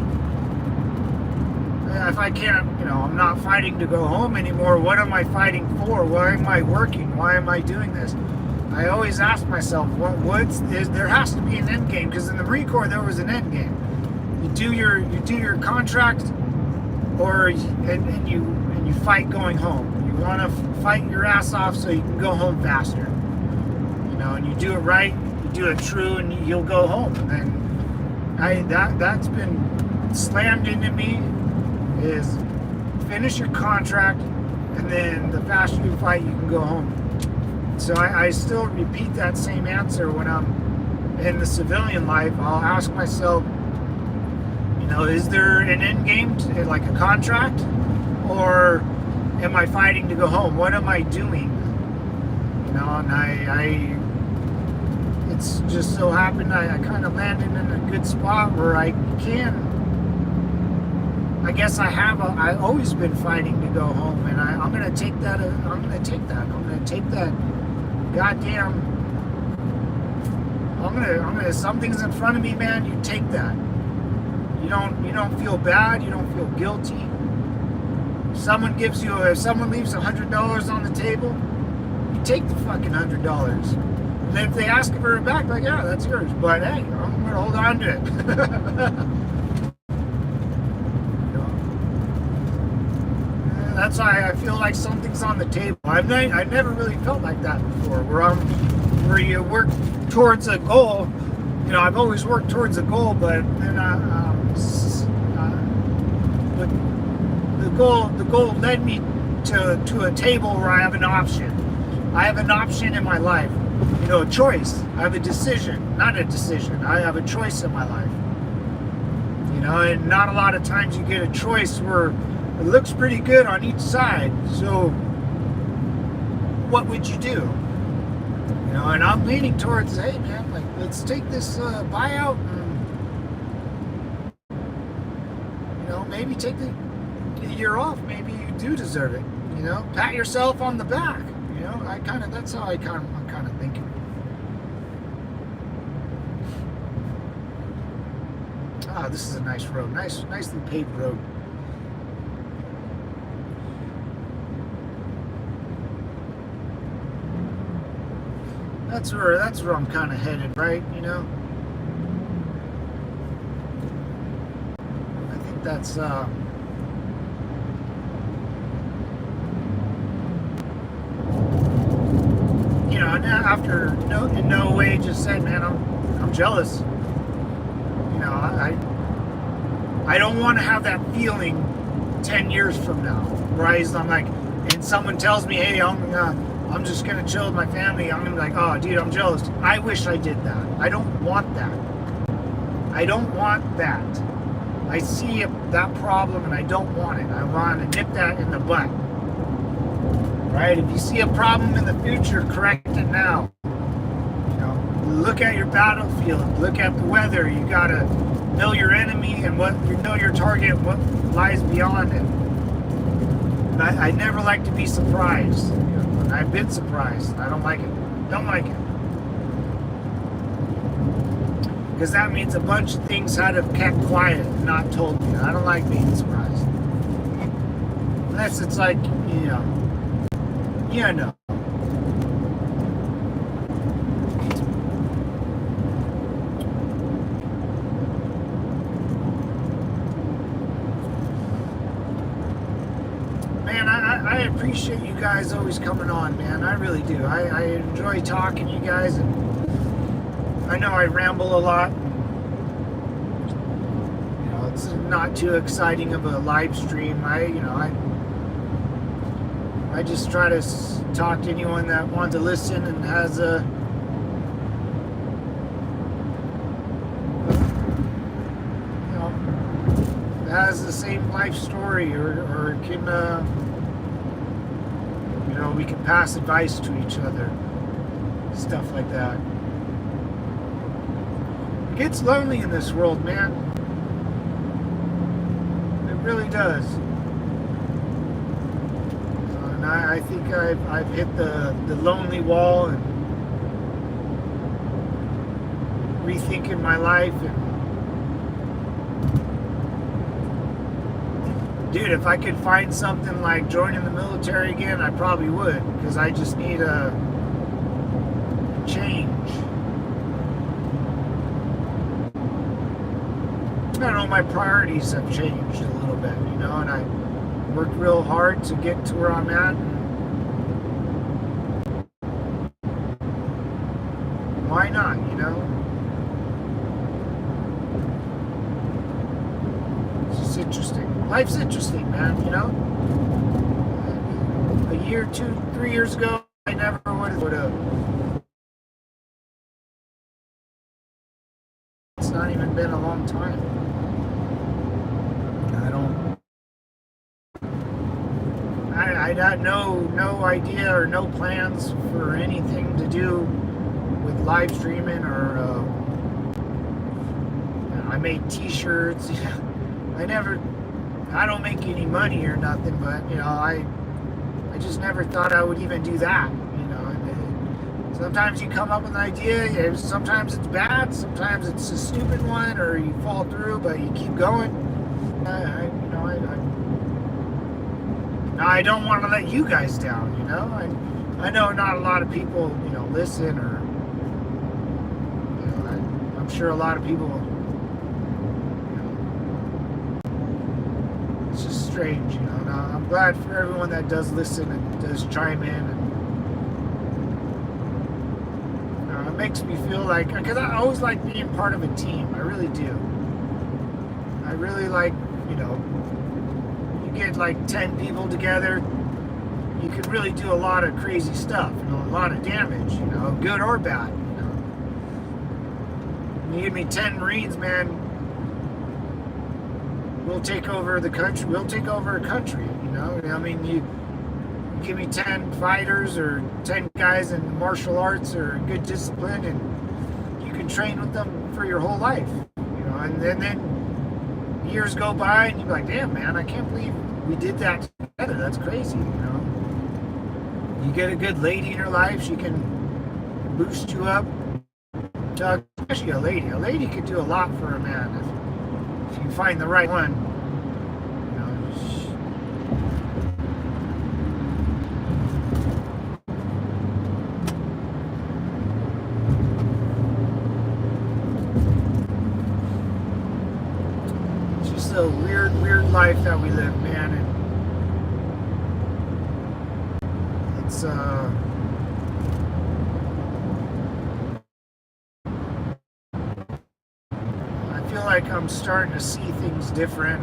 if I can't, I'm not fighting to go home anymore. What am I fighting for? Why am I working? Why am I doing this? I always ask myself, there has to be an end game, because in the Marine Corps there was an end game. You do your contract, and you fight going home. You want to fight your ass off so you can go home faster. And you do it right, you do it true, and you'll go home. And that's been slammed into me, is finish your contract, and then the faster you fight, you can go home. So I still repeat that same answer when I'm in the civilian life. I'll ask myself, is there an end game, like a contract, or am I fighting to go home? What am I doing? And it's just so happened I kind of landed in a good spot where I guess I've always been fighting to go home, and I'm gonna take that. I'm gonna take that goddamn. Something's in front of me, man. You take that. You don't feel bad. You don't feel guilty. If someone leaves $100 on the table, you take the fucking $100. And if they ask for it back, yeah, that's yours. But hey, I'm gonna hold on to it. That's why I feel like something's on the table. I've never really felt like that before, where you work towards a goal. I've always worked towards a goal, but then the goal led me to a table where I have an option. I have an option in my life. A choice. I have a decision. Not a decision. I have a choice in my life. And not a lot of times you get a choice where it looks pretty good on each side. So what would you do? And I'm leaning towards, hey man, let's take this buyout and maybe take a year off, maybe you do deserve it. You know, pat yourself on the back. You know, that's how I'm kind of thinking. Ah, this is a nice road, nicely paved road. That's where I'm kind of headed, right? You know, I think that's you know, after in no way just said, man, I'm jealous. You know, I don't want to have that feeling 10 years from now, right? I'm like, and someone tells me, hey, I'm just gonna chill with my family. I'm gonna be like, oh, dude, I'm jealous. I wish I did that. I don't want that. I don't want that. I see that problem and I don't want it. I want to nip that in the butt. Right? If you see a problem in the future, correct it now. You know, look at your battlefield. Look at the weather. You gotta know your enemy and know your target, what lies beyond it. And I never like to be surprised. You know, and I've been surprised. I don't like it. Don't like it. Because that means a bunch of things had to have kept quiet and not told me. I don't like being surprised. Unless it's like, you know. Yeah, no. Man, I appreciate you guys always coming on, man. I really do. I enjoy talking to you guys, and I know I ramble a lot. You know, it's not too exciting of a live stream. I just try to talk to anyone that wants to listen and has has the same life story, or can we can pass advice to each other, stuff like that. It gets lonely in this world, man. It really does. And I think I've hit the lonely wall and rethinking my life. And dude, if I could find something like joining the military again, I probably would, because I just need a change. I don't know, my priorities have changed a little bit, you know, and I worked real hard to get to where I'm at. Why not, you know? It's just interesting. Life's interesting, man, you know? A year, 2, 3 years ago, I never would have. It's not even been a long time. I got no idea or no plans for anything to do with live streaming, or I made t-shirts. I don't make any money or nothing, but you know, I just never thought I would even do that, you know. And sometimes you come up with an idea, sometimes it's bad, sometimes it's a stupid one, or you fall through, but you keep going. I don't want to let you guys down, you know. I know not a lot of people, you know, listen, or you know, I'm sure a lot of people, you know, it's just strange, you know. And I'm glad for everyone that does listen and does chime in, and it makes me feel like, because I always like being part of a team. I really do. I really like, you know, get like 10 people together, you could really do a lot of crazy stuff, you know, a lot of damage, you know, good or bad, you know. You give me 10 Marines, man, we'll take over the country, we'll take over a country, you know. I mean, you give me 10 fighters or 10 guys in martial arts or good discipline, and you can train with them for your whole life, you know. And then years go by and you're like, damn, man, I can't believe we did that together. That's crazy, you know. You get a good lady in your life, she can boost you up. Especially a lady. A lady could do a lot for a man if you find the right one. You know, it's just a weird life that we live, man. And it's I feel like I'm starting to see things different,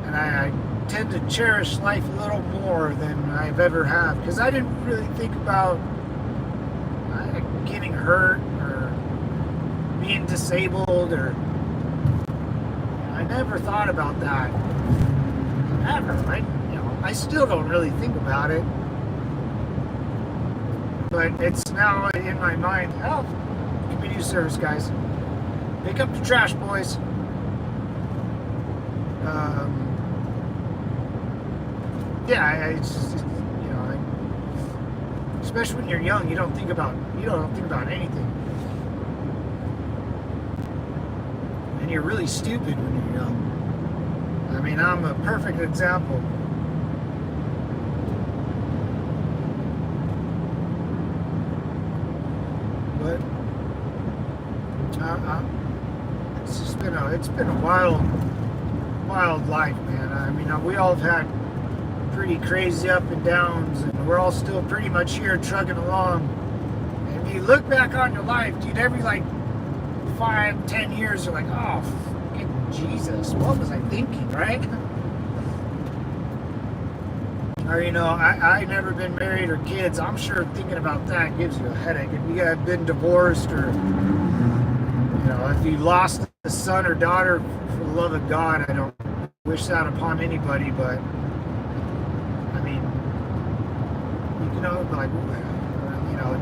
and I tend to cherish life a little more than I've ever have, because I didn't really think about getting hurt or being disabled, or I never thought about that ever. I still don't really think about it, but it's now in my mind. Oh, community service, guys. Pick up the trash, boys. Yeah, it's just, you know, especially when you're young, you don't think about anything, and you're really stupid when you're young. I mean, I'm a perfect example. But it's been a wild life, man. I mean, we all have had pretty crazy up and downs, and we're all still pretty much here trucking along. And if you look back on your life, dude, every 5-10 years, you're like, oh, fucking Jesus, what was I thinking, right? Or, you know, I never been married or kids. I'm sure thinking about that gives you a headache. If you have been divorced, or, you know, if you lost a son or daughter, for the love of God, I don't wish that upon anybody, but I mean, you know,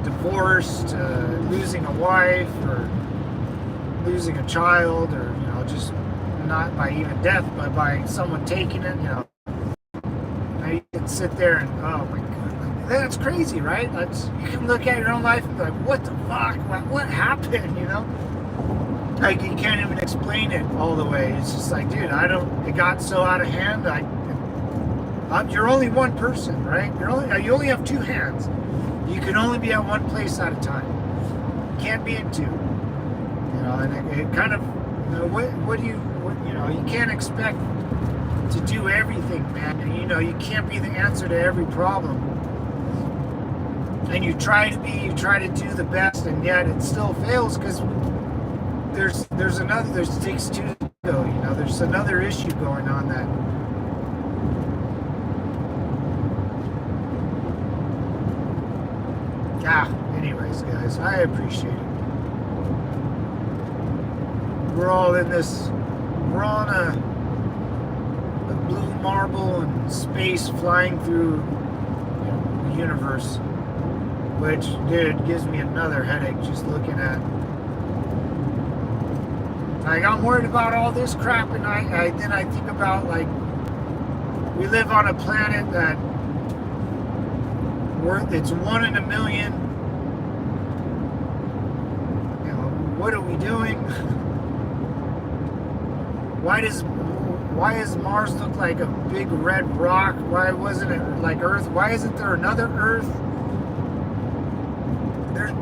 divorced, losing a wife, or losing a child, or, you know, just not by even death, but by someone taking it, you know. You can sit there and, oh my God, that's crazy, right? You can look at your own life and be like, what the fuck? What happened, you know? Like, you can't even explain it all the way. It's just like, dude, it got so out of hand. You're only one person, right? You only have two hands. You can only be at one place at a time. You can't be in two. You know, and it kind of, you know, you can't expect to do everything, man. And, you know, you can't be the answer to every problem. And you try to do the best, and yet it still fails, because there's takes two to go. You know, there's another issue going on that. Anyways, guys, I appreciate it. We're all in this. We're on a blue marble in space, flying through, you know, the universe, which, dude, gives me another headache just looking at. I'm worried about all this crap, and then I think about, we live on a planet that it's 1 in a million. You know, what are we doing? Why does Mars look like a big red rock? Why wasn't it like Earth? Why isn't there another Earth?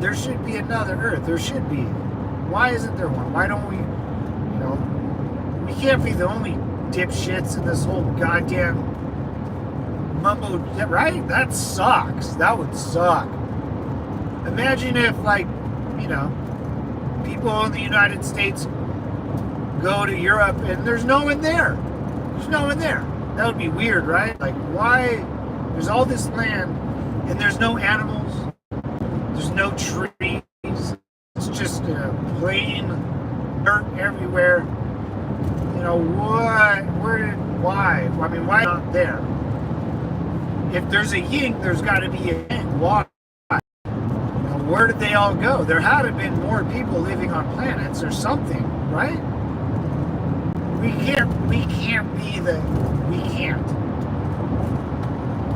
There should be another Earth. There should be. Why isn't there one? Why don't we, you know, we can't be the only dipshits in this whole goddamn mumbo, right? That sucks. That would suck. Imagine if, you know, people in the United States go to Europe and there's no one there. There's no one there. That would be weird, right? Why? There's all this land and there's no animals. There's no trees. It's just plain dirt everywhere. You know, what? Why? I mean, why not there? If there's a yin, there's got to be a yang. Why? Where did they all go? There had to have been more people living on planets or something, right? We can't.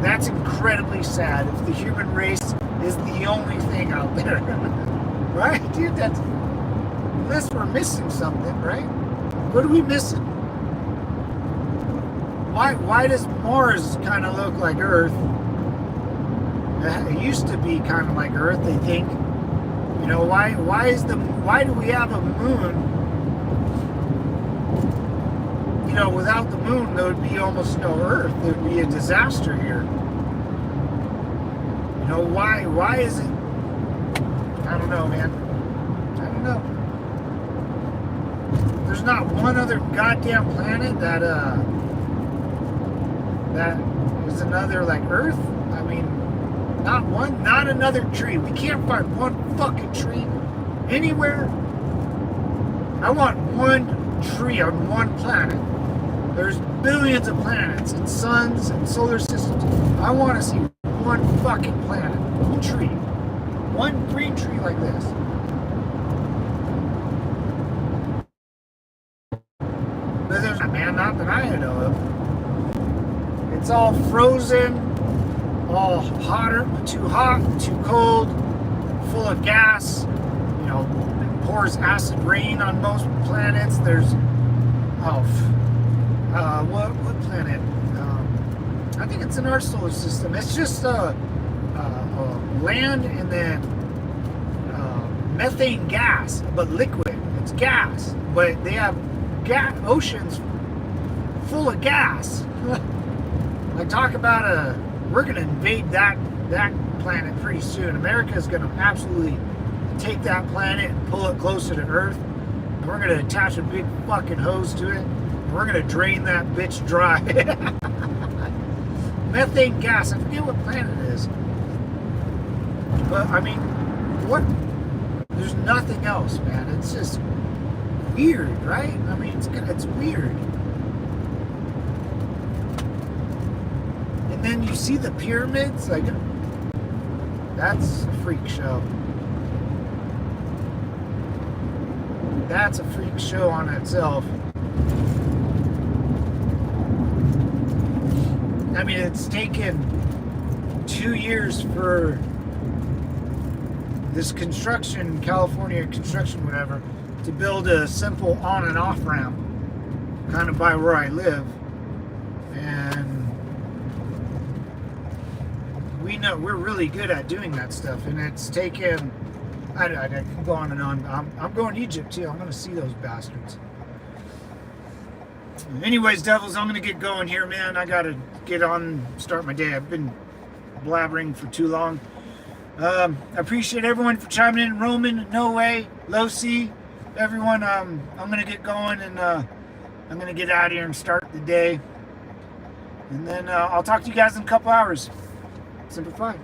That's incredibly sad if the human race is the only thing out there. Right, dude? That's, unless we're missing something, right? What are we missing? Why does Mars kind of look like Earth? It used to be kind of like Earth, they think. You know, why do we have a moon? You know, without the moon, there would be almost no Earth. There would be a disaster here. You know, why is it? I don't know, man. I don't know. There's not one other goddamn planet that is another like Earth. I mean, not one, not another tree. We can't find one fucking tree anywhere. I want one tree on one planet. There's billions of planets and suns and solar systems. I want to see one fucking planet, one tree, one green tree like this. But there's a man, not that I know of. It's all frozen, all hotter, too hot, too cold, full of gas. You know, it pours acid rain on most planets. There's what planet? I think it's in our solar system. It's just land and then methane gas, but liquid. It's gas, but they have oceans full of gas. Like, talk about we're gonna invade that planet pretty soon. America's gonna absolutely take that planet and pull it closer to Earth. And we're gonna attach a big fucking hose to it. And we're gonna drain that bitch dry. Methane gas. I forget what planet it is. But I mean, what? There's nothing else, man. It's just weird, right? I mean, it's weird. And then you see the pyramids, like, that's a freak show. That's a freak show on itself. I mean, it's taken 2 years for this construction, California construction, whatever, to build a simple on and off ramp, kind of by where I live. And we know we're really good at doing that stuff, and it's taken. I can go on and on. I'm going to Egypt too. I'm going to see those bastards. Anyways, devils, I'm going to get going here, man. I got to get on, start my day. I've been blabbering for too long. I appreciate everyone for chiming in. Roman, No Way, Low C, everyone. I'm going to get going, and I'm going to get out of here and start the day. And then I'll talk to you guys in a couple hours. Simple 5.